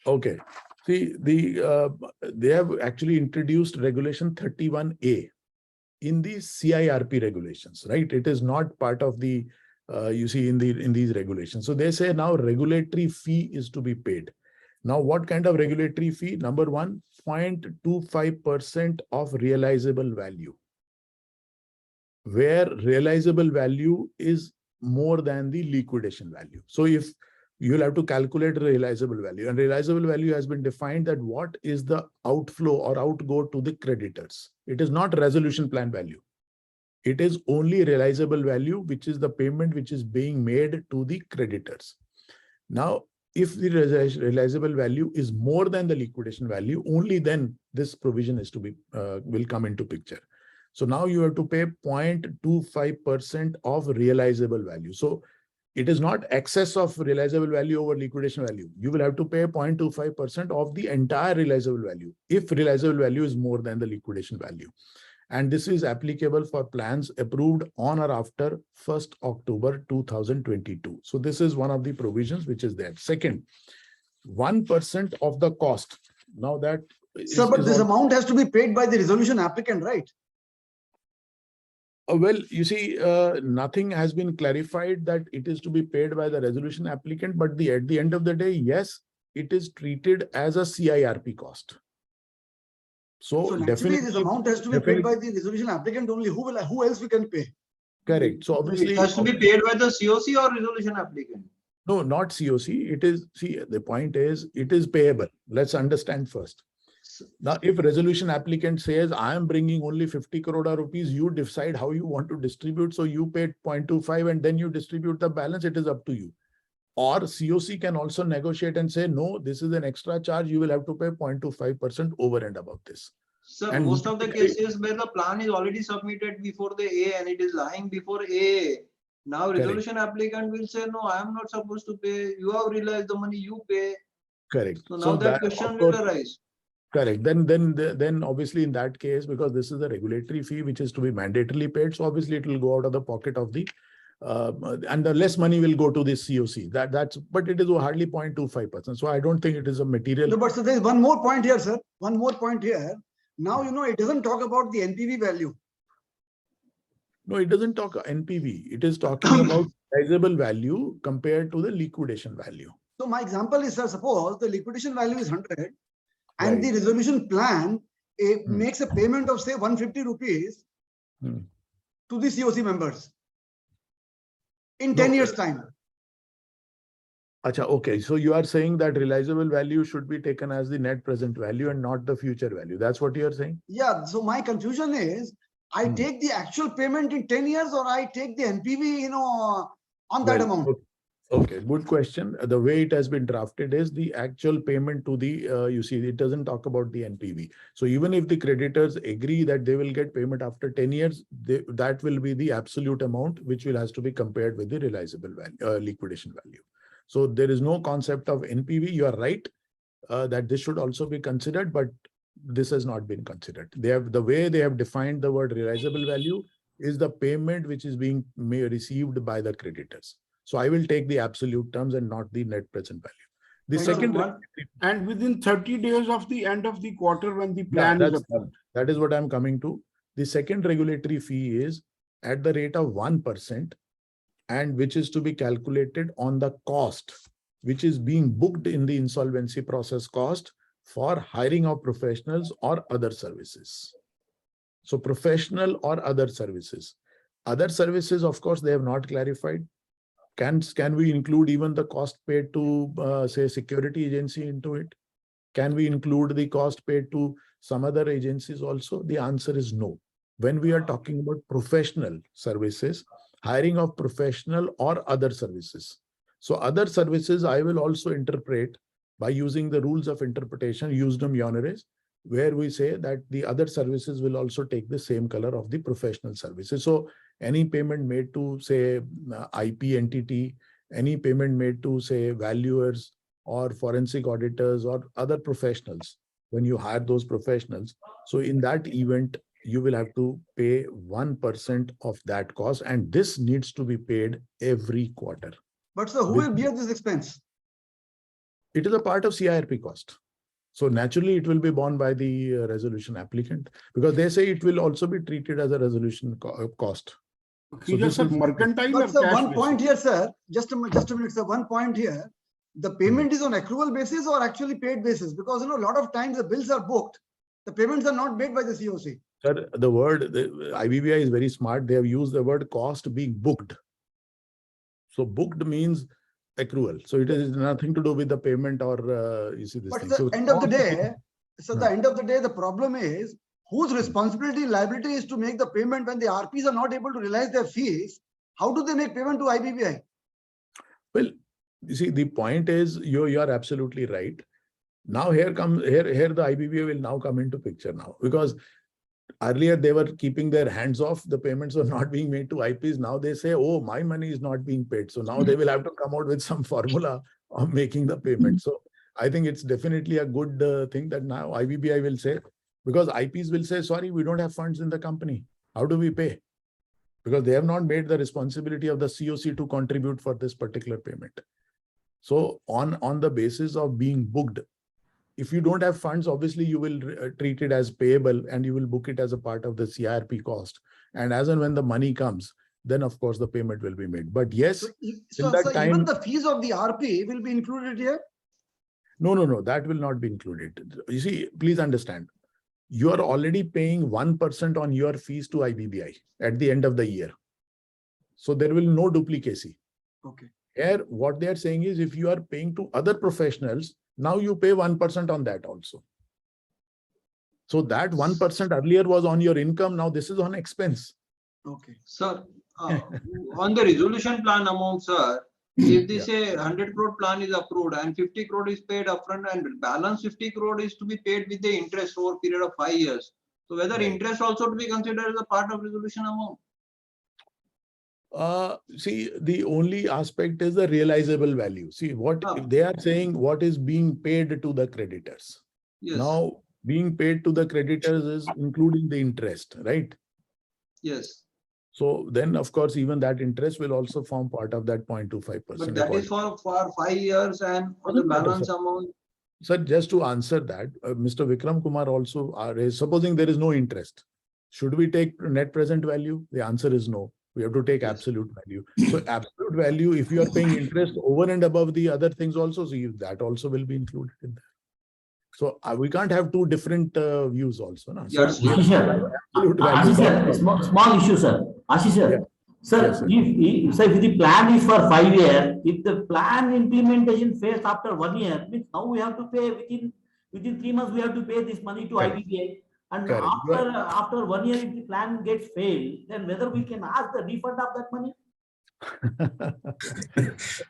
[SPEAKER 18] Okay. See, they have actually introduced regulation 31A in the CIRP regulations, right? It is not part of the you see in these regulations. So they say now regulatory fee is to be paid. Now, what kind of regulatory fee? Number one, 0.25% of realizable value, where realizable value is more than the liquidation value. So if you'll have to calculate the realizable value, and realizable value has been defined that what is the outflow or outgo to the creditors. It is not resolution plan value. It is only realizable value, which is the payment which is being made to the creditors. Now, if the realizable value is more than the liquidation value, only then this provision is to be will come into picture. So now you have to pay 0.25% of realizable value. So it is not excess of realizable value over liquidation value. You will have to pay 0.25% of the entire realizable value if realizable value is more than the liquidation value. And this is applicable for plans approved on or after 1st October 2022. So this is one of the provisions which is there. Second, 1% of the cost. Now that
[SPEAKER 21] Sir, but this amount has to be paid by the resolution applicant, right?
[SPEAKER 18] Well, you see, nothing has been clarified that it is to be paid by the resolution applicant, but at the end of the day, yes, it is treated as a CIRP cost. So
[SPEAKER 21] naturally, this amount has to be paid by the resolution applicant only. Who else we can pay?
[SPEAKER 18] Correct. So obviously,
[SPEAKER 15] it has to be paid by the COC or resolution applicant.
[SPEAKER 18] No, not COC. It is, see, the point is, it is payable. Let's understand first. Now, if resolution applicant says, I am bringing only 50 crore rupees, you decide how you want to distribute. So you pay 0.25 and then you distribute the balance. It is up to you. Or COC can also negotiate and say, no, this is an extra charge. You will have to pay 0.25% over and above this.
[SPEAKER 15] Sir,
[SPEAKER 18] and
[SPEAKER 15] most of the cases where the plan is already submitted before the A and it is lying before A. Now resolution applicant will say, no, I am not supposed to pay. You have realized the money, you pay.
[SPEAKER 18] Correct.
[SPEAKER 15] So now that question will arise.
[SPEAKER 18] Correct. Then obviously in that case, because this is a regulatory fee which is to be mandatorily paid, so obviously it will go out of the pocket of the and the less money will go to the COC. But it is hardly 0.25%. So I don't think it is a material.
[SPEAKER 21] No, but so there is one more point here, sir. One more point here. Now, it doesn't talk about the NPV value.
[SPEAKER 18] No, it doesn't talk NPV. It is talking about realizable value compared to the liquidation value.
[SPEAKER 21] So my example is, sir, suppose the liquidation value is 100 and the resolution plan makes a payment of, say, 150 rupees to the COC members in 10 years' time.
[SPEAKER 18] Acha, okay. So you are saying that realizable value should be taken as the net present value and not the future value. That's what you are saying?
[SPEAKER 21] Yeah. So my confusion is, I take the actual payment in 10 years or I take the NPV, on that amount.
[SPEAKER 18] Okay, good question. The way it has been drafted is the actual payment to the, you see, it doesn't talk about the NPV. So even if the creditors agree that they will get payment after 10 years, that will be the absolute amount which will has to be compared with the realizable value, liquidation value. So there is no concept of NPV. You are right that this should also be considered, but this has not been considered. The way they have defined the word realizable value is the payment which is being received by the creditors. So I will take the absolute terms and not the net present value. The second
[SPEAKER 17] and within 30 days of the end of the quarter when the plan is approved.
[SPEAKER 18] That is what I'm coming to. The second regulatory fee is at the rate of 1% and which is to be calculated on the cost which is being booked in the insolvency process cost for hiring of professionals or other services. So professional or other services. Other services, of course, they have not clarified. Can we include even the cost paid to, say, security agency into it? Can we include the cost paid to some other agencies also? The answer is no. When we are talking about professional services, hiring of professional or other services. So other services, I will also interpret by using the rules of interpretation, usdom honoris, where we say that the other services will also take the same color of the professional services. So any payment made to, say, IP entity, any payment made to, say, valuers or forensic auditors or other professionals, when you hire those professionals, so in that event, you will have to pay 1% of that cost, and this needs to be paid every quarter.
[SPEAKER 21] But sir, who will bear this expense?
[SPEAKER 18] It is a part of CIRP cost. So naturally, it will be borne by the resolution applicant because they say it will also be treated as a resolution cost.
[SPEAKER 17] So this is mercantile or
[SPEAKER 21] sir,
[SPEAKER 17] cash
[SPEAKER 21] one
[SPEAKER 17] basis?
[SPEAKER 21] point here, sir. Just a minute, sir. One point here. The payment is on accrual basis or actually paid basis? Because a lot of times the bills are booked. The payments are not made by the COC.
[SPEAKER 18] Sir, the IBBI is very smart. They have used the word cost being booked. So booked means accrual. So it is nothing to do with the payment or you see this
[SPEAKER 21] But
[SPEAKER 18] thing.
[SPEAKER 21] the
[SPEAKER 18] So
[SPEAKER 21] end of the day,
[SPEAKER 18] No.
[SPEAKER 21] the end of the day, the problem is whose responsibility, liability is to make the payment when the RPs are not able to realize their fees. How do they make payment to IBBI?
[SPEAKER 18] Well, you see, the point is you are absolutely right. Now here the IBBI will now come into picture now, because earlier they were keeping their hands off, the payments were not being made to IPs. Now they say, oh, my money is not being paid. So now they will have to come out with some formula of making the payment. So I think it's definitely a good thing that now IBBI will say, because IPs will say, sorry, we don't have funds in the company. How do we pay? Because they have not made the responsibility of the COC to contribute for this particular payment. So on the basis of being booked, if you don't have funds, obviously you will treat it as payable and you will book it as a part of the CIRP cost. And as and when the money comes, then of course the payment will be made. But yes,
[SPEAKER 21] So even the fees of the RP will be included here?
[SPEAKER 18] No, that will not be included. You see, please understand, you are already paying 1% on your fees to IBBI at the end of the year. So there will be no duplicacy.
[SPEAKER 21] Okay.
[SPEAKER 18] Here, what they are saying is if you are paying to other professionals, now you pay 1% on that also. So that 1% earlier was on your income. Now this is on expense.
[SPEAKER 21] Okay.
[SPEAKER 15] Sir, on the resolution plan amount, sir, if they say 100 crore plan is approved and 50 crore is paid upfront and balance 50 crore is to be paid with the interest over a period of 5 years. So whether interest also to be considered as a part of resolution amount?
[SPEAKER 18] See, the only aspect is the realizable value. See, what if they are saying what is being paid to the creditors.
[SPEAKER 15] Yes.
[SPEAKER 18] Now, being paid to the creditors is including the interest, right?
[SPEAKER 15] Yes.
[SPEAKER 18] So then, of course, even that interest will also form part of that 0.25%.
[SPEAKER 15] But that is for 5 years and for the balance amount.
[SPEAKER 18] Sir, just to answer that, Mr. Vikram Kumar also raised, supposing there is no interest, should we take net present value? The answer is no. We have to take absolute value. So absolute value, if you are paying interest over and above the other things also, so that also will be included in that. So we can't have two different views also. No? So
[SPEAKER 5] Yes, Ashish sir, small issue, sir. Ashish sir. Sir,
[SPEAKER 18] Yes, sir.
[SPEAKER 5] If the plan is for 5 years, if the plan implementation fails after 1 year, means now we have to pay within 3 months, we have to pay this money to IBBI. And after 1 year, if the plan gets failed, then whether we can ask the refund of that money?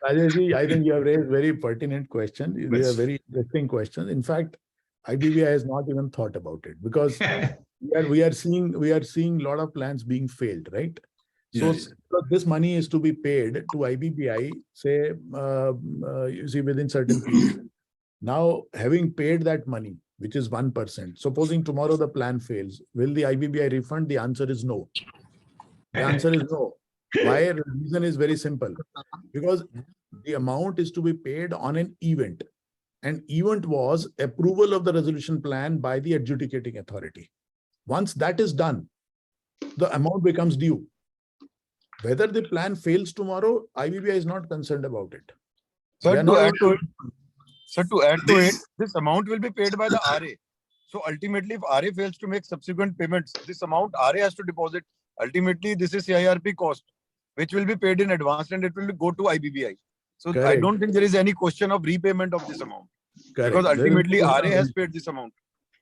[SPEAKER 18] Ajay, I think you have raised very pertinent question. They are very interesting questions. In fact, IBBI has not even thought about it, because we are seeing a lot of plans being failed, right? So this money is to be paid to IBBI, say, you see, within certain period. Now, having paid that money, which is 1%, supposing tomorrow the plan fails, will the IBBI refund? The answer is no. The answer is no. Why? The reason is very simple. Because the amount is to be paid on an event. An event was approval of the resolution plan by the adjudicating authority. Once that is done, the amount becomes due. Whether the plan fails tomorrow, IBBI is not concerned about it.
[SPEAKER 22] Sir, to add to it, this amount will be paid by the RA. So ultimately, if RA fails to make subsequent payments, this amount RA has to deposit. Ultimately, this is CIRP cost, which will be paid in advance and it will go to IBBI. So I don't think there is any question of repayment of this amount. Because ultimately, RA has paid this amount.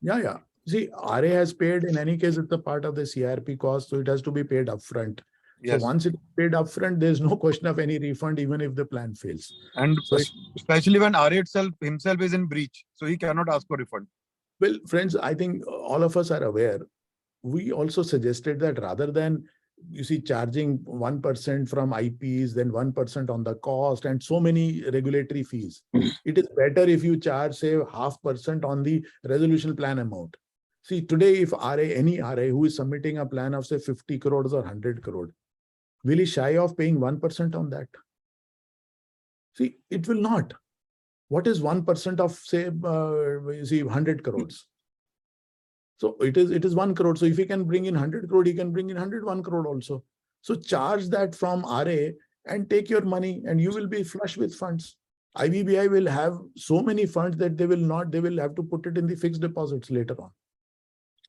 [SPEAKER 18] Yeah. See, RA has paid, in any case, it's a part of the CIRP cost, so it has to be paid upfront.
[SPEAKER 22] Yes.
[SPEAKER 18] So once it's paid upfront, there's no question of any refund, even if the plan fails.
[SPEAKER 22] And so especially when RA himself is in breach, so he cannot ask for refund.
[SPEAKER 18] Well, friends, I think all of us are aware. We also suggested that rather than, you see, charging 1% from IPs, then 1% on the cost and so many regulatory fees, it is better if you charge, say, 0.5% on the resolution plan amount. See, today, if any RA who is submitting a plan of, say, 50 crores or 100 crore, will he shy of paying 1% on that? See, it will not. What is 1% of, say, 100 crores? So it is 1 crore. So if he can bring in 100 crore, he can bring in 101 crore also. So charge that from RA and take your money and you will be flush with funds. IBBI will have so many funds that they will have to put it in the fixed deposits later on.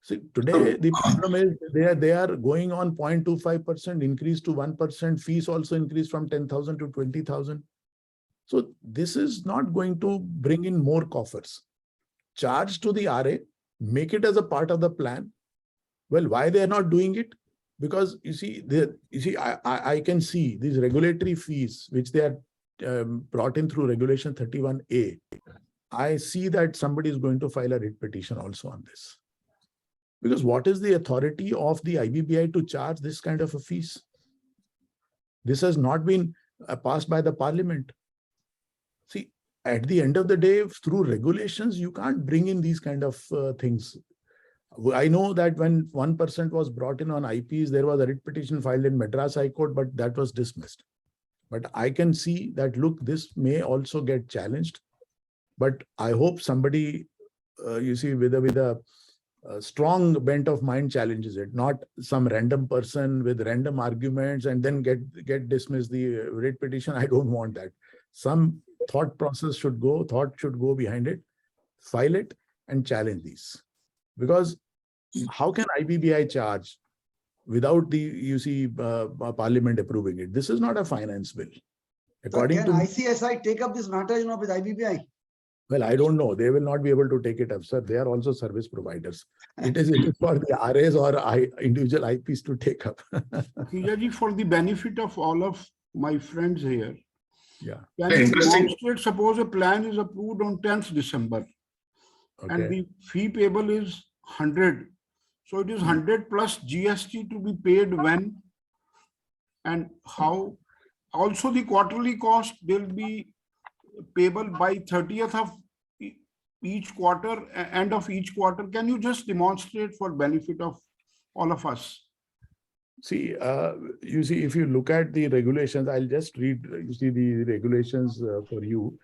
[SPEAKER 18] See, today the problem is they are going on 0.25% increase to 1%. Fees also increased from 10,000 to 20,000. So this is not going to bring in more coffers. Charge to the RA, make it as a part of the plan. Well, why they are not doing it? Because you see, I can see these regulatory fees which they are brought in through Regulation 31A. I see that somebody is going to file a writ petition also on this. Because what is the authority of the IBBI to charge this kind of a fees? This has not been passed by the Parliament. See, at the end of the day, through regulations, you can't bring in these kind of things. I know that when 1% was brought in on IPs, there was a writ petition filed in Madras High Court, but that was dismissed. But I can see that, look, this may also get challenged. But I hope somebody, you see, with a strong bent of mind challenges it, not some random person with random arguments and then get dismissed the writ petition. I don't want that. Some thought process should go behind it, file it and challenge these. Because how can IBBI charge without the Parliament approving it? This is not a finance bill. According to
[SPEAKER 21] ICSI take up this matter, with IBBI?
[SPEAKER 18] Well, I don't know. They will not be able to take it up, sir. They are also service providers. It is for the RAs or individual IPs to take up.
[SPEAKER 17] Makhija, for the benefit of all of my friends here,
[SPEAKER 18] yeah.
[SPEAKER 17] Suppose a plan is approved on 10th December, and the fee payable is 100. So it is 100 plus GST to be paid when and how. Also, the quarterly cost will be payable by 30th of each quarter, end of each quarter. Can you just demonstrate for benefit of all of us?
[SPEAKER 18] See, you see, if you look at the regulations, I'll just read, you see the regulations for you.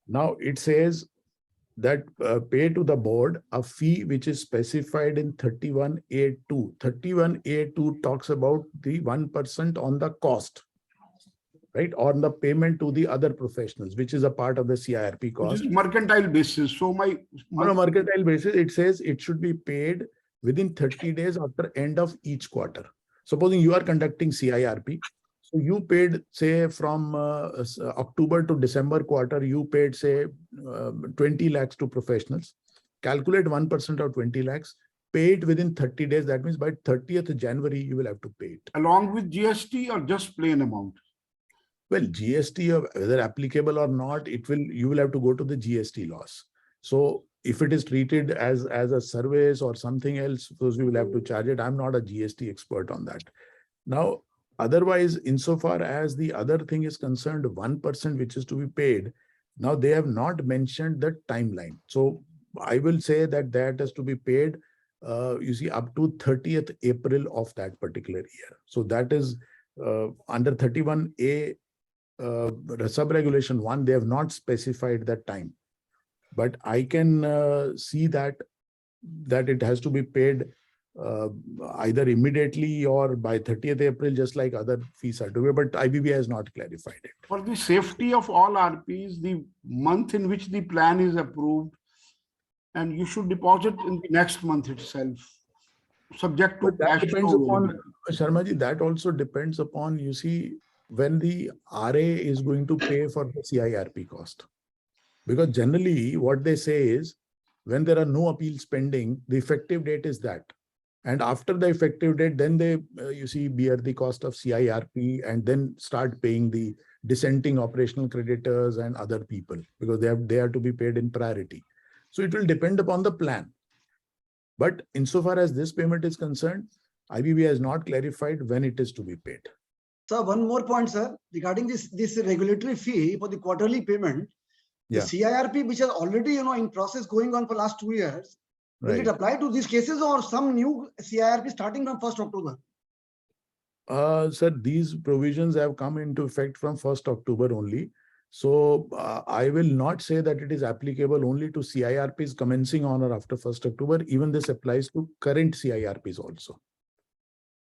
[SPEAKER 18] Now it says that pay to the board a fee which is specified in 31A2. 31A2 talks about the 1% on the cost, right? On the payment to the other professionals, which is a part of the CIRP cost.
[SPEAKER 17] Mercantile basis. So on
[SPEAKER 18] a mercantile basis, it says it should be paid within 30 days after end of each quarter. Supposing you are conducting CIRP, so you paid, say, from October to December quarter, you paid, say, 20 lakhs to professionals. Calculate 1% of 20 lakhs, pay it within 30 days. That means by 30th January, you will have to pay it.
[SPEAKER 17] Along with GST or just plain amount?
[SPEAKER 18] Well, GST, whether applicable or not, you will have to go to the GST laws. So if it is treated as a service or something else, those we will have to charge it. I'm not a GST expert on that. Now, otherwise, insofar as the other thing is concerned, 1% which is to be paid, now they have not mentioned the timeline. So I will say that has to be paid, you see, up to 30th April of that particular year. So that is under 31A sub-regulation 1, they have not specified that time. But I can see that it has to be paid either immediately or by 30th April, just like other fees are to be, but IBBI has not clarified it.
[SPEAKER 17] For the safety of all RPs, the month in which the plan is approved, and you should deposit in the next month itself, subject to
[SPEAKER 18] that depends upon, Sharmaji, that also depends upon, you see, when the RA is going to pay for the CIRP cost. Because generally what they say is, when there are no appeals pending, the effective date is that. And after the effective date, then they, you see, bear the cost of CIRP and then start paying the dissenting operational creditors and other people, because they are to be paid in priority. So it will depend upon the plan. But insofar as this payment is concerned, IBBI has not clarified when it is to be paid.
[SPEAKER 21] Sir, one more point, sir, regarding this regulatory fee for the quarterly payment. The CIRP, which is already, in process going on for last 2 years, will it apply to these cases or some new CIRP starting from 1st October?
[SPEAKER 18] Sir, these provisions have come into effect from 1st October only. So I will not say that it is applicable only to CIRPs commencing on or after 1st October. Even this applies to current CIRPs also.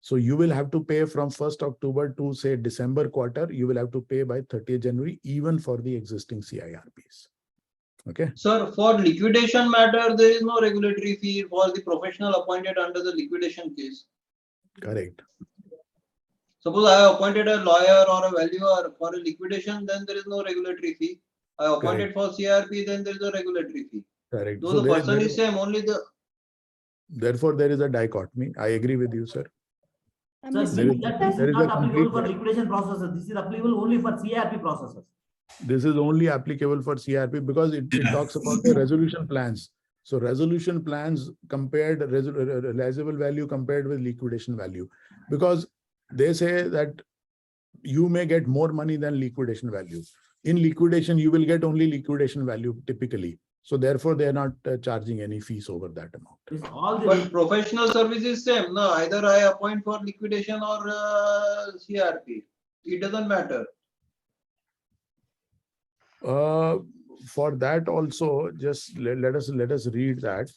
[SPEAKER 18] So you will have to pay from 1st October to, say, December quarter, you will have to pay by 30th January, even for the existing CIRPs. Okay.
[SPEAKER 15] Sir, for liquidation matter, there is no regulatory fee for the professional appointed under the liquidation case.
[SPEAKER 18] Correct.
[SPEAKER 15] Suppose I have appointed a lawyer or a valuer for a liquidation, then there is no regulatory fee. I appointed for CRP, then there is a regulatory fee.
[SPEAKER 18] Correct.
[SPEAKER 15] Though
[SPEAKER 18] So
[SPEAKER 15] the person is same, only the.
[SPEAKER 18] Therefore, there is a dichotomy. I agree with you, sir.
[SPEAKER 5] Sir, this is not applicable for liquidation processes. This is applicable only for CRP processes.
[SPEAKER 18] This is only applicable for CRP because it talks about the resolution plans. So resolution plans compared realizable value compared with liquidation value, because they say that you may get more money than liquidation value. In liquidation, you will get only liquidation value typically. So therefore, they are not charging any fees over that amount.
[SPEAKER 15] But professional service is same. No, either I appoint for liquidation or CRP. It doesn't matter.
[SPEAKER 18] For that also, just let us read that.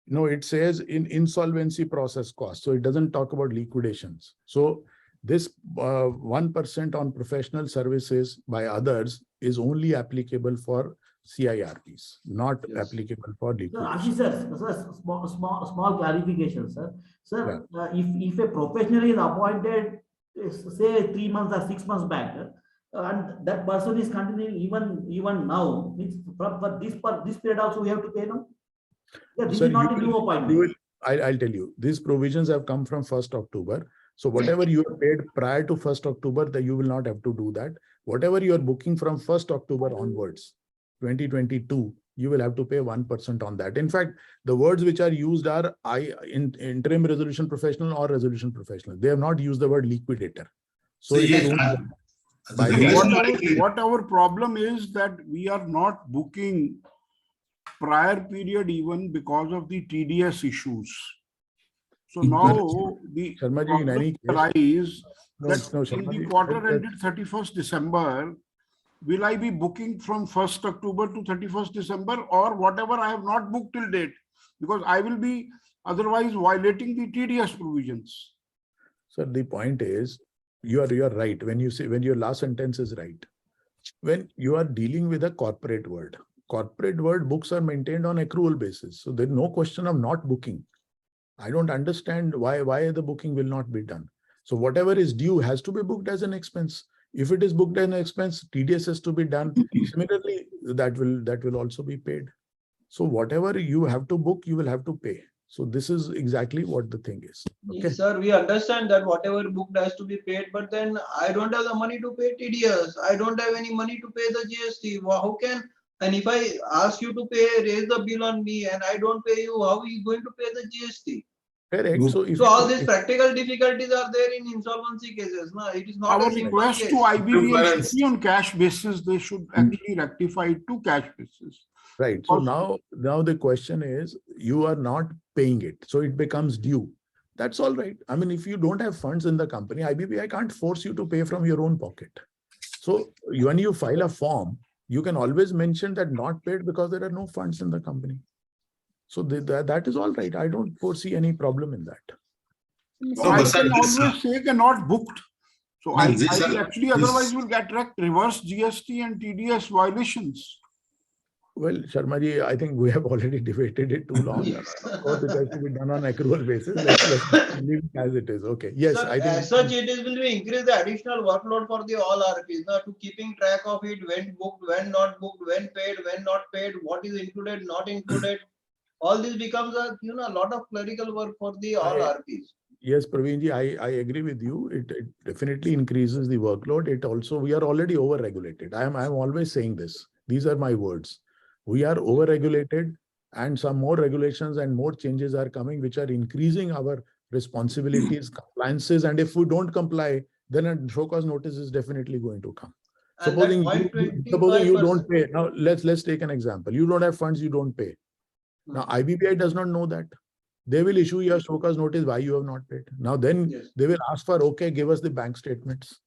[SPEAKER 18] No, it says in insolvency process cost. So it doesn't talk about liquidations. So this 1% on professional services by others is only applicable for CIRPs, not applicable for liquidation.
[SPEAKER 5] Ashish sir, small clarification, sir. Sir, if a professional is appointed, say 3 months or 6 months back, and that person is continuing even now, means for this period also we have to pay now? Yeah, this
[SPEAKER 18] Sir,
[SPEAKER 5] is not a new appointment.
[SPEAKER 18] I'll tell you, these provisions have come from 1st October. So whatever you have paid prior to 1st October, that you will not have to do that. Whatever you are booking from 1st October onwards, 2022, you will have to pay 1% on that. In fact, the words which are used are interim resolution professional or resolution professional. They have not used the word liquidator. So
[SPEAKER 17] what our problem is that we are not booking prior period even because of the TDS issues. So now the rise that in the quarter ended 31st December, will I be booking from 1st October to 31st December or whatever I have not booked till date? Because I will be otherwise violating the TDS provisions.
[SPEAKER 18] Sir, the point is, you are right when you say, when your last sentence is right. When you are dealing with a corporate world books are maintained on accrual basis. So there's no question of not booking. I don't understand why the booking will not be done. So whatever is due has to be booked as an expense. If it is booked as an expense, TDS has to be done. Similarly, that will also be paid. So whatever you have to book, you will have to pay. So this is exactly what the thing is. Okay.
[SPEAKER 15] Yes, sir, we understand that whatever booked has to be paid, but then I don't have the money to pay TDS. I don't have any money to pay the GST. How can, and if I ask you to pay, raise the bill on me and I don't pay you, how are you going to pay the GST?
[SPEAKER 18] Correct.
[SPEAKER 15] So all these practical difficulties are there in insolvency cases. No, it is not
[SPEAKER 17] our
[SPEAKER 15] a simple
[SPEAKER 17] request
[SPEAKER 15] case.
[SPEAKER 17] to IBBI should be on cash basis. They should actually rectify it to cash basis.
[SPEAKER 18] Right. So now the question is, you are not paying it. So it becomes due. That's all right. I mean, if you don't have funds in the company, IBBI can't force you to pay from your own pocket. So when you file a form, you can always mention that not paid because there are no funds in the company. So that is all right. I don't foresee any problem in that.
[SPEAKER 17] So I can always say not booked. So I actually otherwise will get reverse GST and TDS violations.
[SPEAKER 18] Well, Sharma ji, I think we have already debated it too long. Of course, it has to be done on accrual basis. Let's leave it as it is. Okay. Yes,
[SPEAKER 15] Sir,
[SPEAKER 18] I think
[SPEAKER 15] as such, it will be increase the additional workload for the all RPs. To keeping track of it, when booked, when not booked, when paid, when not paid, what is included, not included. All this becomes a lot of clerical work for the all RPs.
[SPEAKER 18] Yes, Praveen ji, I agree with you. It definitely increases the workload. It also, we are already over-regulated. I'm always saying this. These are my words. We are over-regulated and some more regulations and more changes are coming, which are increasing our responsibilities, compliances. And if we don't comply, then a show cause notice is definitely going to come. Supposing you don't pay. Now, let's take an example. You don't have funds, you don't pay. Now, IBBI does not know that. They will issue you a show cause notice why you have not paid. Now, then they will ask for, okay, give us the bank statements.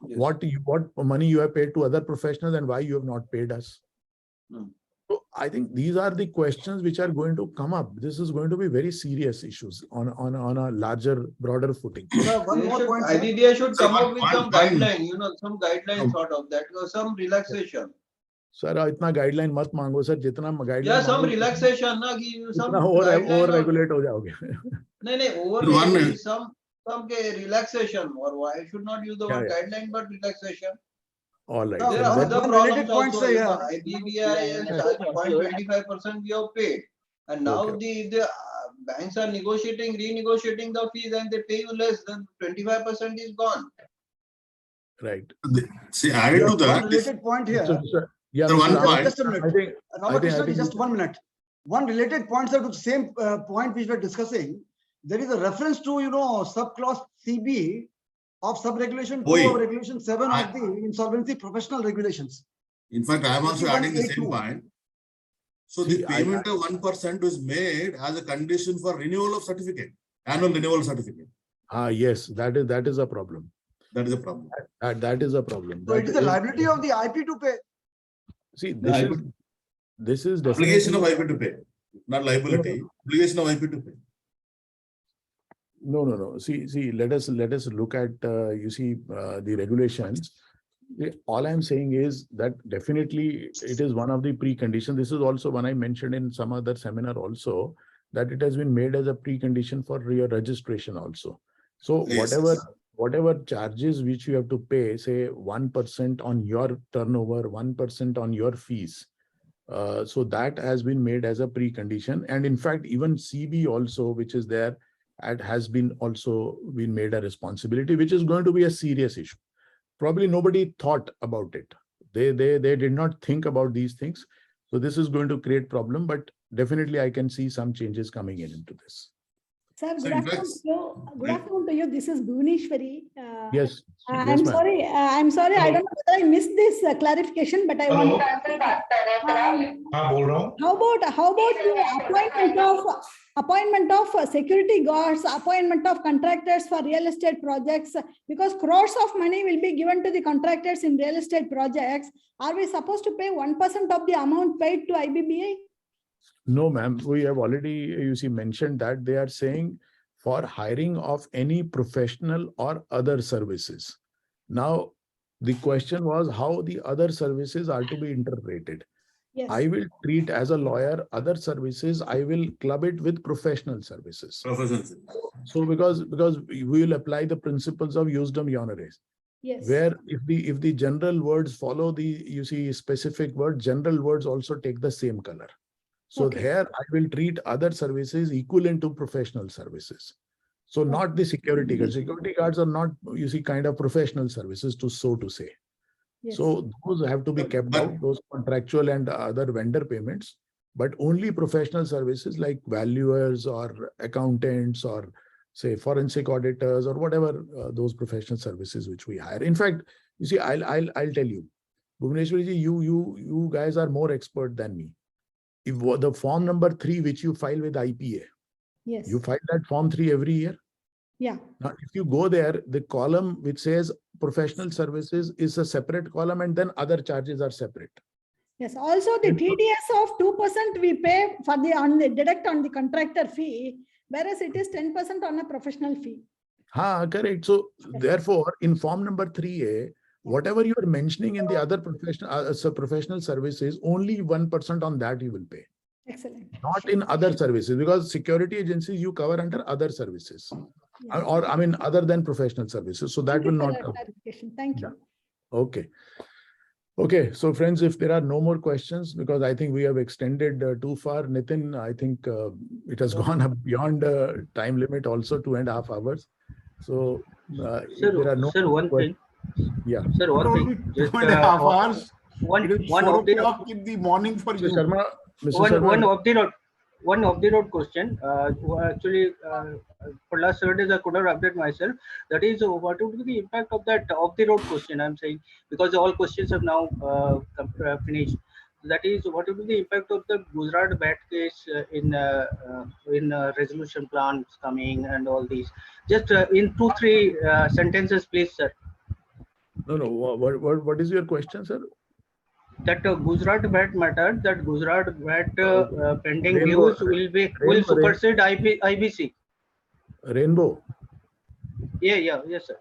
[SPEAKER 18] Yes. What money you have paid to other professionals and why you have not paid us. So I think these are the questions which are going to come up. This is going to be very serious issues on a larger, broader footing.
[SPEAKER 15] IBBI should come up with some guideline, some guidelines sort of that, or some relaxation.
[SPEAKER 18] Sir इतना guideline मत मांगो sir, जितना
[SPEAKER 15] Yeah,
[SPEAKER 18] guideline
[SPEAKER 15] some
[SPEAKER 18] मांगो
[SPEAKER 15] relaxation, na, कि some
[SPEAKER 18] उतना over
[SPEAKER 15] guideline or
[SPEAKER 18] regulate हो जाओगे.
[SPEAKER 15] नहीं over
[SPEAKER 20] One
[SPEAKER 15] नहीं, some के relaxation, or I should not use the word
[SPEAKER 18] Yeah.
[SPEAKER 15] guideline but relaxation.
[SPEAKER 18] All right.
[SPEAKER 21] No,
[SPEAKER 15] There
[SPEAKER 18] sir.
[SPEAKER 15] are
[SPEAKER 18] Then,
[SPEAKER 15] other
[SPEAKER 21] one
[SPEAKER 15] problems
[SPEAKER 21] related points
[SPEAKER 15] also.
[SPEAKER 21] are here.
[SPEAKER 15] IBBI has charged 0.25% we have paid, and now the banks are renegotiating the fees, and they pay you less than 25% is gone.
[SPEAKER 18] right.
[SPEAKER 20] See, added to that,
[SPEAKER 21] One related point here.
[SPEAKER 18] Yeah,
[SPEAKER 20] Sir, one point.
[SPEAKER 21] Just a minute.
[SPEAKER 18] I think
[SPEAKER 21] Ramakrishna, just 1 minute. One related point, sir, to the same point which we're discussing. There is a reference to, subclause CB of sub-regulation 2
[SPEAKER 20] Oi.
[SPEAKER 21] of regulation 7 of the insolvency professional regulations.
[SPEAKER 20] In fact, I am also adding the same
[SPEAKER 21] 81A2.
[SPEAKER 20] point. So
[SPEAKER 18] See,
[SPEAKER 20] the payment of 1% is made as a condition for renewal of certificate, annual renewal certificate.
[SPEAKER 18] Yes, that is a problem.
[SPEAKER 20] That is a problem.
[SPEAKER 18] That is a problem.
[SPEAKER 21] So it is the liability of the IP to pay.
[SPEAKER 18] See, this is
[SPEAKER 20] Obligation of
[SPEAKER 18] definitely
[SPEAKER 20] IP to pay, not liability. Obligation of IP to pay.
[SPEAKER 18] No. See. Let us look at the regulations. All I'm saying is that definitely it is one of the preconditions. This is also one I mentioned in some other seminar also, that it has been made as a precondition for your registration also. So
[SPEAKER 20] Yes.
[SPEAKER 18] whatever charges which you have to pay, say 1% on your turnover, 1% on your fees. So that has been made as a precondition. And in fact, even CB also, which is there, has been also been made a responsibility, which is going to be a serious issue. Probably nobody thought about it. They did not think about these things. So this is going to create problem, but definitely I can see some changes coming into this.
[SPEAKER 4] Sir, good afternoon to you. Good afternoon to you. This is Bhuvaneshwari.
[SPEAKER 18] Yes.
[SPEAKER 4] I'm sorry. I'm sorry. I don't know whether I missed this clarification, but I want to. How about the appointment of security guards, appointment of contractors for real estate projects? Because crores of money will be given to the contractors in real estate projects. Are we supposed to pay 1% of the amount paid to IBBI?
[SPEAKER 18] No, ma'am. We have already, mentioned that they are saying for hiring of any professional or other services. Now, the question was how the other services are to be interpreted.
[SPEAKER 4] Yes.
[SPEAKER 18] I will treat as a lawyer other services. I will club it with professional services. So because we will apply the principles of jusdem honoris.
[SPEAKER 4] Yes.
[SPEAKER 18] Where if the general words follow the specific word, general words also take the same color. So here I will treat other services equivalent to professional services. So not the security guards. Security guards are not, kind of professional services, so to say.
[SPEAKER 4] Yes.
[SPEAKER 18] So those have to be kept out, those contractual and other vendor payments, but only professional services like valuers or accountants or say forensic auditors or whatever those professional services which we hire. In fact, I'll tell you, Bhuvaneshwari ji, you guys are more expert than me. If the form number 3 which you file with IPA,
[SPEAKER 4] yes,
[SPEAKER 18] you file that form 3 every year.
[SPEAKER 4] Yeah.
[SPEAKER 18] Now, if you go there, the column which says professional services is a separate column, and then other charges are separate.
[SPEAKER 4] Yes. Also, the TDS of 2% we pay for deduct on the contractor fee, whereas it is 10% on a professional fee.
[SPEAKER 18] Correct. So therefore, in form number 3A, whatever you are mentioning in the other professional services, only 1% on that you will pay.
[SPEAKER 4] Excellent.
[SPEAKER 18] Not in other services, because security agencies you cover under other services, or other than professional services. So that will not cover.
[SPEAKER 4] Thank you.
[SPEAKER 18] Okay. Okay. So friends, if there are no more questions, because I think we have extended too far, Nitin, I think it has gone up beyond time limit also 2.5 hours. So there are no
[SPEAKER 10] one thing.
[SPEAKER 18] Yeah.
[SPEAKER 10] Sir, one thing.
[SPEAKER 17] 2.5 hours.
[SPEAKER 10] One
[SPEAKER 17] it is 4 o'clock in the morning for you.
[SPEAKER 18] Sharma,
[SPEAKER 10] one off the road question. Actually, for last 7 days I could not update myself. That is, what would be the impact of that off the road question? I'm saying, because all questions have now finished. That is, what would be the impact of the Gujarat BAT case in resolution plans coming and all these? Just in 2-3 sentences, please, sir.
[SPEAKER 18] No. What is your question, sir?
[SPEAKER 10] That Gujarat BAT matter, that Gujarat BAT pending
[SPEAKER 18] Rainbow,
[SPEAKER 10] dues will supersede IBC.
[SPEAKER 18] Rainbow.
[SPEAKER 10] Yes, sir.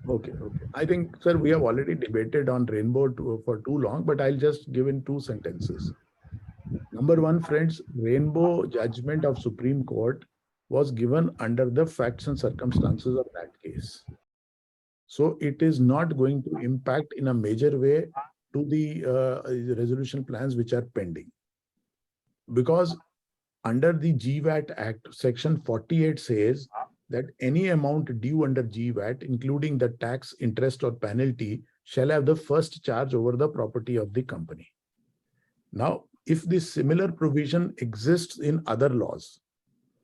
[SPEAKER 18] Okay. I think, sir, we have already debated on Rainbow for too long, but I'll just give in 2 sentences. Number one, friends, Rainbow judgment of Supreme Court was given under the facts and circumstances of that case. So it is not going to impact in a major way to the resolution plans which are pending. Because under the GVAT Act, Section 48 says that any amount due under GVAT, including the tax, interest, or penalty, shall have the first charge over the property of the company. Now, if this similar provision exists in other laws,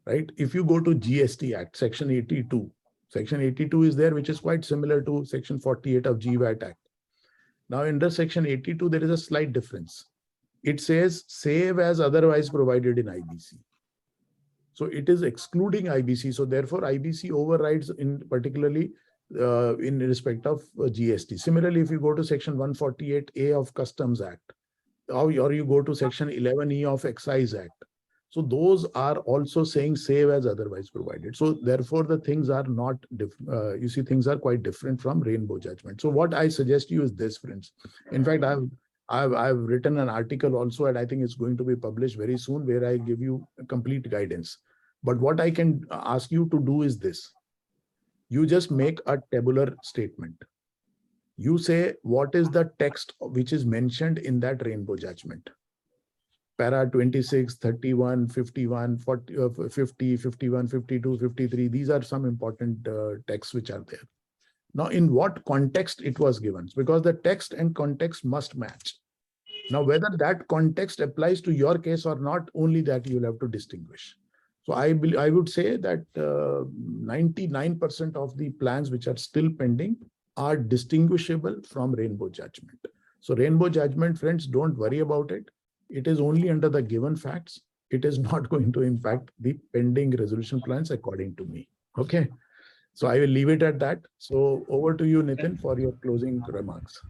[SPEAKER 18] right? If you go to GST Act, Section 82, Section 82 is there, which is quite similar to Section 48 of GVAT Act. Now, under Section 82, there is a slight difference. It says, save as otherwise provided in IBC. So it is excluding IBC. So therefore, IBC overrides in particularly in respect of GST. Similarly, if you go to Section 148A of Customs Act, or you go to Section 11E of Excise Act. So those are also saying save as otherwise provided. So therefore, the things are not, you see, things are quite different from Rainbow judgment. So what I suggest you is this, friends. In fact, I've written an article also, and I think it's going to be published very soon, where I give you complete guidance. But what I can ask you to do is this. You just make a tabular statement. You say, what is the text which is mentioned in that Rainbow judgment? Para 26, 31, 51, 40, 50, 51, 52, 53. These are some important texts which are there. Now, in what context it was given? Because the text and context must match. Now, whether that context applies to your case or not, only that you'll have to distinguish. So I would say that 99% of the plans which are still pending are distinguishable from Rainbow judgment. So Rainbow judgment, friends, don't worry about it. It is only under the given facts. It is not going to impact the pending resolution plans according to me. Okay. So I will leave it at that. So over to you, Nitin, for your closing remarks.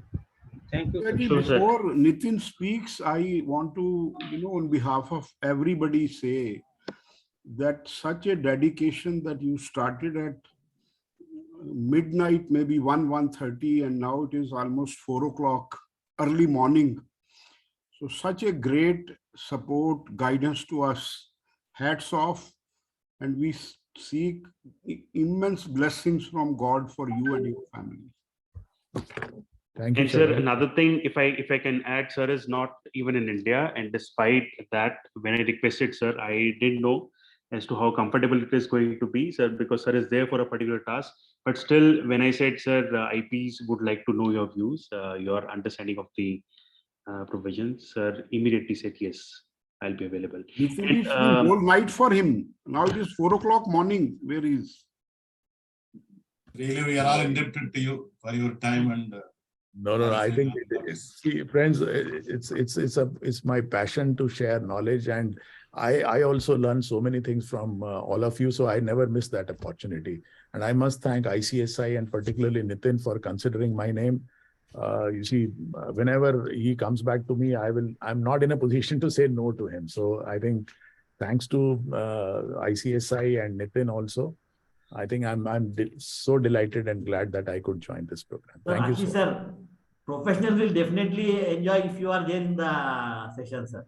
[SPEAKER 17] Thank you. Before Nitin speaks, I want to, on behalf of everybody say that such a dedication that you started at midnight, maybe 1:30, and now it is almost 4 o'clock, early morning. So such a great support, guidance to us. Hats off. And we seek immense blessings from God for you and your family.
[SPEAKER 18] Thank you,
[SPEAKER 1] and sir. Another thing, if I can add, sir is not even in India. And despite that, when I requested, sir, I didn't know as to how comfortable it is going to be, sir, because sir is there for a particular task. But still, when I said, sir, IPs would like to know your views, your understanding of the provisions, sir immediately said, yes, I'll be available.
[SPEAKER 17] It's been whole night for him. Now it is 4 o'clock morning. Where is?
[SPEAKER 20] Really, we are all indebted to you for your time and.
[SPEAKER 18] No. I think, see, friends, it's my passion to share knowledge, and I also learn so many things from all of you. So I never miss that opportunity. And I must thank ICSI and particularly Nitin for considering my name. You see, whenever he comes back to me, I'm not in a position to say no to him. So I think thanks to ICSI and Nitin also, I think I'm so delighted and glad that I could join this program. Thank you, sir.
[SPEAKER 5] Sir, professionals will definitely enjoy if you are there in the session, sir.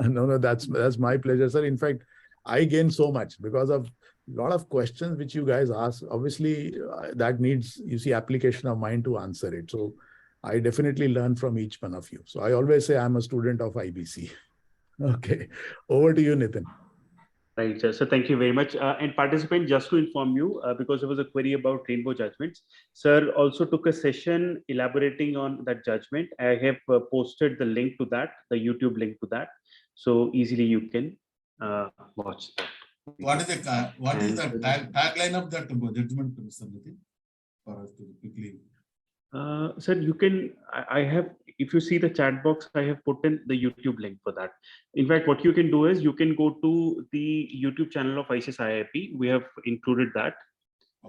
[SPEAKER 18] No, that's my pleasure, sir. In fact, I gain so much because of a lot of questions which you guys ask. Obviously, that needs, you see, application of mind to answer it. So I definitely learn from each one of you. So I always say I'm a student of IBC. Okay, over to you, Nitin.
[SPEAKER 1] Right, sir. So thank you very much. And participant, just to inform you, because there was a query about Rainbow judgments, sir also took a session elaborating on that judgment. I have posted the link to that, the YouTube link to that. So easily you can watch that.
[SPEAKER 20] What is the tagline of that judgment, Mr. Nitin? For us to quickly.
[SPEAKER 1] Sir, you can, I have, if you see the chat box, I have put in the YouTube link for that. In fact, what you can do is you can go to the YouTube channel of ICISI. We have included that.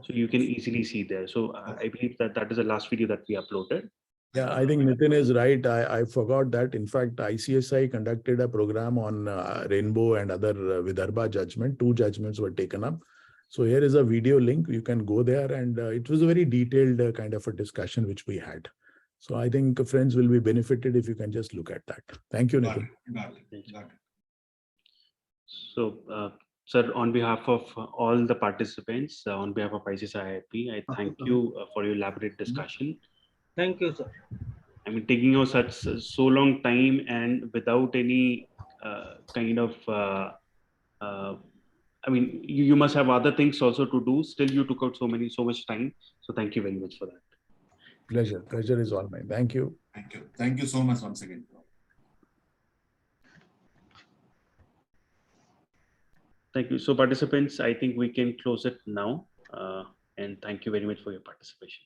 [SPEAKER 1] So you can easily see there. So I believe that is the last video that we uploaded.
[SPEAKER 18] Yeah, I think Nitin is right. I forgot that. In fact, ICSI conducted a program on Rainbow and other Vidarbha judgment. 2 judgments were taken up. So here is a video link. You can go there, and it was a very detailed kind of a discussion which we had. So I think friends will be benefited if you can just look at that. Thank you, Nitin.
[SPEAKER 1] So, sir, on behalf of all the participants, on behalf of ICSI IIP, I thank you for your elaborate discussion.
[SPEAKER 10] Thank you, sir.
[SPEAKER 1] I mean, taking out so long time and without any kind of, I mean, you must have other things also to do. Still, you took out so much time. So thank you very much for that.
[SPEAKER 18] Pleasure. Pleasure is all mine. Thank you.
[SPEAKER 6] Thank you. Thank you so much once again.
[SPEAKER 1] Thank you. So participants, I think we can close it now. And thank you very much for your participation.